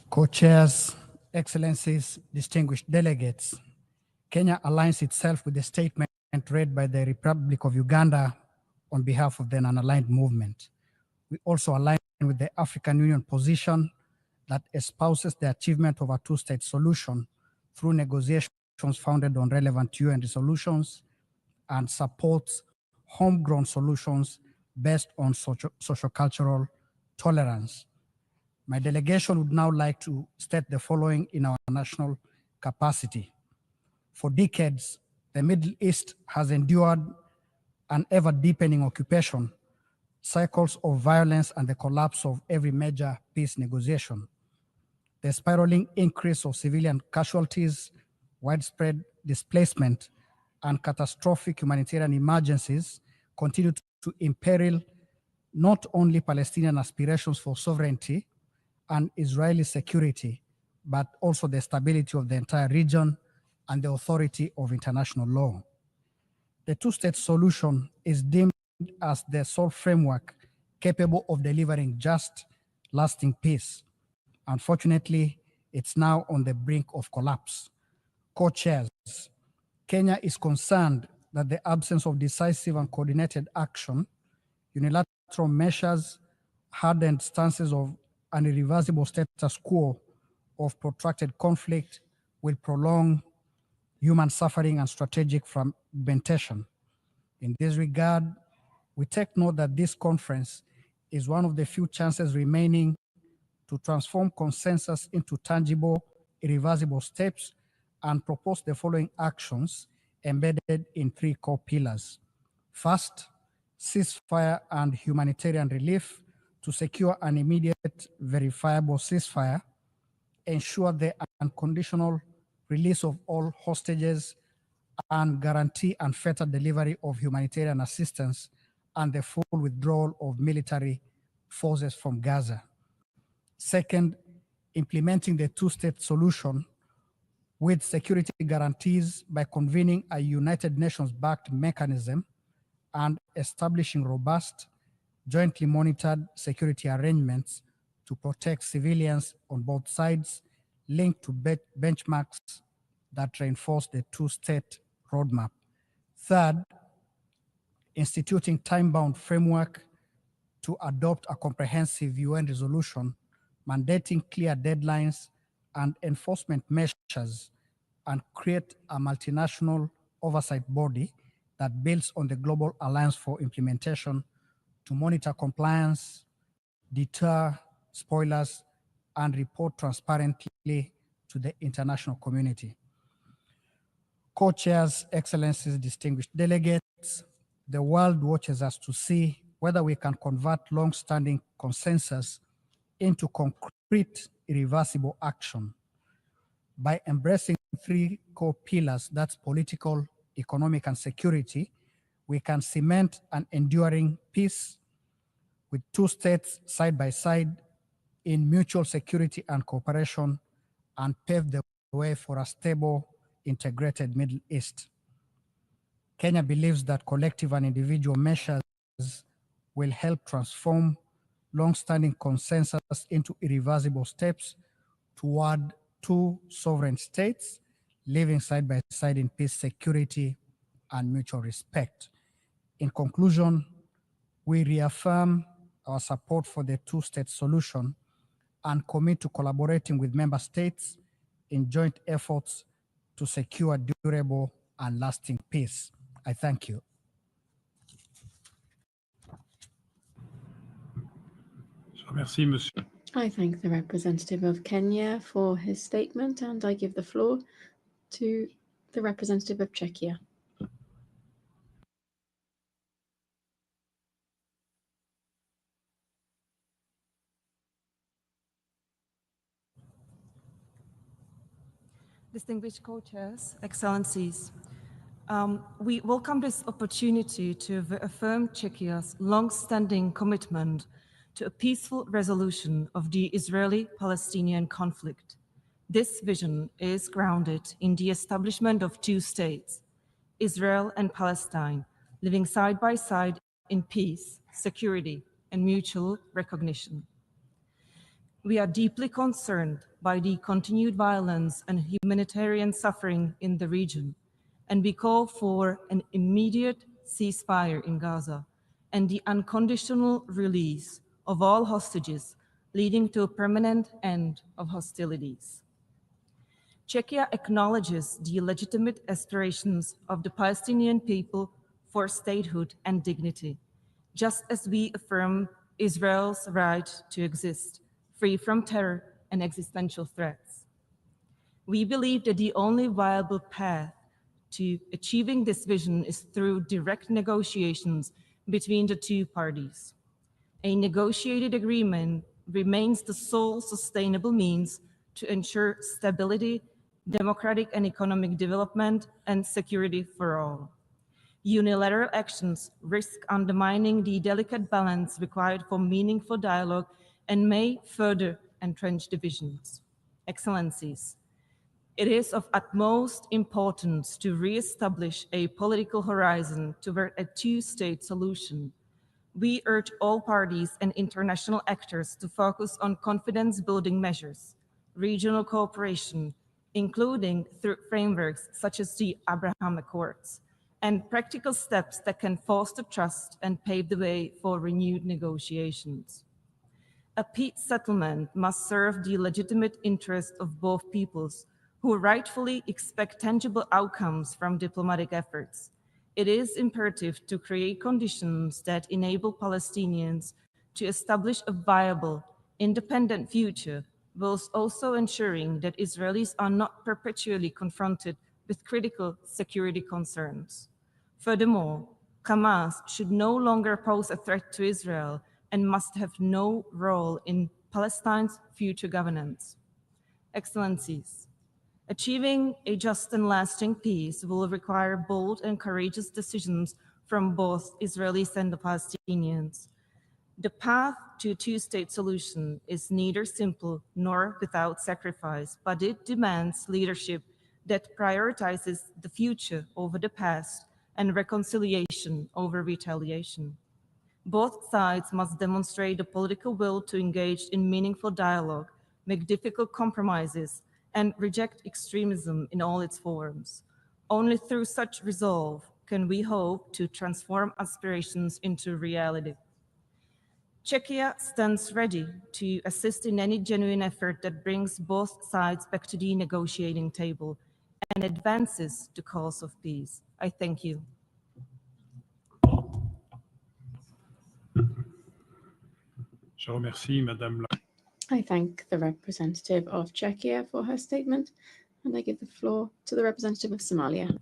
Co-chairs, excellencies, distinguished delegates, Kenya aligns itself with the statement read by the Republic of Uganda on behalf of the non-aligned movement. We also align with the African Union position that espouses the achievement of a two-state solution through negotiations founded on relevant UN resolutions and supports homegrown solutions based on socio-cultural tolerance. My delegation would now like to state the following in our national capacity. For decades, the Middle East has endured an ever-deepening occupation, cycles of violence, and the collapse of every major peace negotiation. The spiraling increase of civilian casualties, widespread displacement, and catastrophic humanitarian emergencies continue to imperil not only Palestinian aspirations for sovereignty and Israeli security, but also the stability of the entire region and the authority of international law. The two-state solution is deemed as the sole framework capable of delivering just, lasting peace. Unfortunately, it's now on the brink of collapse. Co-chairs, Kenya is concerned that the absence of decisive and coordinated action, unilateral measures, hardened stances of an irreversible status quo of protracted conflict will prolong human suffering and strategic fragmentation. In this regard, we take note that this conference is one of the few chances remaining to transform consensus into tangible, irreversible steps and propose the following actions embedded in three core pillars. First, ceasefire and humanitarian relief to secure an immediate, verifiable ceasefire, ensure the unconditional release of all hostages, and guarantee unfettered delivery of humanitarian assistance and the full withdrawal of military forces from Gaza. Second, implementing the two-state solution with security guarantees by convening a United Nations-backed mechanism and establishing robust, jointly monitored security arrangements to protect civilians on both sides, linked to benchmarks that reinforce the two-state roadmap. Third, instituting time-bound framework to adopt a comprehensive UN resolution mandating clear deadlines and enforcement measures and create a multinational oversight body that builds on the Global Alliance for Implementation to monitor compliance, deter spoilers, and report transparently to the international community. Co-chairs, excellencies, distinguished delegates, the world watches us to see whether we can convert long-standing consensus into concrete, irreversible action. By embracing three core pillars, that's political, economic, and security, we can cement an enduring peace with two states side by side in mutual security and cooperation, and pave the way for a stable, integrated Middle East. Kenya believes that collective and individual measures will help transform long-standing consensus into irreversible steps toward two sovereign states living side by side in peace, security, and mutual respect. In conclusion, we reaffirm our support for the two-state solution and commit to collaborating with member states in joint efforts to secure durable and lasting peace. I thank you. I thank the representative of Kenya for his statement, and I give the floor to the representative of Czechia. Distinguished co-chairs, excellencies, we welcome this opportunity to affirm Czechia's long-standing commitment to a peaceful resolution of the Israeli-Palestinian conflict. This vision is grounded in the establishment of two states, Israel and Palestine, living side by side in peace, security, and mutual recognition. We are deeply concerned by the continued violence and humanitarian suffering in the region, and we call for an immediate ceasefire in Gaza and the unconditional release of all hostages, leading to a permanent end of hostilities. Czechia acknowledges the legitimate aspirations of the Palestinian people for statehood and dignity, just as we affirm Israel's right to exist, free from terror and existential threats. We believe that the only viable path to achieving this vision is through direct negotiations between the two parties. A negotiated agreement remains the sole sustainable means to ensure stability, democratic and economic development, and security for all. Unilateral actions risk undermining the delicate balance required for meaningful dialogue and may further entrench divisions. Excellencies, it is of utmost importance to re-establish a political horizon toward a two-state solution. We urge all parties and international actors to focus on confidence-building measures, regional cooperation, including through frameworks such as the Abraham Accords, and practical steps that can foster trust and pave the way for renewed negotiations. A peace settlement must serve the legitimate interests of both peoples, who rightfully expect tangible outcomes from diplomatic efforts. It is imperative to create conditions that enable Palestinians to establish a viable, independent future, whilst also ensuring that Israelis are not perpetually confronted with critical security concerns. Furthermore, Hamas should no longer pose a threat to Israel and must have no role in Palestine's future governance. Excellencies, achieving a just and lasting peace will require bold and courageous decisions from both Israelis and the Palestinians. The path to a two-state solution is neither simple nor without sacrifice, but it demands leadership that prioritizes the future over the past and reconciliation over retaliation. Both sides must demonstrate the political will to engage in meaningful dialogue, make difficult compromises, and reject extremism in all its forms. Only through such resolve can we hope to transform aspirations into reality. Czechia stands ready to assist in any genuine effort that brings both sides back to the negotiating table and advances the cause of peace. I thank you. Je remercie Madame la... I thank the representative of Czechia for her statement, and I give the floor to the representative of Somalia.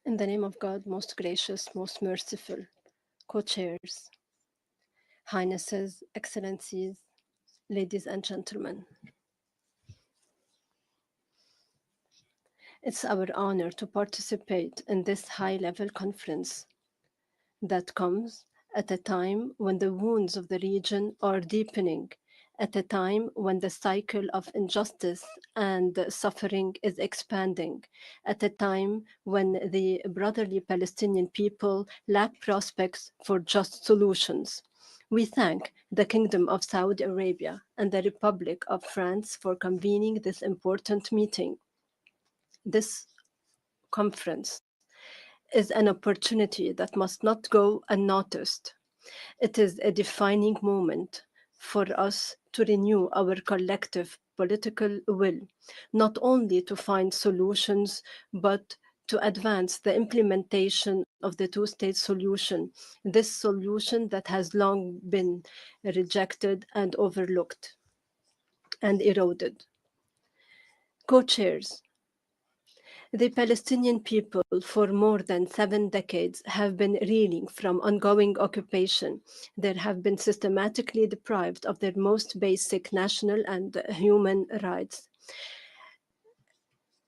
In the name of God, most gracious, most merciful, co-chairs, highnesses, excellencies, ladies and gentlemen. It's our honor to participate in this high-level conference that comes at a time when the wounds of the region are deepening, at a time when the cycle of injustice and suffering is expanding, at a time when the brotherly Palestinian people lack prospects for just solutions. We thank the Kingdom of Saudi Arabia and the Republic of France for convening this important meeting. This conference is an opportunity that must not go unnoticed. It is a defining moment for us to renew our collective political will, not only to find solutions, but to advance the implementation of the two-state solution, this solution that has long been rejected and overlooked and eroded. Co-chairs, the Palestinian people for more than 7 decades have been reeling from ongoing occupation. They have been systematically deprived of their most basic national and human rights.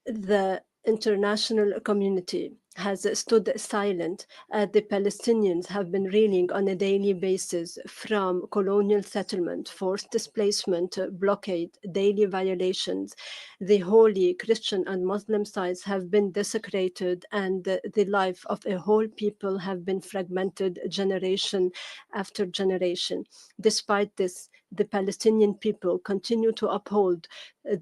The international community has stood silent as the Palestinians have been reeling on a daily basis from colonial settlement, forced displacement, blockade, daily violations. The holy Christian and Muslim sites have been desecrated, and the life of a whole people have been fragmented generation after generation. Despite this, the Palestinian people continue to uphold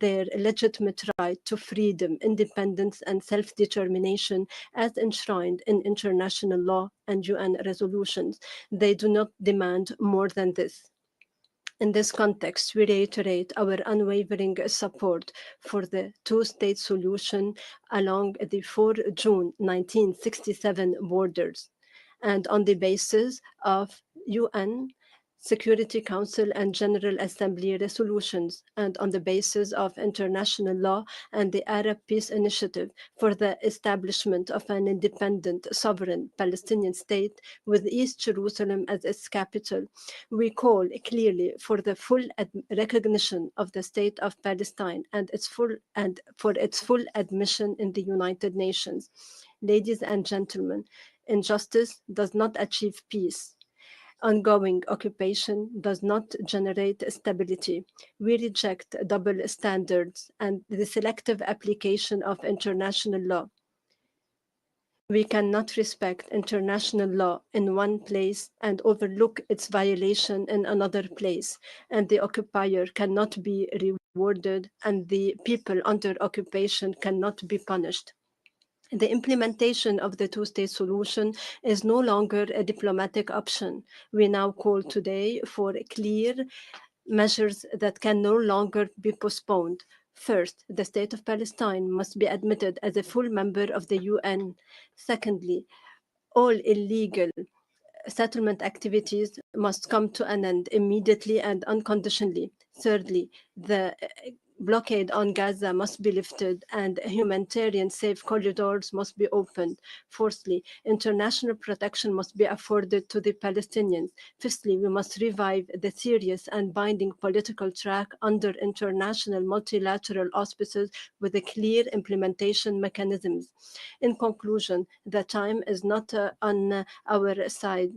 their legitimate right to freedom, independence, and self-determination as enshrined in international law and UN resolutions. They do not demand more than this. In this context, we reiterate our unwavering support for the two-state solution along the 4 June 1967 borders, and on the basis of UN Security Council and General Assembly resolutions, and on the basis of international law and the Arab Peace Initiative for the establishment of an independent, sovereign Palestinian state with East Jerusalem as its capital, we call clearly for the full recognition of the state of Palestine and for its full admission in the United Nations. Ladies and gentlemen, injustice does not achieve peace. Ongoing occupation does not generate stability. We reject double standards and the selective application of international law. We cannot respect international law in one place and overlook its violation in another place, and the occupier cannot be rewarded and the people under occupation cannot be punished. The implementation of the two-state solution is no longer a diplomatic option. We now call today for clear measures that can no longer be postponed. First, the state of Palestine must be admitted as a full member of the UN. Secondly, all illegal settlement activities must come to an end immediately and unconditionally. Thirdly, the blockade on Gaza must be lifted and humanitarian safe corridors must be opened. Fourthly, international protection must be afforded to the Palestinians. Fifthly, we must revive the serious and binding political track under international multilateral auspices with a clear implementation mechanisms. In conclusion, the time is not on our side.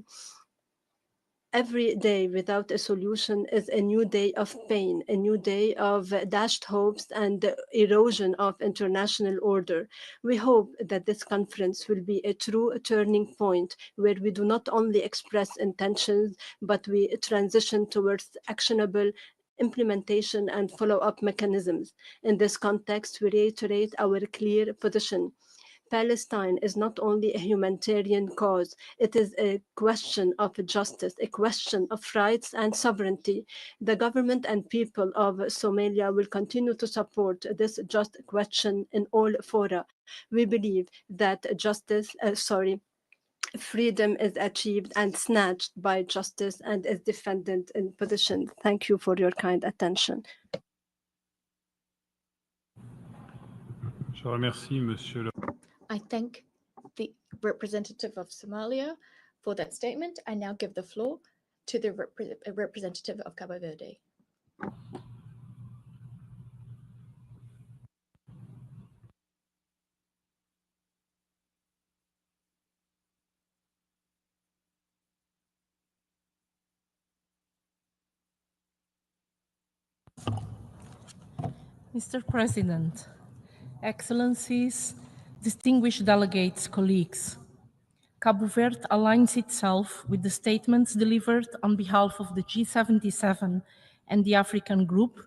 Every day without a solution is a new day of pain, a new day of dashed hopes and erosion of international order. We hope that this conference will be a true turning point where we do not only express intentions, but we transition towards actionable implementation and follow-up mechanisms. In this context, we reiterate our clear position. Palestine is not only a humanitarian cause, it is a question of justice, a question of rights and sovereignty. The government and people of Somalia will continue to support this just question in all fora. We believe that freedom is achieved and snatched by justice and is defended in position. Thank you for your kind attention. Je remercie Monsieur le I thank the representative of Somalia for that statement. I now give the floor to the representative of Cabo Verde. Mr. President, Excellencies, distinguished delegates, colleagues, Cabo Verde aligns itself with the statements delivered on behalf of the G77 and the African Group,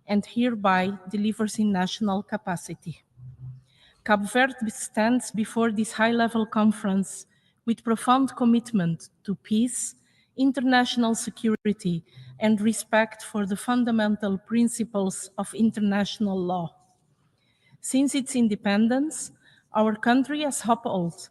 and hereby delivers in national capacity. Cabo Verde stands before this high-level conference with profound commitment to peace, international security, and respect for the fundamental principles of international law. Since its independence, our country has upheld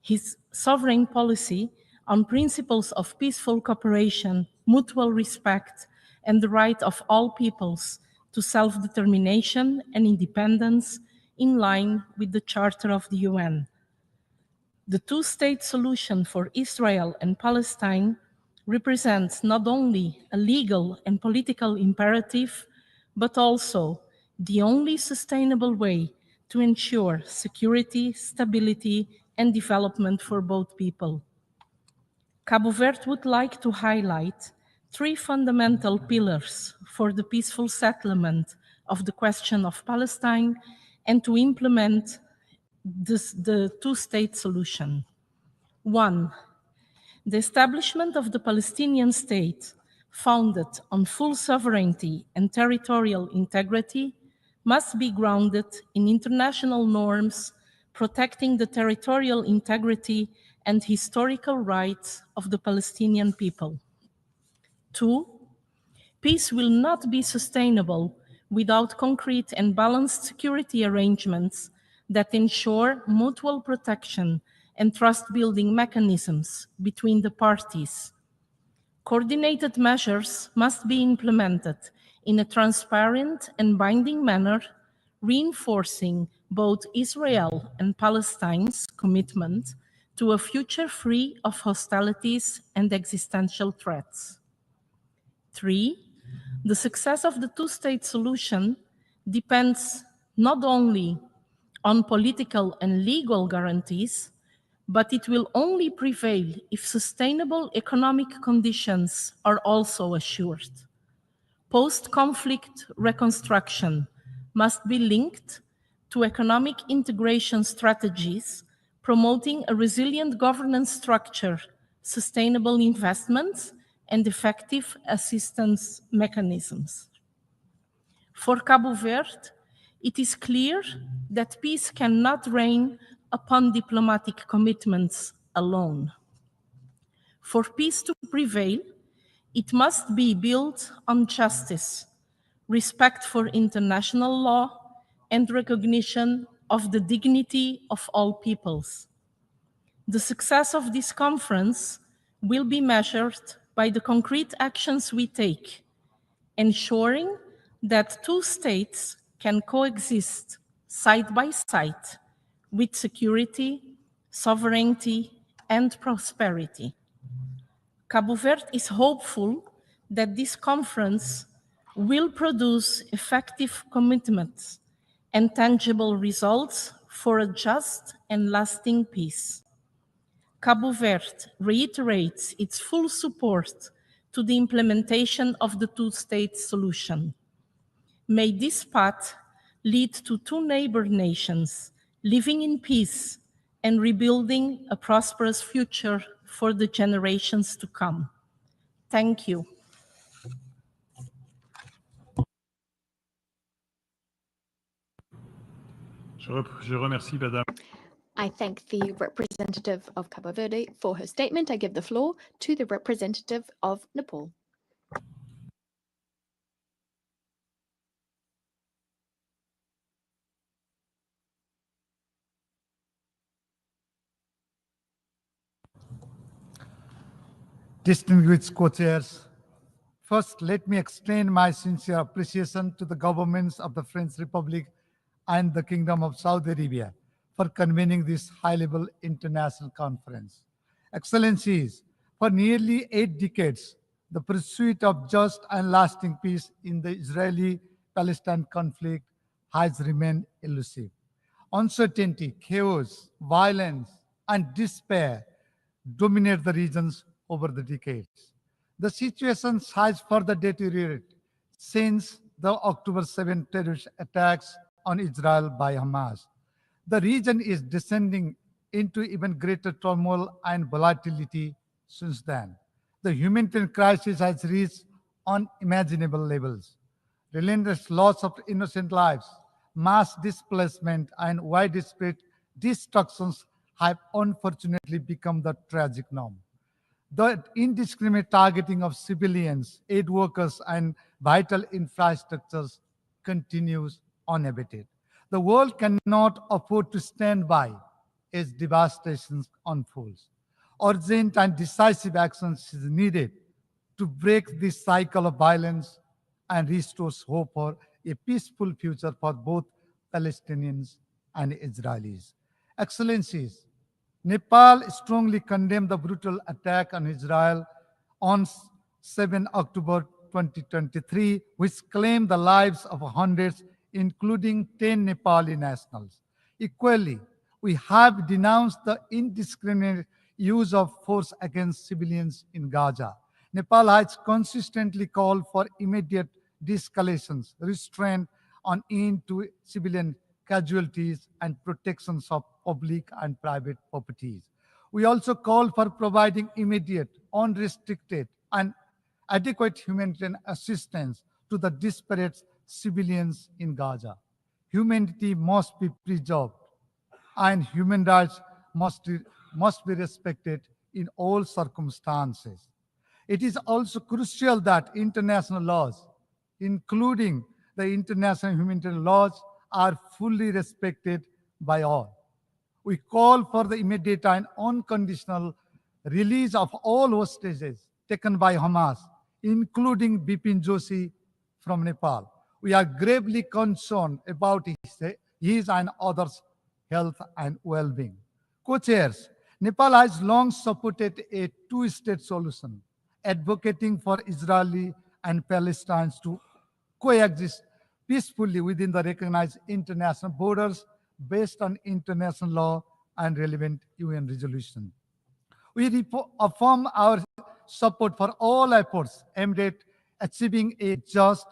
its sovereign policy on principles of peaceful cooperation, mutual respect, and the right of all peoples to self-determination and independence in line with the Charter of the UN. The two-state solution for Israel and Palestine represents not only a legal and political imperative, but also the only sustainable way to ensure security, stability, and development for both people. Cabo Verde would like to highlight three fundamental pillars for the peaceful settlement of the question of Palestine and to implement the two-state solution. One, the establishment of the Palestinian state, founded on full sovereignty and territorial integrity, must be grounded in international norms protecting the territorial integrity and historical rights of the Palestinian people. Two, peace will not be sustainable without concrete and balanced security arrangements that ensure mutual protection and trust-building mechanisms between the parties. Coordinated measures must be implemented in a transparent and binding manner, reinforcing both Israel and Palestine's commitment to a future free of hostilities and existential threats. 3. The success of the two-state solution depends not only on political and legal guarantees, but it will only prevail if sustainable economic conditions are also assured. Post-conflict reconstruction must be linked to economic integration strategies, promoting a resilient governance structure, sustainable investments, and effective assistance mechanisms. For Cabo Verde, it is clear that peace cannot reign upon diplomatic commitments alone. For peace to prevail, it must be built on justice, respect for international law, and recognition of the dignity of all peoples. The success of this conference will be measured by the concrete actions we take, ensuring that two states can coexist side by side with security, sovereignty, and prosperity. Cabo Verde is hopeful that this conference will produce effective commitments and tangible results for a just and lasting peace. Cabo Verde reiterates its full support to the implementation of the two-state solution. May this path lead to two neighbor nations living in peace and rebuilding a prosperous future for the generations to come. Thank you. Je remercie Madame. I thank the representative of Cabo Verde for her statement. I give the floor to the representative of Nepal. Distinguished co-chairs, first let me extend my sincere appreciation to the governments of the French Republic and the Kingdom of Saudi Arabia for convening this high-level international conference. Excellencies, for nearly 8 decades, the pursuit of just and lasting peace in the Israeli-Palestine conflict has remained elusive. Uncertainty, chaos, violence, and despair dominate the regions over the decades. The situation has further deteriorated since the October 7 terrorist attacks on Israel by Hamas. The region is descending into even greater turmoil and volatility since then. The humanitarian crisis has reached unimaginable levels. Relentless loss of innocent lives, mass displacement, and widespread destructions have unfortunately become the tragic norm. The indiscriminate targeting of civilians, aid workers, and vital infrastructures continues unabated. The world cannot afford to stand by as devastation unfolds. Urgent and decisive action is needed to break this cycle of violence and restore hope for a peaceful future for both Palestinians and Israelis. Excellencies, Nepal strongly condemned the brutal attack on Israel on 7 October 2023, which claimed the lives of hundreds, including 10 Nepali nationals. Equally, we have denounced the indiscriminate use of force against civilians in Gaza. Nepal has consistently called for immediate de-escalations, restraint on end to civilian casualties, and protections of public and private properties. We also call for providing immediate, unrestricted, and adequate humanitarian assistance to the disparate civilians in Gaza. Humanity must be preserved, and human rights must be respected in all circumstances. It is also crucial that international laws, including the international humanitarian laws, are fully respected by all. We call for the immediate and unconditional release of all hostages taken by Hamas, including Bipin Joshi from Nepal. We are gravely concerned about his and others' health and well-being. Co-chairs, Nepal has long supported a two-state solution, advocating for Israeli and Palestinians to coexist peacefully within the recognized international borders based on international law and relevant UN resolution. We affirm our support for all efforts aimed at achieving a just,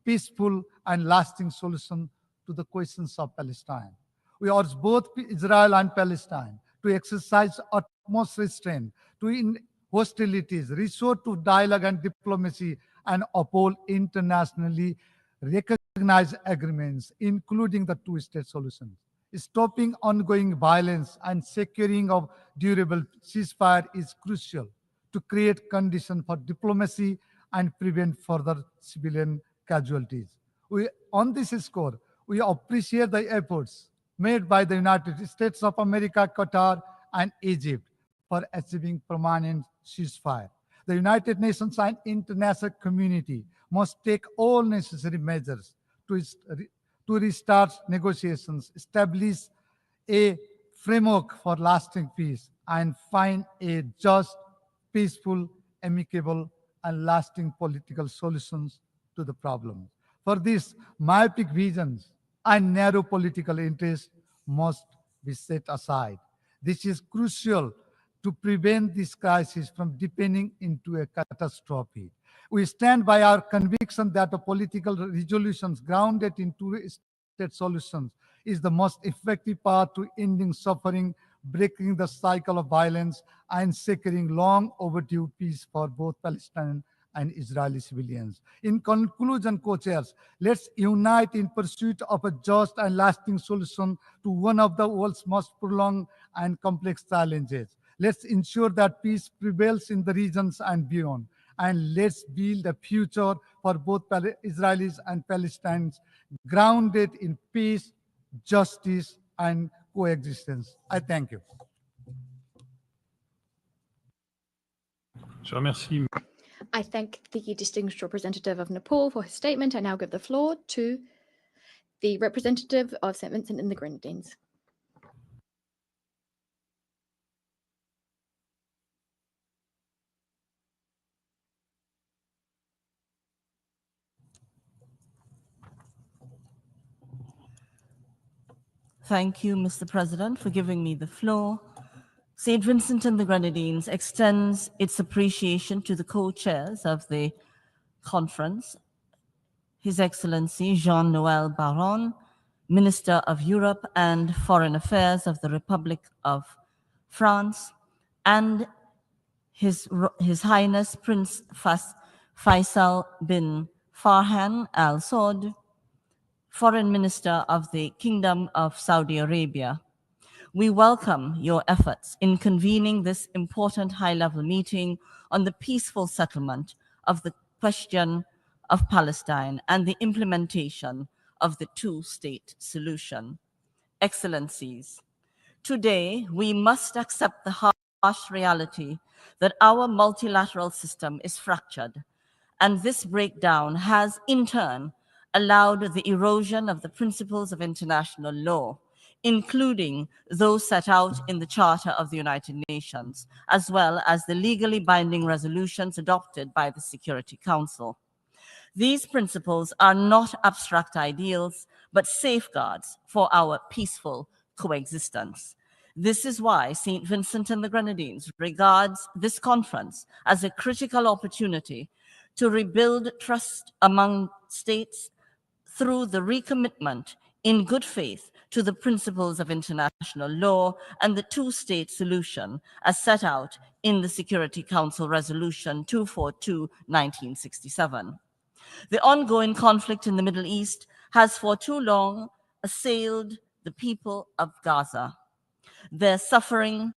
peaceful, and lasting solution to the questions of Palestine. We urge both Israel and Palestine to exercise utmost restraint, to end hostilities, resort to dialogue and diplomacy, and uphold internationally recognized agreements, including the two-state solution. Stopping ongoing violence and securing of durable ceasefire is crucial to create conditions for diplomacy and prevent further civilian casualties. On this score, we appreciate the efforts made by the United States of America, Qatar, and Egypt for achieving permanent ceasefire. The United Nations and international community must take all necessary measures to restart negotiations, establish a framework for lasting peace, and find a just, peaceful, amicable, and lasting political solutions to the problem. For this, myopic visions and narrow political interests must be set aside. This is crucial to prevent this crisis from deepening into a catastrophe. We stand by our conviction that the political resolutions grounded in two-state solutions is the most effective path to ending suffering, breaking the cycle of violence, and securing long overdue peace for both Palestinian and Israeli civilians. In conclusion, co-chairs, let's unite in pursuit of a just and lasting solution to one of the world's most prolonged and complex challenges. Let's ensure that peace prevails in the regions and beyond. And let's build a future for both Israelis and Palestinians grounded in peace, justice, and coexistence. I thank you. Je remercie. I thank the distinguished representative of Nepal for his statement. I now give the floor to the representative of St. Vincent and the Grenadines. Thank you, Mr. President, for giving me the floor. St. Vincent and the Grenadines extends its appreciation to the co-chairs of the conference, His Excellency Jean-Noël Barrot, Minister of Europe and Foreign Affairs of the Republic of France, and His Highness Prince Faisal bin Farhan Al Saud, Foreign Minister of the Kingdom of Saudi Arabia. We welcome your efforts in convening this important high-level meeting on the peaceful settlement of the question of Palestine and the implementation of the two-state solution. Excellencies, today we must accept the harsh reality that our multilateral system is fractured, and this breakdown has in turn allowed the erosion of the principles of international law, including those set out in the Charter of the United Nations, as well as the legally binding resolutions adopted by the Security Council. These principles are not abstract ideals, but safeguards for our peaceful coexistence. This is why St. Vincent and the Grenadines regards this conference as a critical opportunity to rebuild trust among states through the recommitment in good faith to the principles of international law and the two-state solution as set out in the Security Council Resolution 242/1967. The ongoing conflict in the Middle East has for too long assailed the people of Gaza, their suffering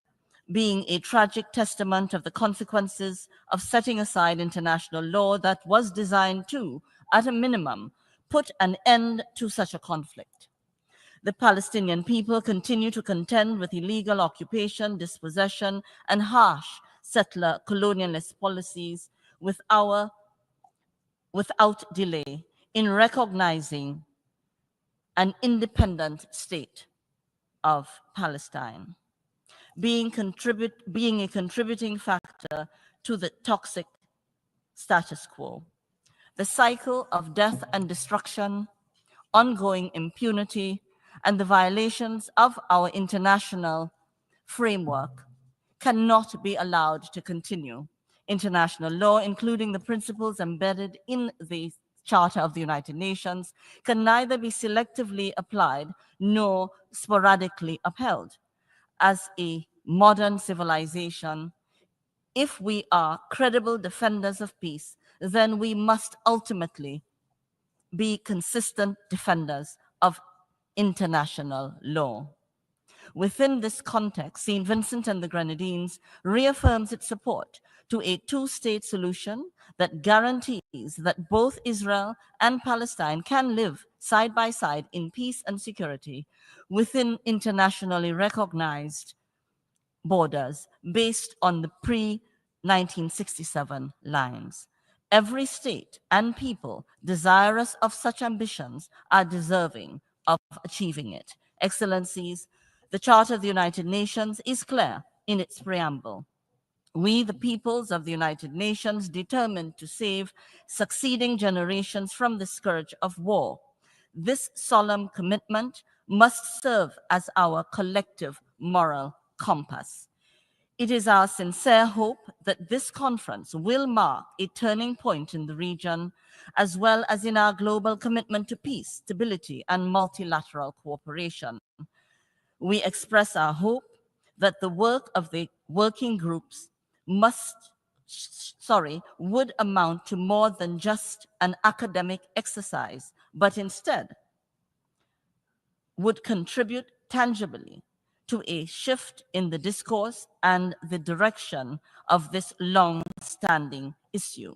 being a tragic testament of the consequences of setting aside international law that was designed to, at a minimum, put an end to such a conflict. The Palestinian people continue to contend with illegal occupation, dispossession, and harsh settler colonialist policies without delay in recognizing an independent state of Palestine, being a contributing factor to the toxic status quo. The cycle of death and destruction, ongoing impunity, and the violations of our international framework cannot be allowed to continue. International law, including the principles embedded in the Charter of the United Nations, can neither be selectively applied nor sporadically upheld. As a modern civilization, if we are credible defenders of peace, then we must ultimately be consistent defenders of international law. Within this context, St. Vincent and the Grenadines reaffirms its support to a two-state solution that guarantees that both Israel and Palestine can live side by side in peace and security within internationally recognized borders based on the pre-1967 lines. Every state and people desirous of such ambitions are deserving of achieving it. Excellencies, the Charter of the United Nations is clear in its preamble. We, the peoples of the United Nations, determined to save succeeding generations from the scourge of war. This solemn commitment must serve as our collective moral compass. It is our sincere hope that this conference will mark a turning point in the region, as well as in our global commitment to peace, stability, and multilateral cooperation. We express our hope that the work of the working groups would amount to more than just an academic exercise, but instead would contribute tangibly to a shift in the discourse and the direction of this long-standing issue,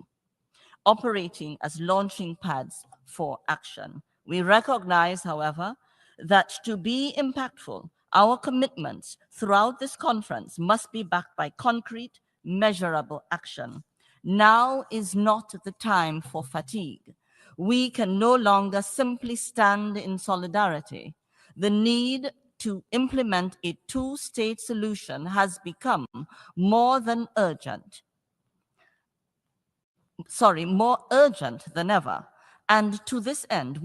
operating as launching pads for action. We recognize, however, that to be impactful, our commitments throughout this conference must be backed by concrete, measurable action. Now is not the time for fatigue. We can no longer simply stand in solidarity. The need to implement a two-state solution has become more urgent than ever. And to this end,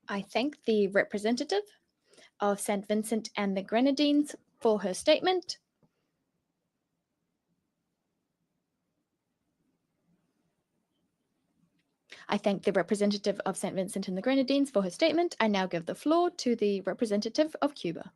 I thank the representative of St. Vincent and the Grenadines for her statement. I thank the representative of St. Vincent and the Grenadines for her statement. I now give the floor to the representative of Cuba.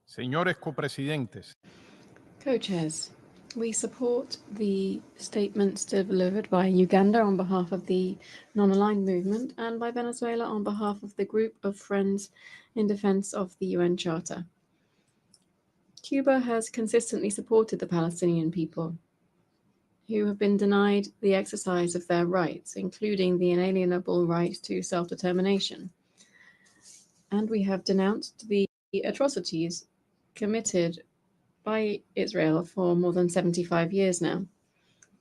Señores copresidentes. Co-chairs, we support the statements delivered by Uganda on behalf of the non-aligned movement and by Venezuela on behalf of the group of friends in defense of the UN Charter. Cuba has consistently supported the Palestinian people who have been denied the exercise of their rights, including the inalienable right to self-determination. And we have denounced the atrocities committed by Israel for more than 75 years now.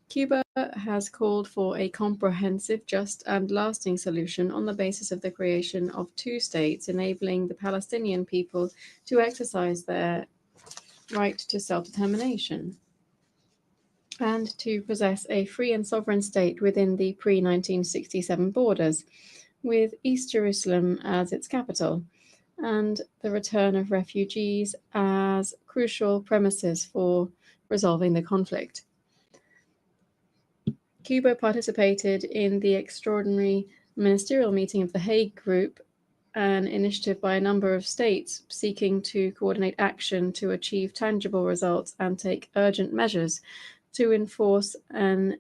Cuba has called for a comprehensive, just, and lasting solution on the basis of the creation of two states, enabling the Palestinian people to exercise their right to self-determination and to possess a free and sovereign state within the pre-1967 borders, with East Jerusalem as its capital, and the return of refugees as crucial premises for resolving the conflict. Cuba participated in the extraordinary ministerial meeting of the Hague Group, an initiative by a number of states seeking to coordinate action to achieve tangible results and take urgent measures to enforce an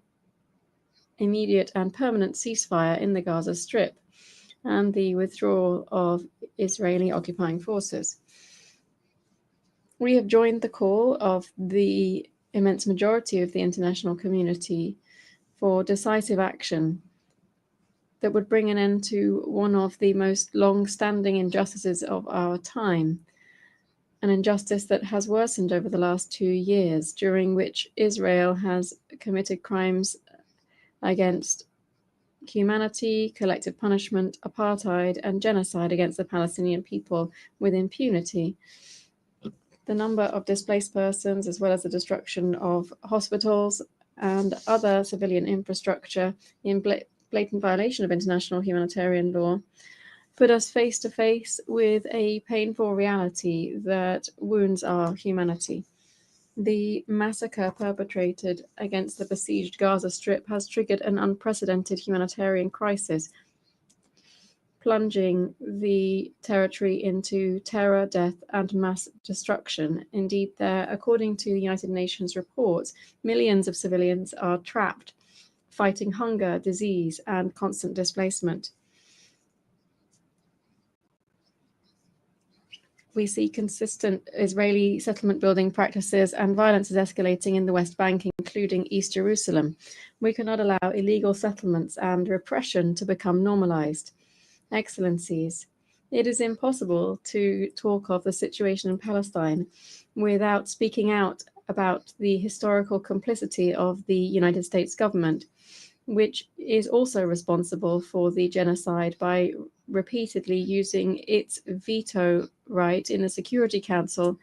immediate and permanent ceasefire in the Gaza Strip. and the withdrawal of Israeli occupying forces. We have joined the call of the immense majority of the international community for decisive action that would bring an end to one of the most long-standing injustices of our time, an injustice that has worsened over the last 2 years, during which Israel has committed crimes against humanity, collective punishment, apartheid, and genocide against the Palestinian people with impunity. The number of displaced persons, as well as the destruction of hospitals and other civilian infrastructure in blatant violation of international humanitarian law, put us face to face with a painful reality that wounds our humanity. The massacre perpetrated against the besieged Gaza Strip has triggered an unprecedented humanitarian crisis, plunging the territory into terror, death, and mass destruction. Indeed, according to the United Nations reports, millions of civilians are trapped, fighting hunger, disease, and constant displacement. We see consistent Israeli settlement building practices, and violence is escalating in the West Bank, including East Jerusalem. We cannot allow illegal settlements and repression to become normalized. Excellencies, it is impossible to talk of the situation in Palestine without speaking out about the historical complicity of the United States government, which is also responsible for the genocide by repeatedly using its veto right in the Security Council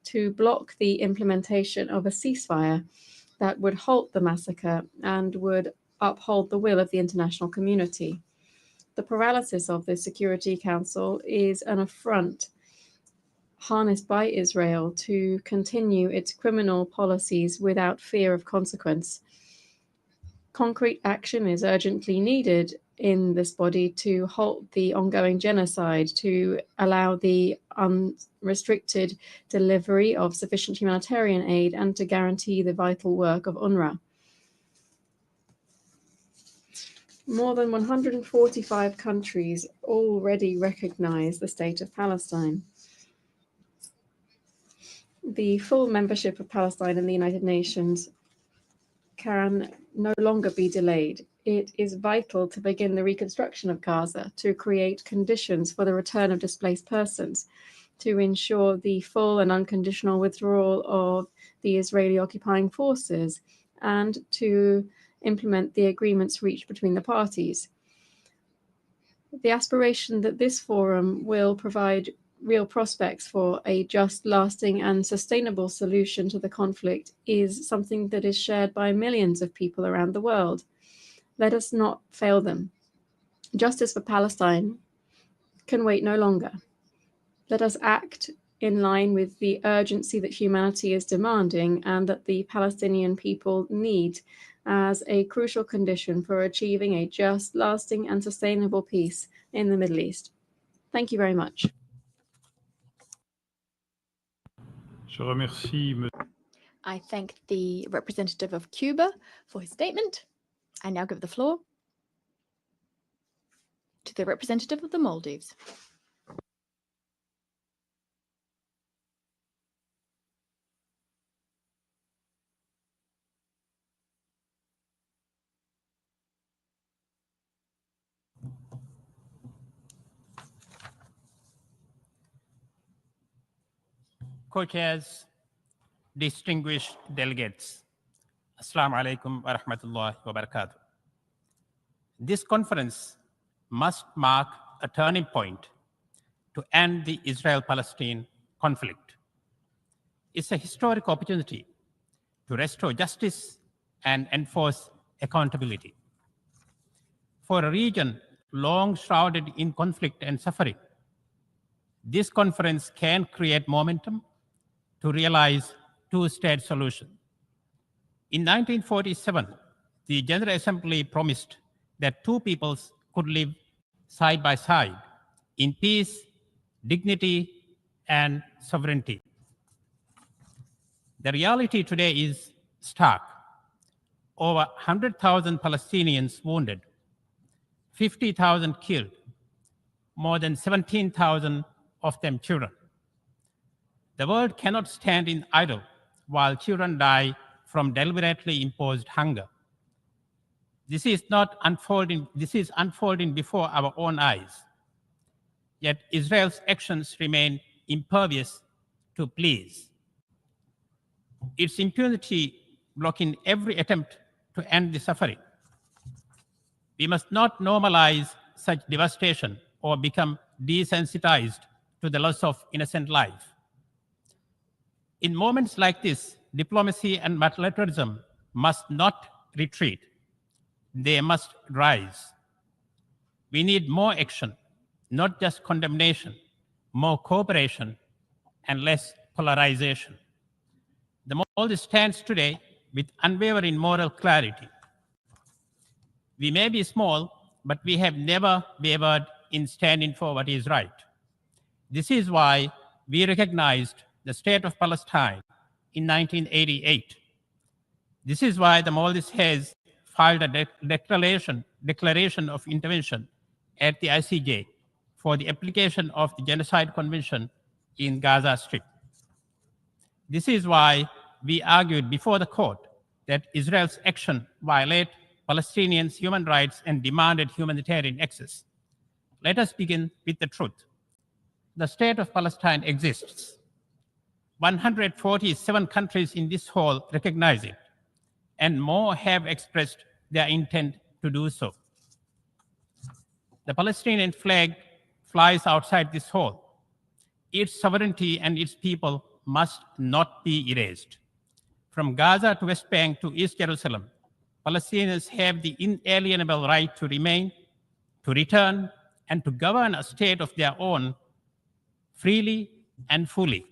to block the implementation of a ceasefire that would halt the massacre and would uphold the will of the international community. The paralysis of the Security Council is an affront harnessed by Israel to continue its criminal policies without fear of consequence. Concrete action is urgently needed in this body to halt the ongoing genocide, to allow the unrestricted delivery of sufficient humanitarian aid, and to guarantee the vital work of UNRWA. More than 145 countries already recognize the state of Palestine. The full membership of Palestine in the United Nations can no longer be delayed. It is vital to begin the reconstruction of Gaza, to create conditions for the return of displaced persons, to ensure the full and unconditional withdrawal of the Israeli occupying forces, and to implement the agreements reached between the parties. The aspiration that this forum will provide real prospects for a just, lasting, and sustainable solution to the conflict is something that is shared by millions of people around the world. Let us not fail them. Justice for Palestine can wait no longer. Let us act in line with the urgency that humanity is demanding and that the Palestinian people need as a crucial condition for achieving a just, lasting, and sustainable peace in the Middle East. Thank you very much. I thank the representative of Cuba for his statement. I now give the floor to the representative of the Maldives. Co-chairs, distinguished delegates, Assalamu alaikum wa rahmatullahi wa barakatuh. This conference must mark a turning point to end the Israel-Palestine conflict. It's a historic opportunity to restore justice and enforce accountability. For a region long shrouded in conflict and suffering, this conference can create momentum to realize two-state solution. In 1947, the General Assembly promised that two peoples could live side by side in peace, dignity, and sovereignty. The reality today is stark. Over 100,000 Palestinians wounded, 50,000 killed, more than 17,000 of them children. The world cannot stand in idle while children die from deliberately imposed hunger. This is unfolding before our own eyes. Yet Israel's actions remain impervious to pleas. Its impunity blocking every attempt to end the suffering. We must not normalize such devastation or become desensitized to the loss of innocent life. In moments like this, diplomacy and multilateralism must not retreat. They must rise. We need more action, not just condemnation, more cooperation, and less polarization. The Maldives stands today with unwavering moral clarity. We may be small, but we have never wavered in standing for what is right. This is why we recognized the state of Palestine in 1988. This is why the Maldives has filed a declaration of intervention at the ICJ for the application of the Genocide Convention in Gaza Strip. This is why we argued before the court that Israel's action violate Palestinians' human rights and demanded humanitarian access. Let us begin with the truth. The state of Palestine exists. 147 countries in this hall recognize it, and more have expressed their intent to do so. The Palestinian flag flies outside this hall. Its sovereignty and its people must not be erased. From Gaza to West Bank to East Jerusalem, Palestinians have the inalienable right to remain, to return, and to govern a state of their own freely and fully.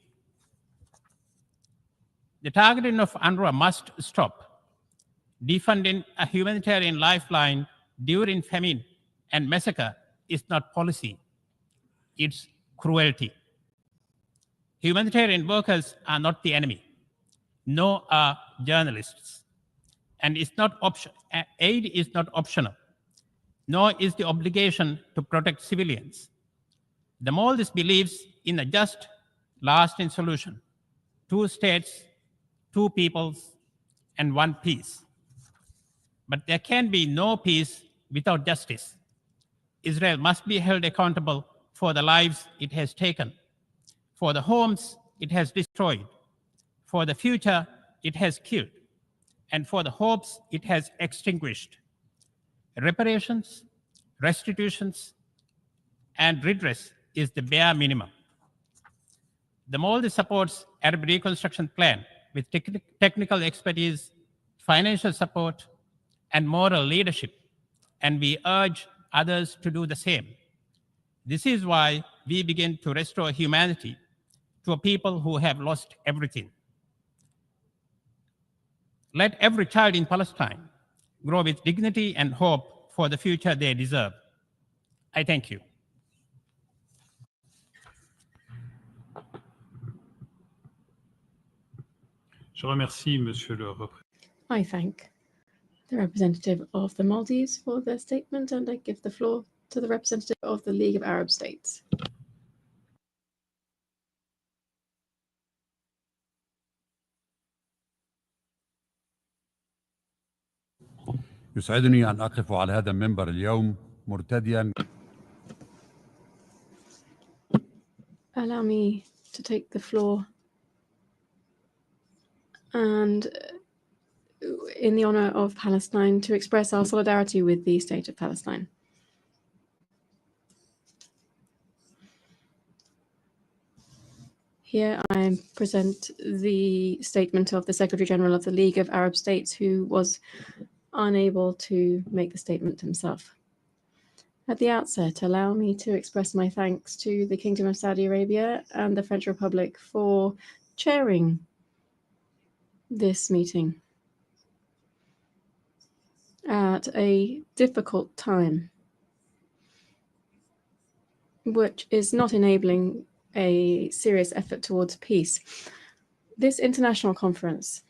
The targeting of UNRWA must stop. Defunding a humanitarian lifeline during famine and massacre is not policy, it's cruelty. Humanitarian workers are not the enemy, nor are journalists. And aid is not optional, nor is the obligation to protect civilians. The Maldives believes in a just, lasting solution: 2 states, 2 peoples, and 1 peace. But there can be no peace without justice. Israel must be held accountable for the lives it has taken, for the homes it has destroyed, for the future it has killed, and for the hopes it has extinguished. Reparations, restitutions, and redress is the bare minimum. The Maldives supports Arab Reconstruction Plan with technical expertise, financial support, and moral leadership, and we urge others to do the same. This is why we begin to restore humanity to a people who have lost everything. Let every child in Palestine grow with dignity and hope for the future they deserve. I thank you. Je remercie Monsieur le représentant. I thank the representative of the Maldives for their statement, and I give the floor to the representative of the League of Arab States. يسعدني أن أقف على هذا المنبر اليوم مرتديا. Allow me to take the floor and in the honor of Palestine to express our solidarity with the state of Palestine. Here I present the statement of the Secretary General of the League of Arab States, who was unable to make the statement himself. At the outset, allow me to express my thanks to the Kingdom of Saudi Arabia and the French Republic for chairing this meeting at a difficult time, which is not enabling a serious effort towards peace. This international conference,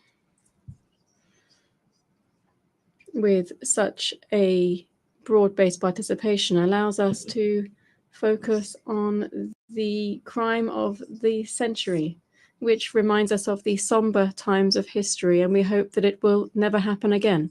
with such a broad-based participation, allows us to focus on the crime of the century, which reminds us of the somber times of history, and we hope that it will never happen again.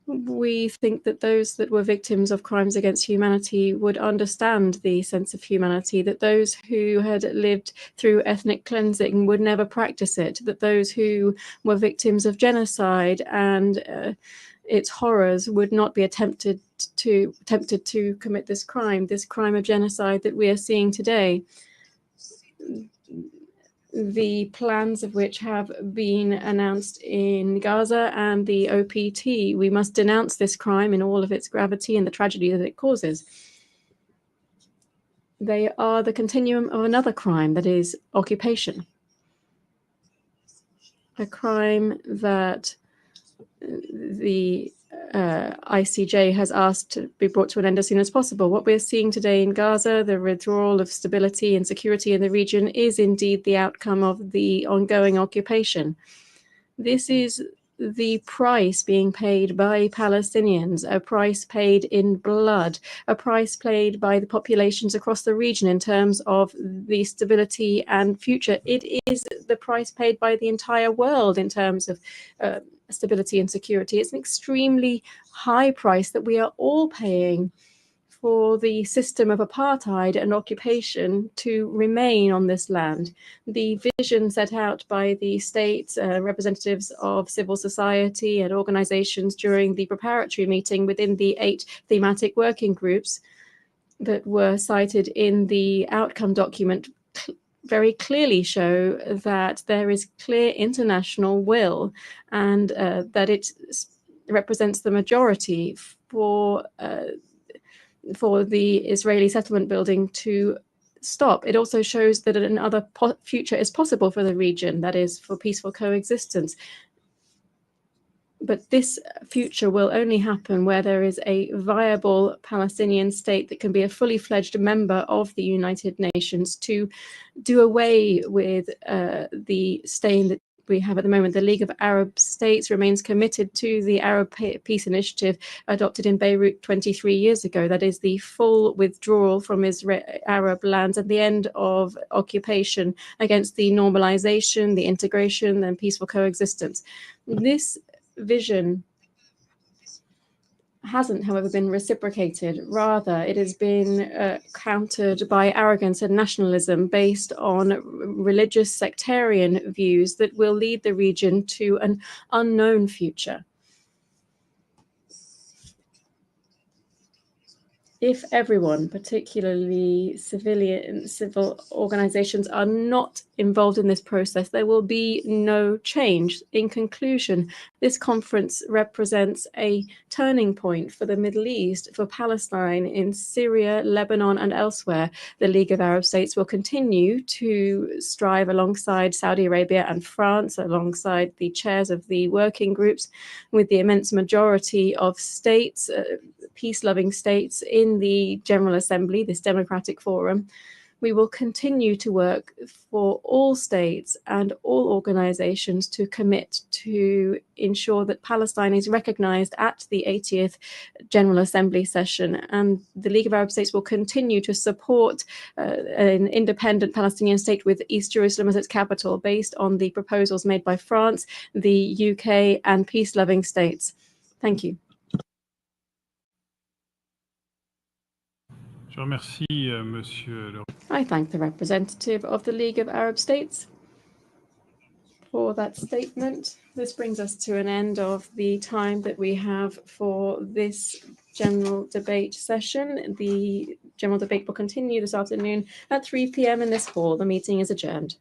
We think that those that were victims of crimes against humanity would understand the sense of humanity, that those who had lived through ethnic cleansing would never practice it, that those who were victims of genocide and its horrors would not be tempted to commit this crime of genocide that we are seeing today, the plans of which have been announced in Gaza and the OPT. We must denounce this crime in all of its gravity and the tragedy that it causes. They are the continuum of another crime, that is occupation. A crime that the ICJ has asked to be brought to an end as soon as possible. What we're seeing today in Gaza, the withdrawal of stability and security in the region, is indeed the outcome of the ongoing occupation. This is the price being paid by Palestinians, a price paid in blood, a price paid by the populations across the region in terms of the stability and future. It is the price paid by the entire world in terms of stability and security. It's an extremely high price that we are all paying for the system of apartheid and occupation to remain on this land. The vision set out by the state, representatives of civil society and organizations during the preparatory meeting within the 8 thematic working groups that were cited in the outcome document very clearly show that there is clear international will and that it represents the majority for the Israeli settlement building to stop. It also shows that another future is possible for the region, that is for peaceful coexistence. But this future will only happen where there is a viable Palestinian state that can be a fully fledged member of the United Nations to do away with the stain that we have at the moment. The League of Arab States remains committed to the Arab Peace Initiative adopted in Beirut 23 years ago. That is the full withdrawal from Arab lands and the end of occupation against the normalization, the integration, and peaceful coexistence. This vision hasn't, however, been reciprocated. Rather, it has been countered by arrogance and nationalism based on religious sectarian views that will lead the region to an unknown future. If everyone, particularly civil organizations, are not involved in this process, there will be no change. In conclusion, this conference represents a turning point for the Middle East, for Palestine, in Syria, Lebanon, and elsewhere. The League of Arab States will continue to strive alongside Saudi Arabia and France, alongside the chairs of the working groups, with the immense majority of states, peace-loving states in the General Assembly, this democratic forum. We will continue to work for all states and all organizations to commit to ensure that Palestine is recognized at the 80th General Assembly session. And the League of Arab States will continue to support an independent Palestinian state with East Jerusalem as its capital, based on the proposals made by France, the UK, and peace-loving states. Thank you. I thank the representative of the League of Arab States for that statement. This brings us to an end of the time that we have for this general debate session. The general debate will continue this afternoon at 3 p.m. in this hall. The meeting is adjourned.